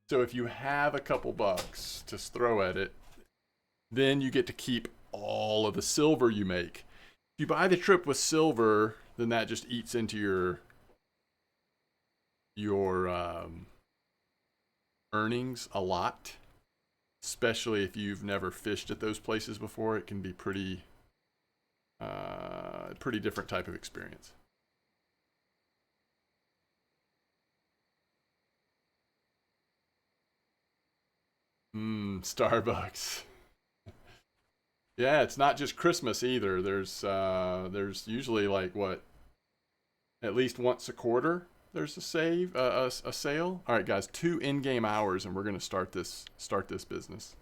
So if you have a couple bucks to throw at it, then you get to keep all of the silver you make. If you buy the trip with silver, then that just eats into your earnings a lot. Especially if you've never fished at those places before, it can be pretty different type of experience. Starbucks. Yeah, it's not just Christmas either. There's usually, like, what, at least once a quarter there's a sale. All right, guys, 2 in-game hours and we're gonna start this business.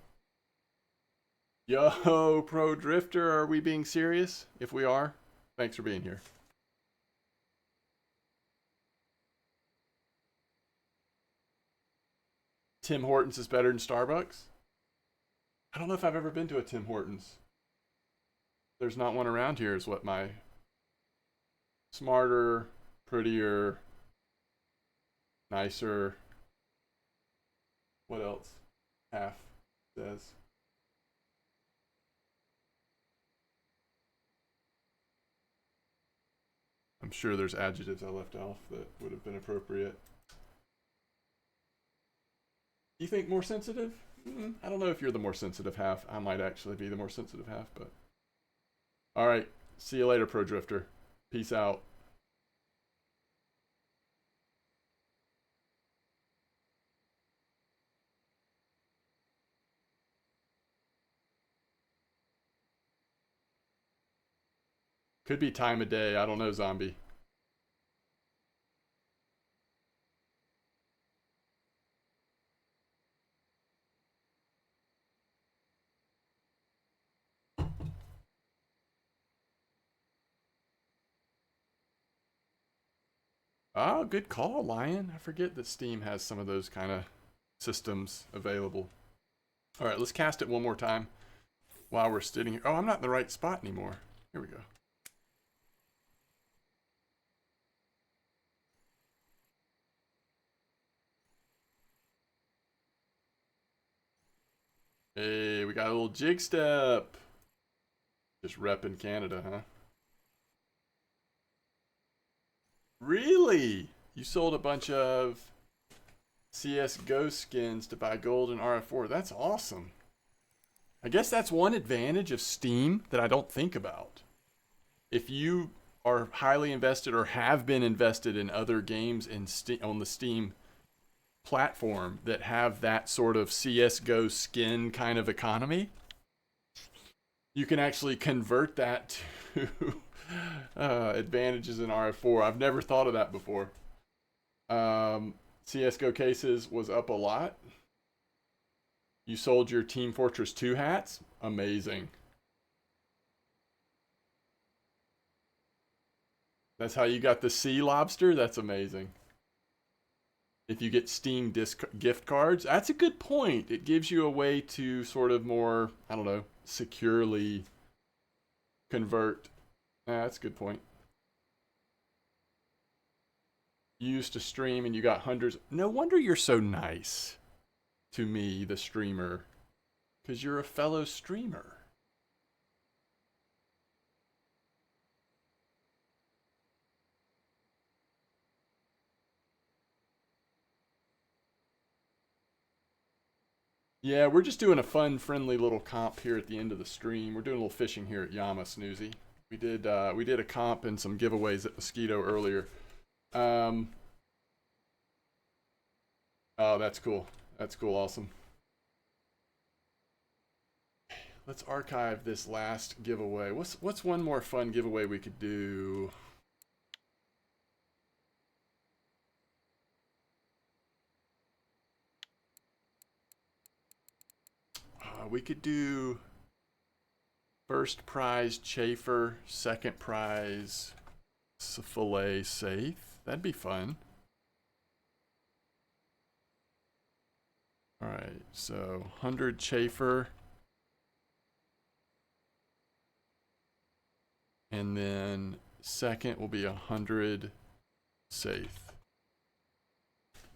Yo, Pro Drifter, are we being serious? If we are, thanks for being here. Tim Hortons is better than Starbucks? I don't know if I've ever been to a Tim Hortons. There's not one around here, is what my smarter, prettier, nicer, what else? Half says. I'm sure there's adjectives I left off that would have been appropriate. You think more sensitive? I don't know if you're the more sensitive half. I might actually be the more sensitive half, but. All right. See you later, Pro Drifter. Peace out. Could be time of day. I don't know, Zombie. Oh, good call, Lion. I forget that Steam has some of those kind of systems available. All right, let's cast it one more time while we're sitting here. Oh, I'm not in the right spot anymore. Here we go. Hey, we got a little jig step. Just repping Canada, huh? Really? You sold a bunch of CSGO skins to buy gold and RF4. That's awesome. I guess that's one advantage of Steam that I don't think about. If you are highly invested or have been invested in other games on the Steam platform that have that sort of CSGO skin kind of economy, you can actually convert that to advantages in RF4. I've never thought of that before. CSGO cases was up a lot. You sold your Team Fortress 2 hats? Amazing. That's how you got the sea lobster? That's amazing. If you get Steam gift cards, that's a good point. It gives you a way to sort of more, I don't know, securely convert. That's a good point. You used to stream and you got hundreds. No wonder you're so nice to me, the streamer, because you're a fellow streamer. Yeah, we're just doing a fun, friendly little comp here at the end of the stream. We're doing a little fishing here at Yama, Snoozy. We did a comp and some giveaways at Mosquito earlier. Oh, that's cool. That's cool. Awesome. Let's archive this last giveaway. What's one more fun giveaway we could do? We could do first prize chafer, second prize fillet safe. That'd be fun. All right, so 100 chafer. And then second will be 100 safe.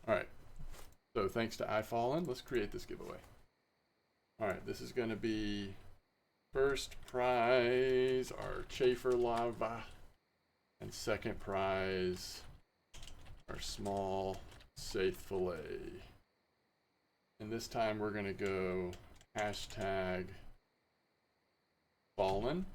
All right, so thanks to iFallen, let's create this giveaway. All right, this is going to be first prize, our chafer lava, and second prize, our small safe fillet. And this time we're going to go hashtag fallen.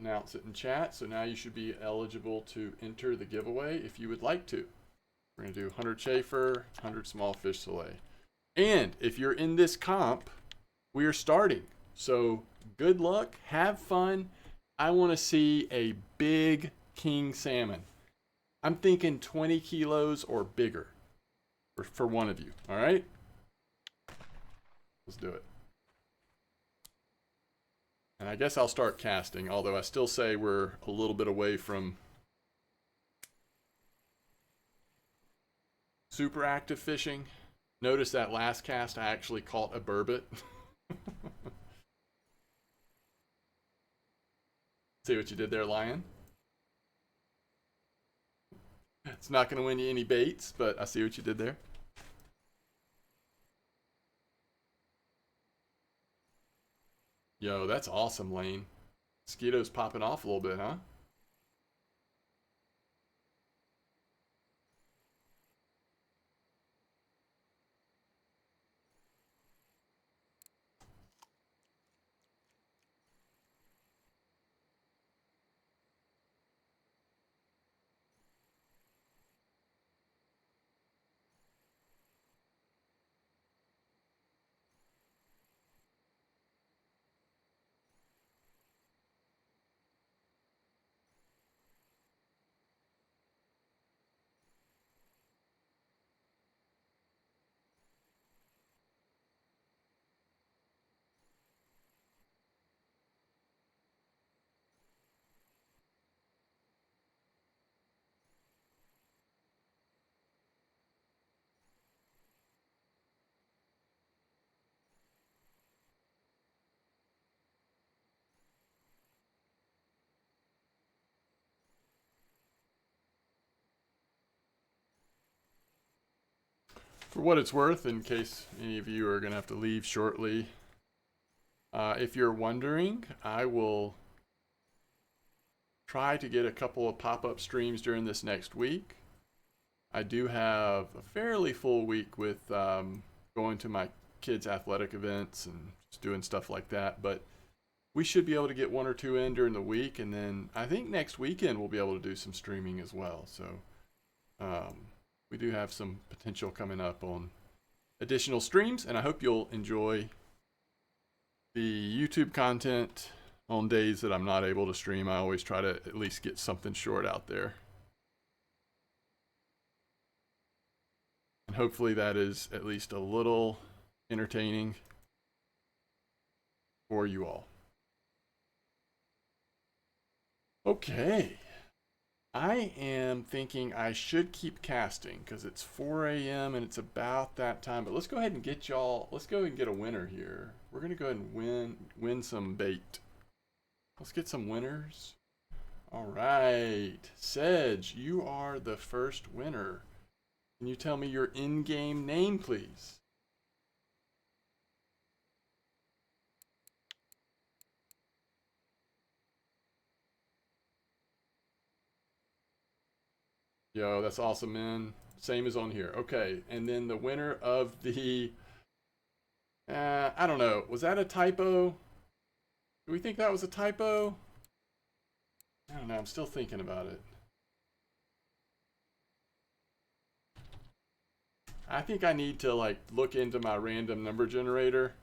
Announce it in chat, so now you should be eligible to enter the giveaway if you would like to. We're going to do 100 chafer, 100 small fish fillet. And if you're in this comp, we are starting. So good luck, have fun. I want to see a big king salmon. I'm thinking 20 kilos or bigger for one of you. All right? Let's do it. And I guess I'll start casting, although I still say we're a little bit away from super active fishing. Notice that last cast I actually caught a burbot. See what you did there, Lion? It's not going to win you any baits, but I see what you did there. Yo, that's awesome, Lane. Mosquito's popping off a little bit, huh? For what it's worth, in case any of you are going to have to leave shortly, if you're wondering, I will try to get a couple of pop-up streams during this next week. I do have a fairly full week with going to my kids' athletic events and just doing stuff like that, but we should be able to get 1 or 2 in during the week, and then I think next weekend we'll be able to do some streaming as well. So we do have some potential coming up on additional streams, and I hope you'll enjoy the YouTube content on days that I'm not able to stream. I always try to at least get something short out there. And hopefully that is at least a little entertaining for you all. Okay. I am thinking I should keep casting because it's 4 a.m. and it's about that time. But let's go ahead and get y'all, let's go ahead and get a winner here. We're going to go ahead and win some bait. Let's get some winners. All right. Sedge, you are the first winner. Can you tell me your in-game name, please? Yo, that's awesome, man. Same as on here. Okay, and then the winner of the... I don't know. Was that a typo? Do we think that was a typo? I don't know. I'm still thinking about it. I think I need to like look into my random number generator.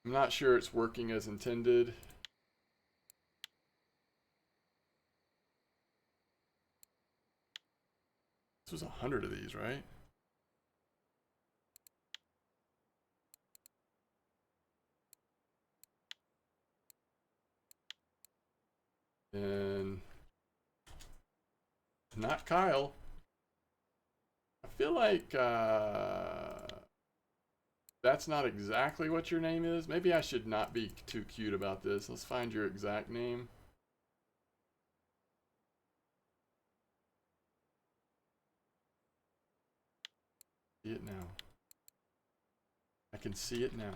I'm not sure it's working as intended. This was 100 of these, right? And not Kyle. I feel like that's not exactly what your name is. Maybe I should not be too cute about this. Let's find your exact name. See it now. I can see it now.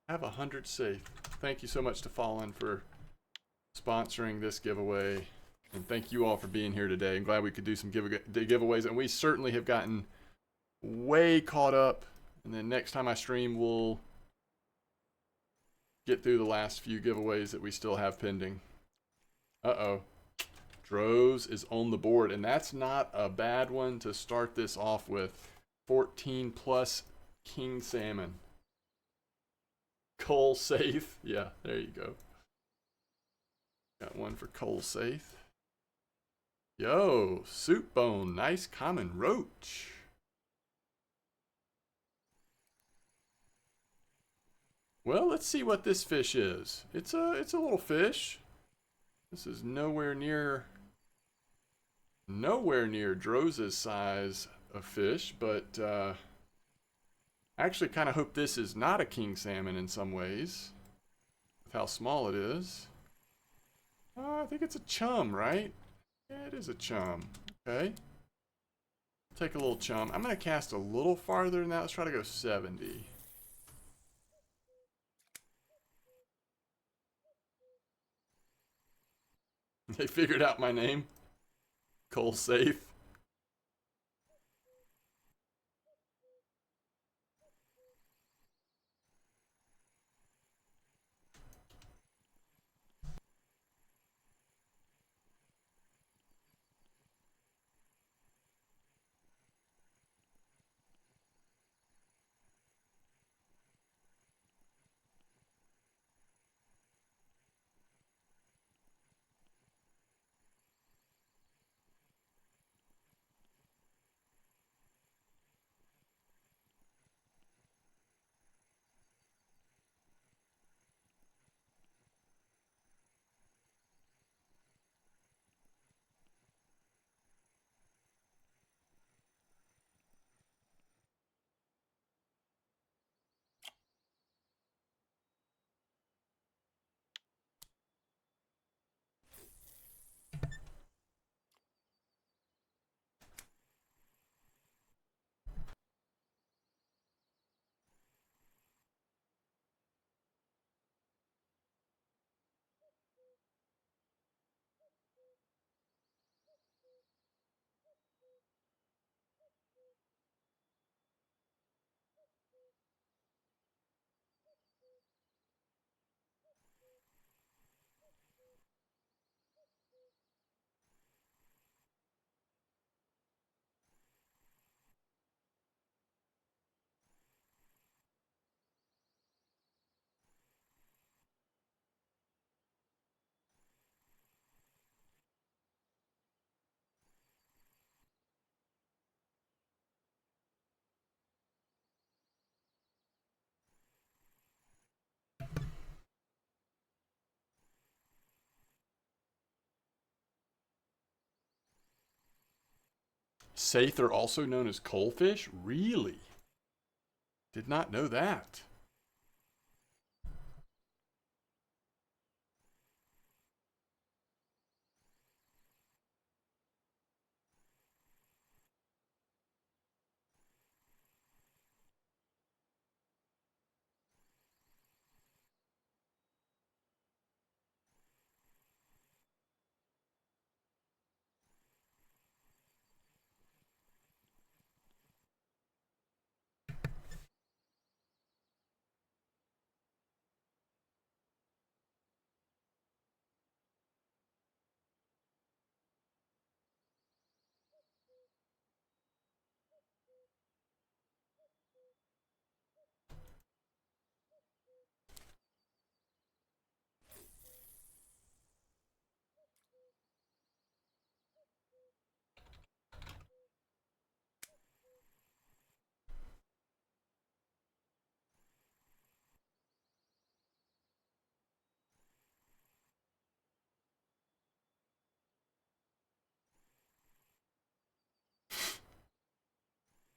Have 100 safe. Thank you so much to Fallen for sponsoring this giveaway. And thank you all for being here today. I'm glad we could do some giveaways. And we certainly have gotten way caught up. And then next time I stream, we'll get through the last few giveaways that we still have pending. Uh-oh. Droz is on the board. And that's not a bad one to start this off with. 14 plus king salmon. Coal safe. Yeah, there you go. Got one for coal safe. Yo, soup bone, nice common roach. Well, let's see what this fish is. It's a little fish. This is nowhere near Droz's size of fish, but I actually kind of hope this is not a king salmon in some ways, with how small it is. I think it's a chum, right? Yeah, it is a chum. Okay. Take a little chum. I'm going to cast a little farther than that. Let's try to go 70. They figured out my name. Coal safe. Saith are also known as coalfish? Really? Did not know that.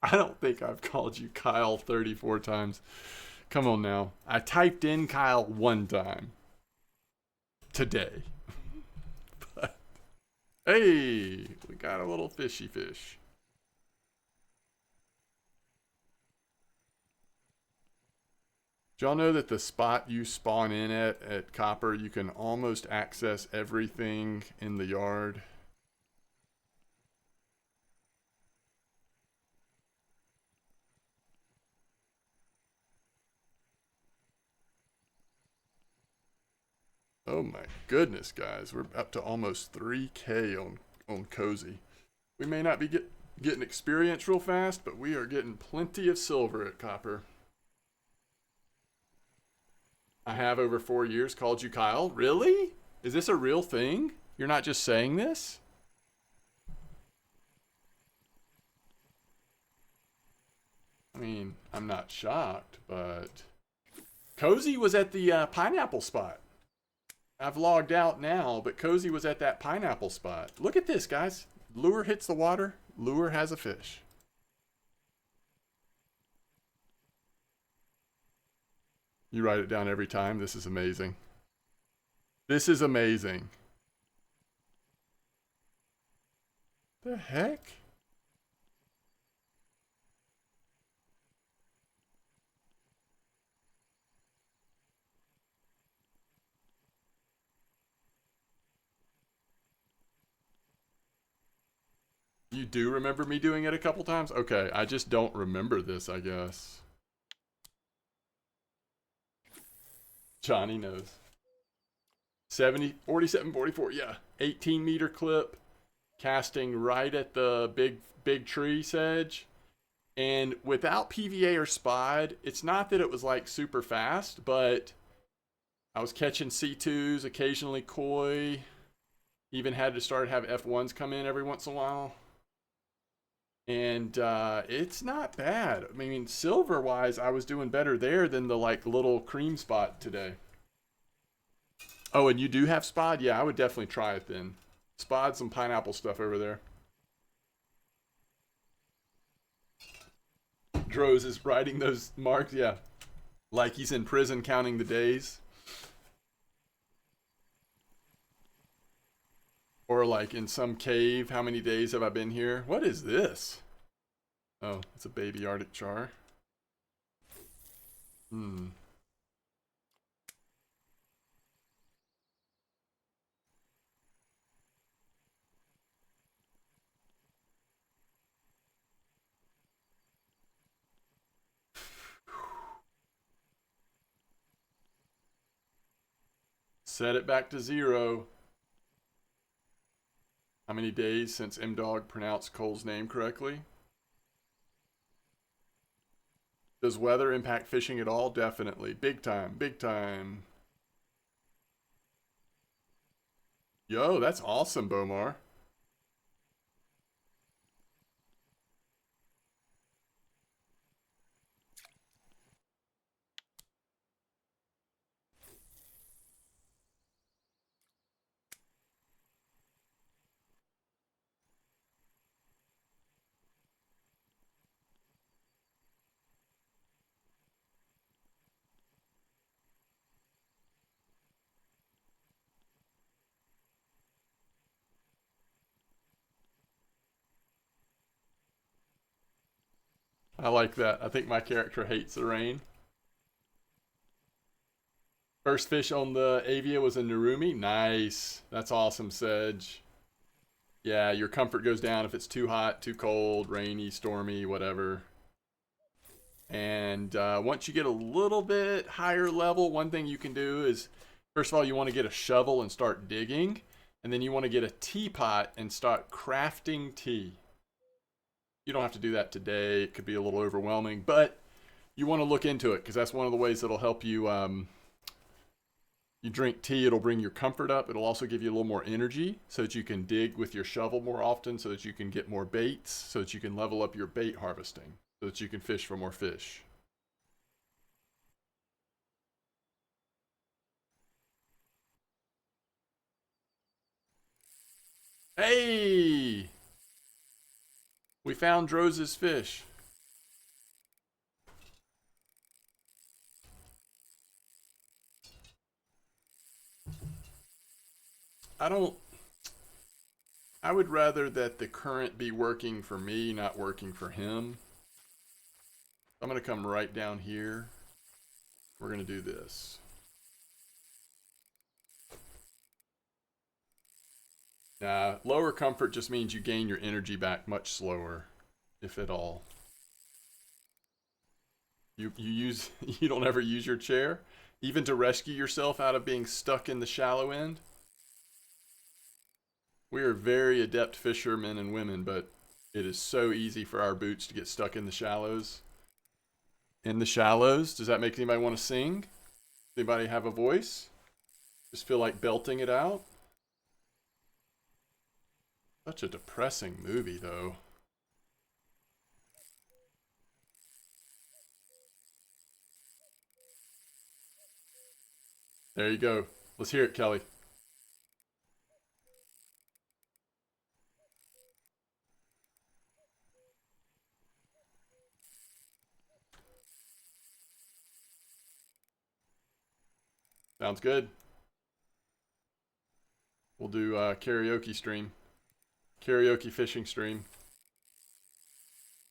I don't think I've called you Kyle 34 times. Come on now. I typed in Kyle one time today. But, hey, we got a little fishy fish. Do y'all know that the spot you spawn in at Copper, you can almost access everything in the yard? Oh my goodness, guys. We're up to almost 3K on Cozy. We may not be getting experience real fast, but we are getting plenty of silver at Copper. I have over 4 years called you Kyle. Really? Is this a real thing? You're not just saying this? I mean, I'm not shocked, but Cozy was at the pineapple spot. I've logged out now, but Cozy was at that pineapple spot. Look at this, guys. Lure hits the water. Lure has a fish. You write it down every time. This is amazing. This is amazing. The heck? You do remember me doing it a couple times? Okay, I just don't remember this, I guess. Johnny knows. 70, 47, 44, yeah. 18-meter clip, casting right at the big tree sedge. And without PVA or spod, it's not that it was like super fast, but I was catching C2s, occasionally koi. Even had to start have F1s come in every once in a while. And it's not bad. I mean, silver wise, I was doing better there than the like little cream spot today. Oh, and you do have spod? Yeah, I would definitely try it then. Spod some pineapple stuff over there. Droz is writing those marks, yeah. Like he's in prison counting the days. Or like in some cave, how many days have I been here? What is this? Oh, it's a baby Arctic char. Set it back to 0. How many days since MDawg pronounced Cole's name correctly? Does weather impact fishing at all? Definitely. Big time. Big time. Yo, that's awesome, Bomar. I like that. I think my character hates the rain. First fish on the Avia was a Narumi. Nice. That's awesome, Sedge. Yeah, your comfort goes down if it's too hot, too cold, rainy, stormy, whatever. And once you get a little bit higher level, one thing you can do is, first of all, you want to get a shovel and start digging. And then you want to get a teapot and start crafting tea. You don't have to do that today. It could be a little overwhelming, but you want to look into it because that's one of the ways that'll help you. You drink tea, it'll bring your comfort up. It'll also give you a little more energy so that you can dig with your shovel more often, so that you can get more baits, so that you can level up your bait harvesting, so that you can fish for more fish. Hey! We found Drose's fish. I would rather that the current be working for me, not working for him. I'm going to come right down here. We're going to do this. Lower comfort just means you gain your energy back much slower, if at all. You don't ever use your chair, even to rescue yourself out of being stuck in the shallow end. We are very adept fishermen and women, but it is so easy for our boots to get stuck in the shallows. In the shallows, does that make anybody want to sing? Anybody have a voice? Just feel like belting it out? Such a depressing movie, though. There you go. Let's hear it, Kelly. Sounds good. We'll do a karaoke stream. Karaoke fishing stream.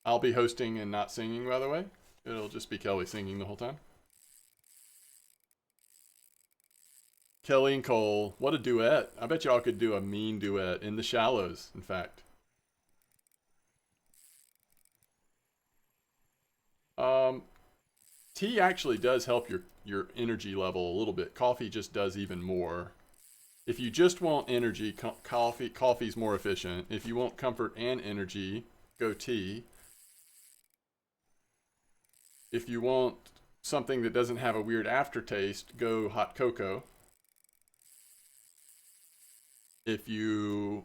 I'll be hosting and not singing, by the way. It'll just be Kelly singing the whole time. Kelly and Cole. What a duet. I bet y'all could do a mean duet in the shallows, in fact. Tea actually does help your energy level a little bit. Coffee just does even more. If you just want energy, coffee's more efficient. If you want comfort and energy, go tea. If you want something that doesn't have a weird aftertaste, go hot cocoa. If you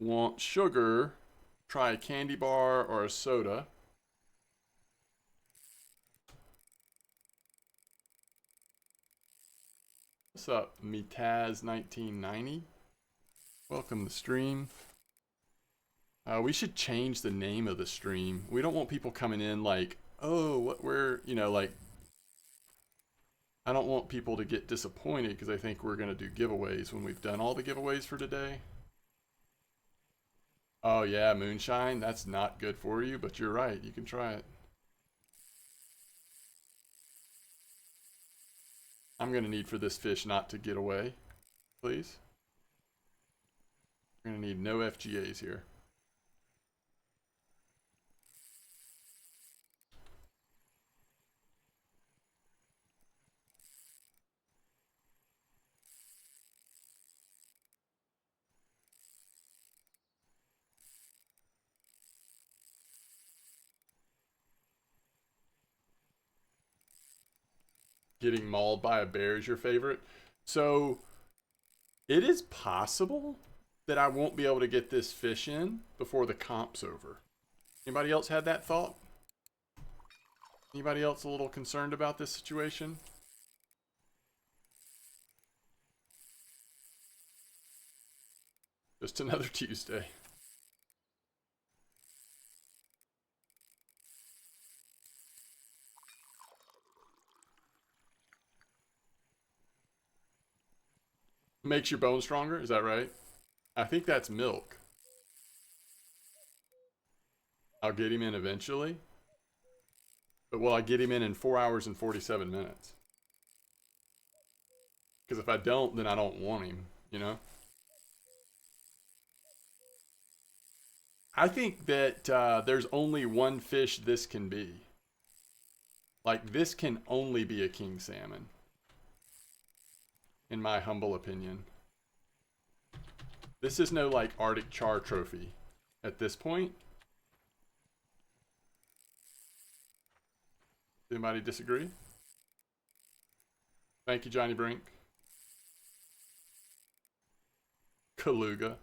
want sugar, try a candy bar or a soda. What's up, Mitaz1990? Welcome to the stream. We should change the name of the stream. We don't want people coming in like, oh, what we're, like, I don't want people to get disappointed because I think we're going to do giveaways when we've done all the giveaways for today. Oh yeah, moonshine, that's not good for you, but you're right, you can try it. I'm going to need for this fish not to get away, please. We're going to need no FGAs here. Getting mauled by a bear is your favorite. So it is possible that I won't be able to get this fish in before the comp's over. Anybody else had that thought? Anybody else a little concerned about this situation? Just another Tuesday. Makes your bone stronger, is that right? I think that's milk. I'll get him in eventually. But will I get him in 4 hours and 47 minutes? Because if I don't, then I don't want him, you know? I think that there's only one fish this can be. Like, this can only be a king salmon. In my humble opinion. This is no, like, Arctic char trophy at this point. Anybody disagree? Thank you, Johnny Brink. Kaluga.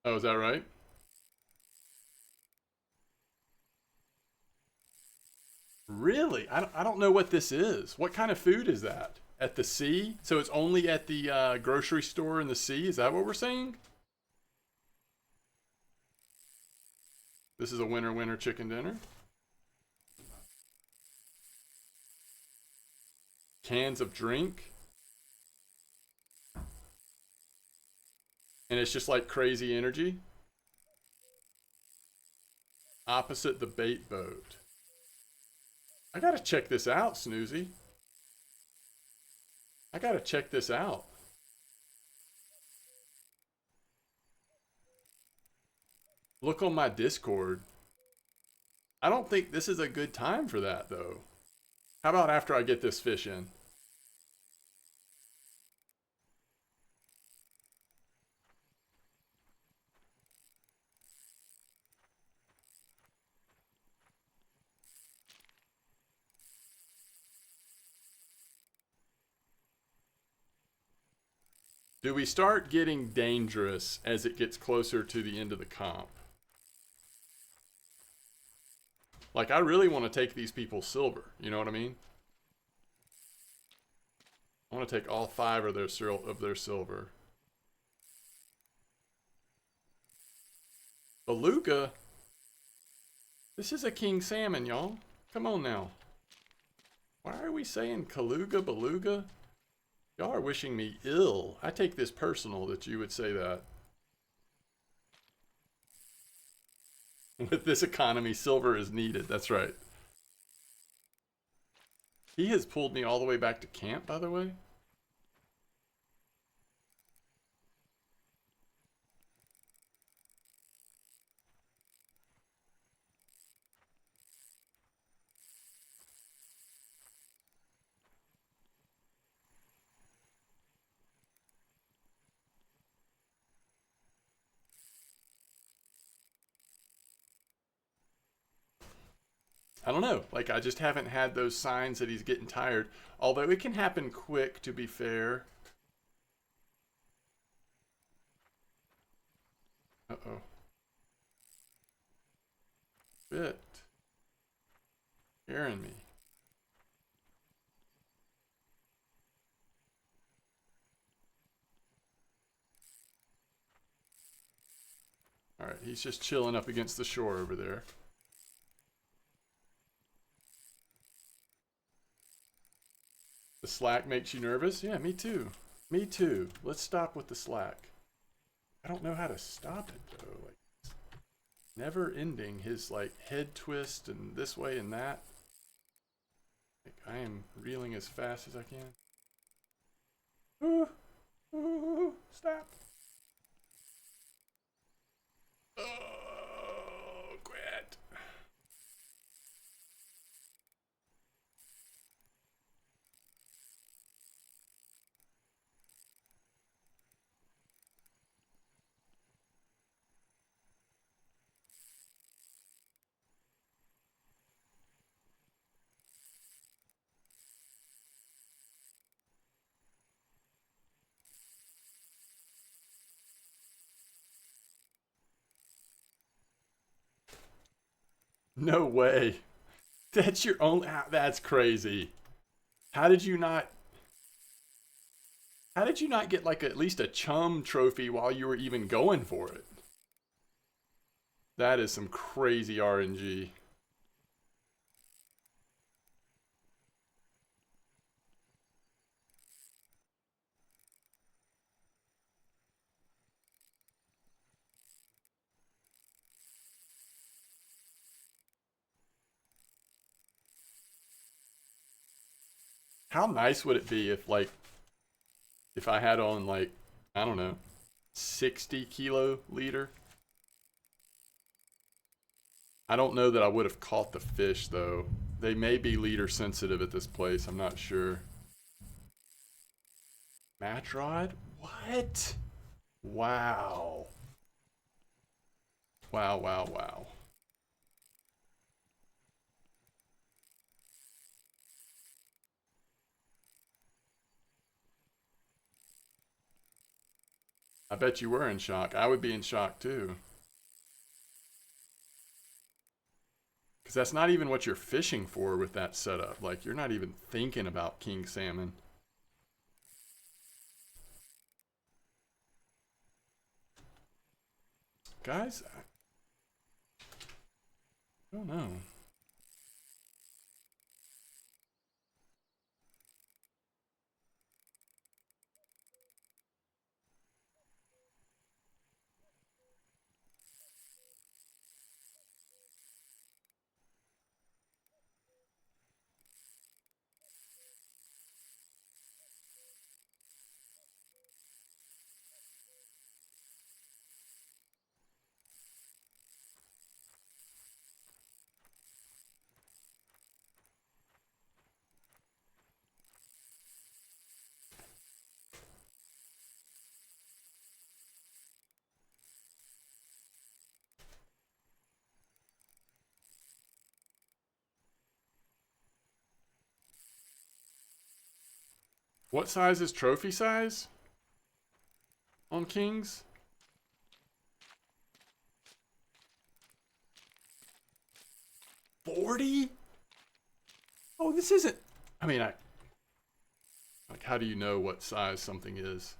Oh, is that right? Really? I don't know what this is. What kind of food is that? At the sea? So it's only at the grocery store in the sea? Is that what we're saying? This is a winter chicken dinner. Cans of drink. And it's just like crazy energy. Opposite the bait boat. I gotta check this out, Snoozy. I gotta check this out. Look on my Discord. I don't think this is a good time for that, though. How about after I get this fish in? Do we start getting dangerous as it gets closer to the end of the comp? Like, I really want to take these people silver. You know what I mean? I want to take all 5 of their silver. Beluga? This is a king salmon, y'all. Come on now. Why are we saying Kaluga, Beluga? Y'all are wishing me ill. I take this personal that you would say that. With this economy, silver is needed. That's right. He has pulled me all the way back to camp, by the way. I don't know. Like, I just haven't had those signs that he's getting tired. Although it can happen quick, to be fair. Uh-oh. Bit. Scaring me. Alright, he's just chilling up against the shore over there. The slack makes you nervous? Yeah, me too. Me too. Let's stop with the slack. I don't know how to stop it though. Like, it's never ending. His like head twist and this way and that. Like, I am reeling as fast as I can. Ooh, ooh, stop. Oh, quit. No way. That's your only. That's crazy. How did you not? How did you not get like at least a chum trophy while you were even going for it? That is some crazy RNG. How nice would it be if, like, if I had on, like, I don't know, 60 kilo leader? I don't know that I would have caught the fish, though. They may be leader sensitive at this place. I'm not sure. Match rod? What? Wow. Wow, wow, wow. I bet you were in shock. I would be in shock too. Because that's not even what you're fishing for with that setup. Like, you're not even thinking about king salmon. Guys, I don't know. What size is trophy size on kings? 40? Oh, this isn't. I mean, like, how do you know what size something is?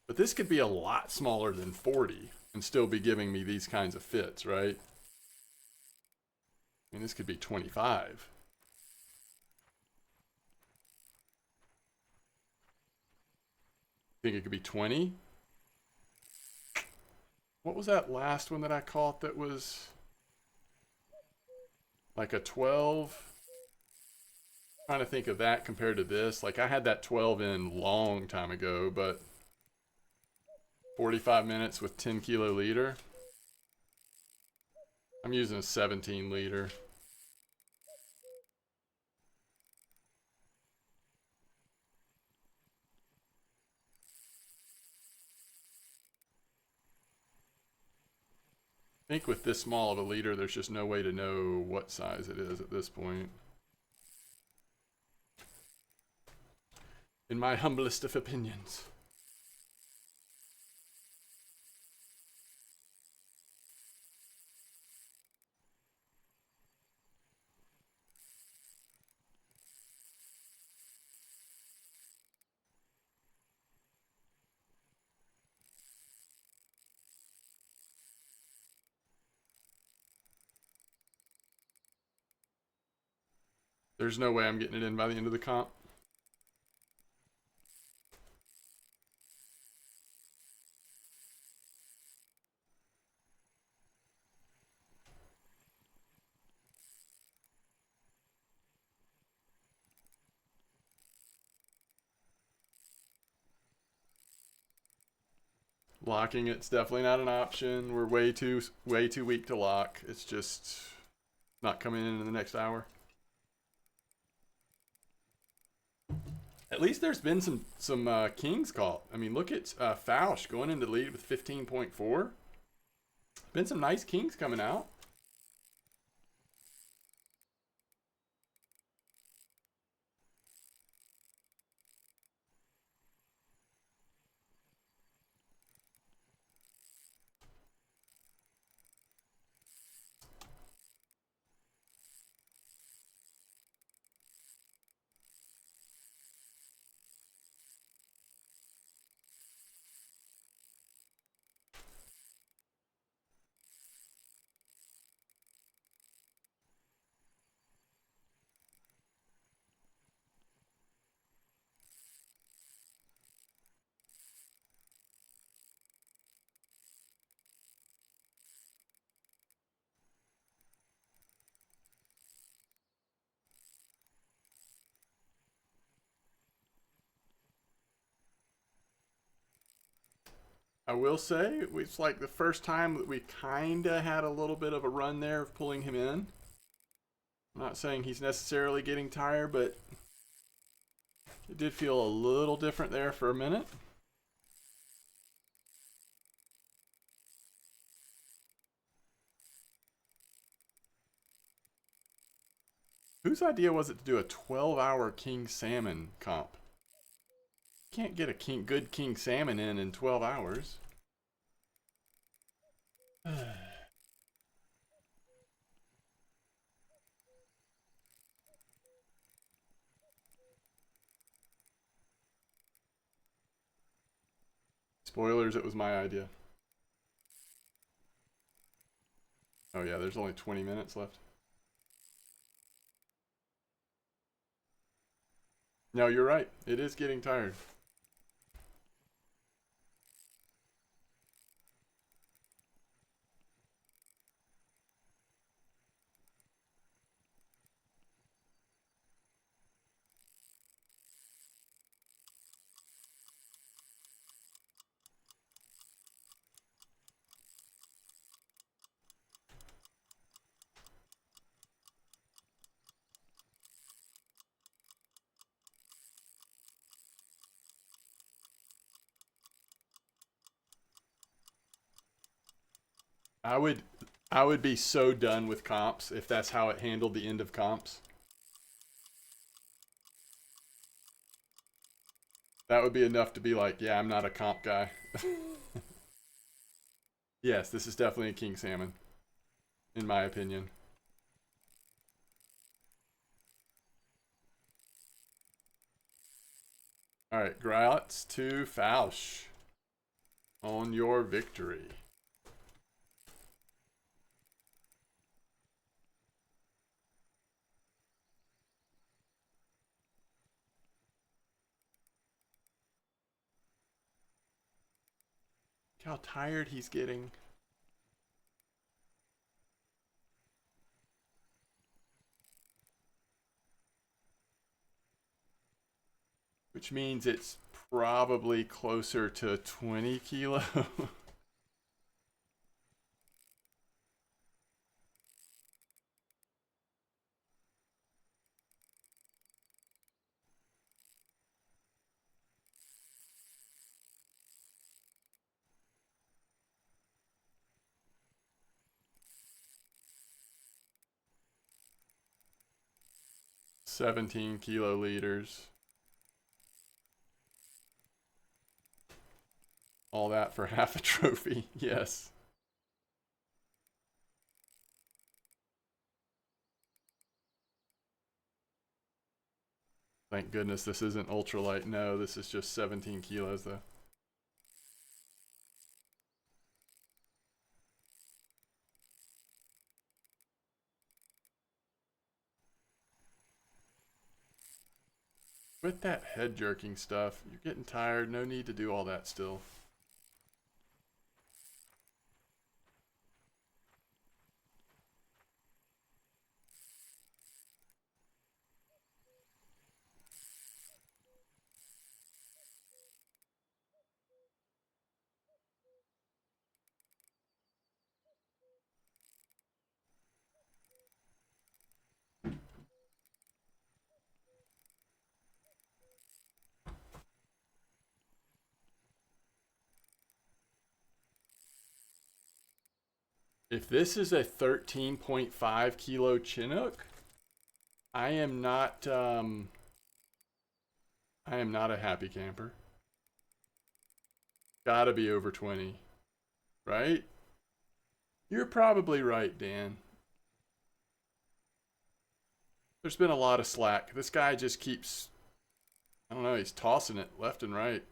But this could be a lot smaller than 40 and still be giving me these kinds of fits, right? I mean, this could be 25. Think it could be 20? What was that last one that I caught that was like a 12? Trying to think of that compared to this. Like, I had that 12 in long time ago, but 45 minutes with 10 kilo leader. I'm using a 17 liter. I think with this small of a leader, there's just no way to know what size it is at this point. In my humblest of opinions. There's no way I'm getting it in by the end of the comp. Locking it's definitely not an option. We're way too weak to lock. It's just not coming in the next hour. At least there's been some kings caught. I mean, look at Fausch going into the lead with 15.4. Been some nice kings coming out. I will say it's like the first time that we kind of had a little bit of a run there of pulling him in. I'm not saying he's necessarily getting tired, but it did feel a little different there for a minute. Whose idea was it to do a 12-hour king salmon comp? Can't get a good king salmon in 12 hours. Spoilers, it was my idea. Oh yeah, there's only 20 minutes left. No, you're right. It is getting tired. I would be so done with comps if that's how it handled the end of comps. That would be enough to be like, yeah, I'm not a comp guy. Yes, this is definitely a king salmon, in my opinion. Alright, Grouts to Fausch on your victory. Look how tired he's getting. Which means it's probably closer to 20 kilo. 17 kiloliters. All that for half a trophy. Yes. Thank goodness this isn't ultralight. No, this is just 17 kilos though. With that head jerking stuff, you're getting tired. No need to do all that still. If this is a 13.5 kilo Chinook, I am not a happy camper. Gotta be over 20, right? You're probably right, Dan. There's been a lot of slack. This guy just keeps, I don't know, he's tossing it left and right.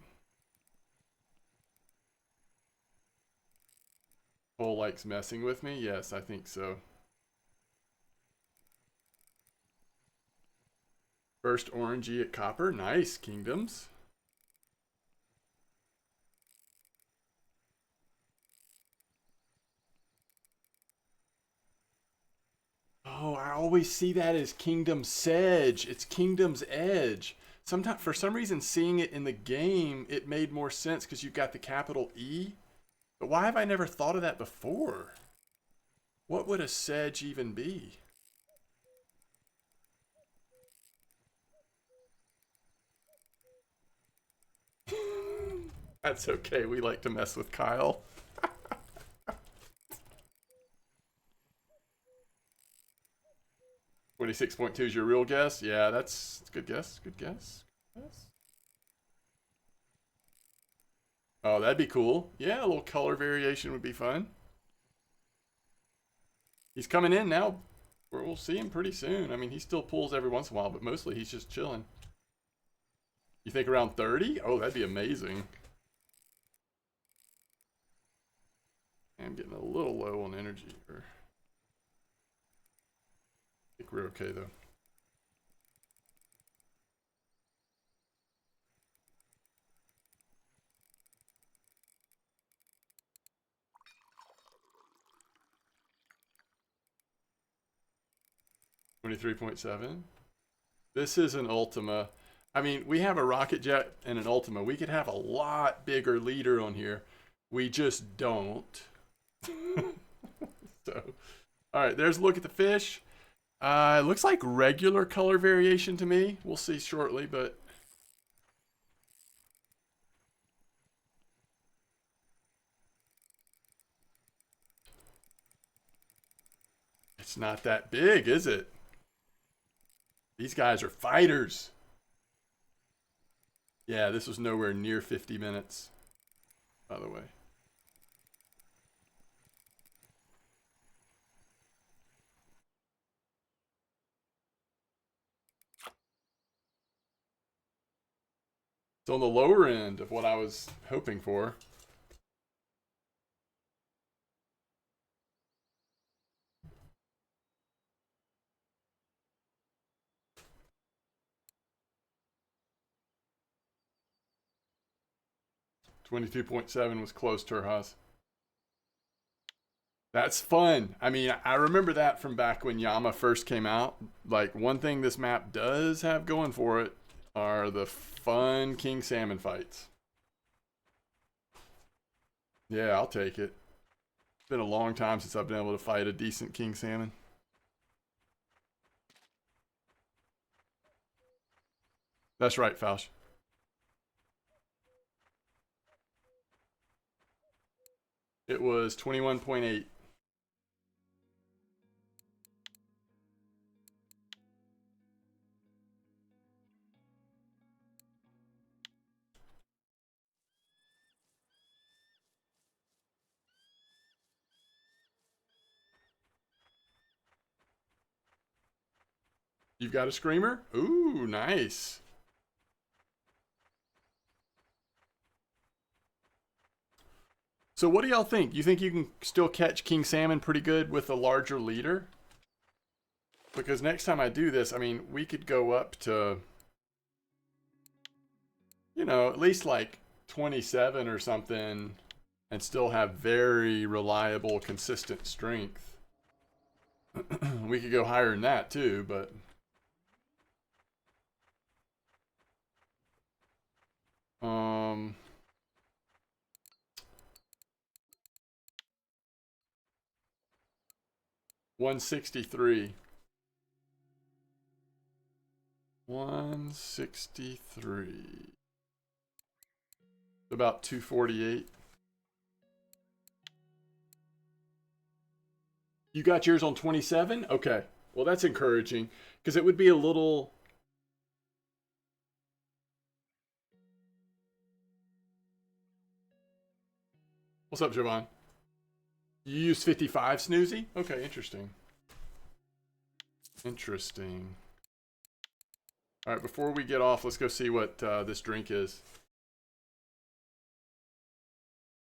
Cole likes messing with me? Yes, I think so. First orangey at copper. Nice, Kingdoms. Oh, I always see that as Kingdom Sedge. It's Kingdom's Edge. Sometimes, for some reason, seeing it in the game, it made more sense because you've got the capital E. But why have I never thought of that before? What would a sedge even be? That's okay. We like to mess with Kyle. 26.2 is your real guess? Yeah, that's a good guess. Good guess. Good guess. Oh, that'd be cool. Yeah, a little color variation would be fun. He's coming in now. We'll see him pretty soon. I mean, he still pulls every once in a while, but mostly he's just chilling. You think around 30? Oh, that'd be amazing. I'm getting a little low on energy. I think we're okay, though. $23.7. This is an Ultima. I mean, we have a rocket jet and an Ultima. We could have a lot bigger leader on here. We just don't. So, all right, there's a look at the fish. It looks like regular color variation to me. We'll see shortly, but it's not that big, is it? These guys are fighters. Yeah, this was nowhere near 50 minutes, by the way. It's on the lower end of what I was hoping for. $22.7 was close to her, Haas. That's fun. I mean, I remember that from back when Yama first came out. Like, one thing this map does have going for it are the fun king salmon fights. Yeah, I'll take it. It's been a long time since I've been able to fight a decent king salmon. That's right, Fausch. It was 21.8. You've got a screamer? Ooh, nice. So what do y'all think? You think you can still catch king salmon pretty good with a larger leader? Because next time I do this, I mean, we could go up to, you know, at least like 27 or something and still have very reliable, consistent strength. We could go higher than that too, but... Um... 163. 163. About 248. You got yours on 27? Okay. Well, that's encouraging. Because it would be a little... What's up, Jovan? You used 55, Snoozy? Okay, interesting. Interesting. All right, before we get off, let's go see what this drink is.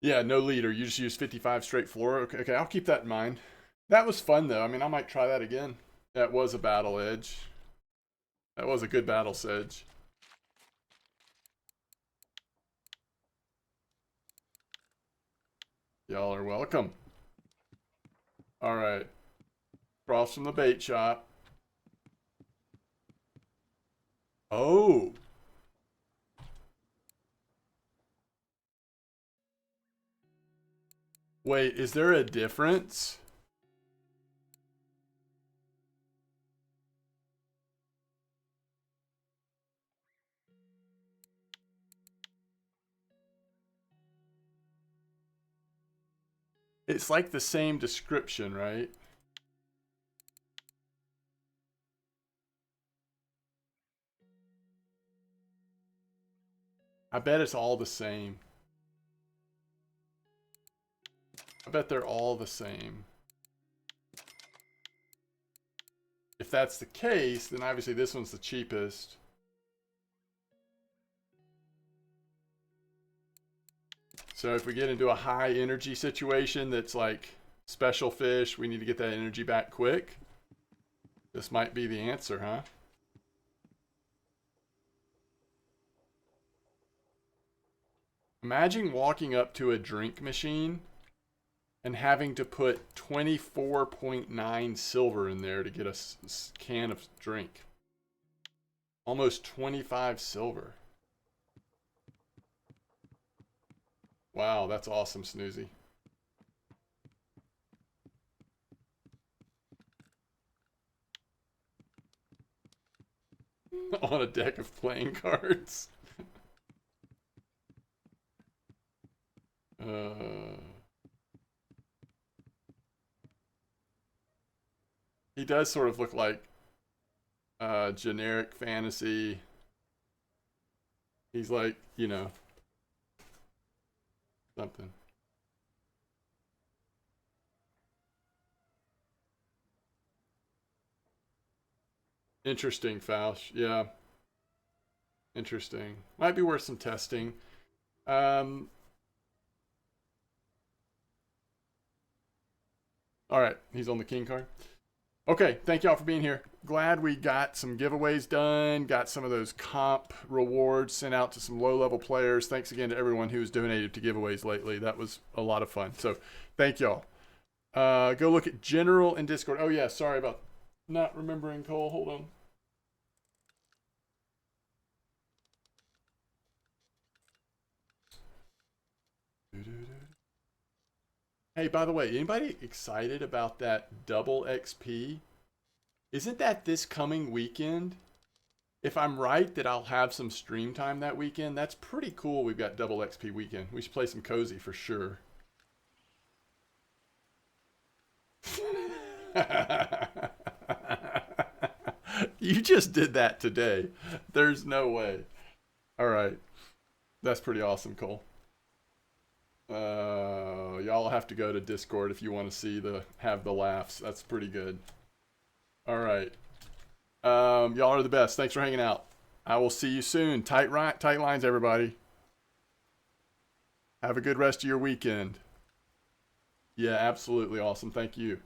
Yeah, no leader. You just use 55 straight floor. Okay, okay, I'll keep that in mind. That was fun, though. I mean, I might try that again. That was a battle edge. That was a good battle sedge. Y'all are welcome. All right. Cross from the bait shop. Oh. Wait, is there a difference? It's like the same description, right? I bet it's all the same. I bet they're all the same. If that's the case, then obviously this one's the cheapest. So if we get into a high energy situation that's like special fish, we need to get that energy back quick. This might be the answer, huh? Imagine walking up to a drink machine and having to put 24.9 silver in there to get a can of drink. Almost 25 silver. Wow, that's awesome, Snoozy. On a deck of playing cards. He does sort of look like generic fantasy. He's like, you know, something. Interesting, Fausch. Yeah. Interesting. Might be worth some testing. All right, he's on the king card. Okay, thank y'all for being here. Glad we got some giveaways done, got some of those comp rewards sent out to some low-level players. Thanks again to everyone who's donated to giveaways lately. That was a lot of fun. So thank y'all. Go look at General and Discord. Oh, yeah, sorry about not remembering, Cole. Hold on. Hey, by the way, anybody excited about that double XP? Isn't that this coming weekend? If I'm right that I'll have some stream time that weekend, that's pretty cool. We've got double XP weekend. We should play some Cozy for sure. You just did that today. There's no way. All right. That's pretty awesome, Cole. Y'all have to go to Discord if you want to see have the laughs. That's pretty good. All right. Y'all are the best. Thanks for hanging out. I will see you soon. Tight lines, everybody. Have a good rest of your weekend. Yeah, absolutely awesome. Thank you.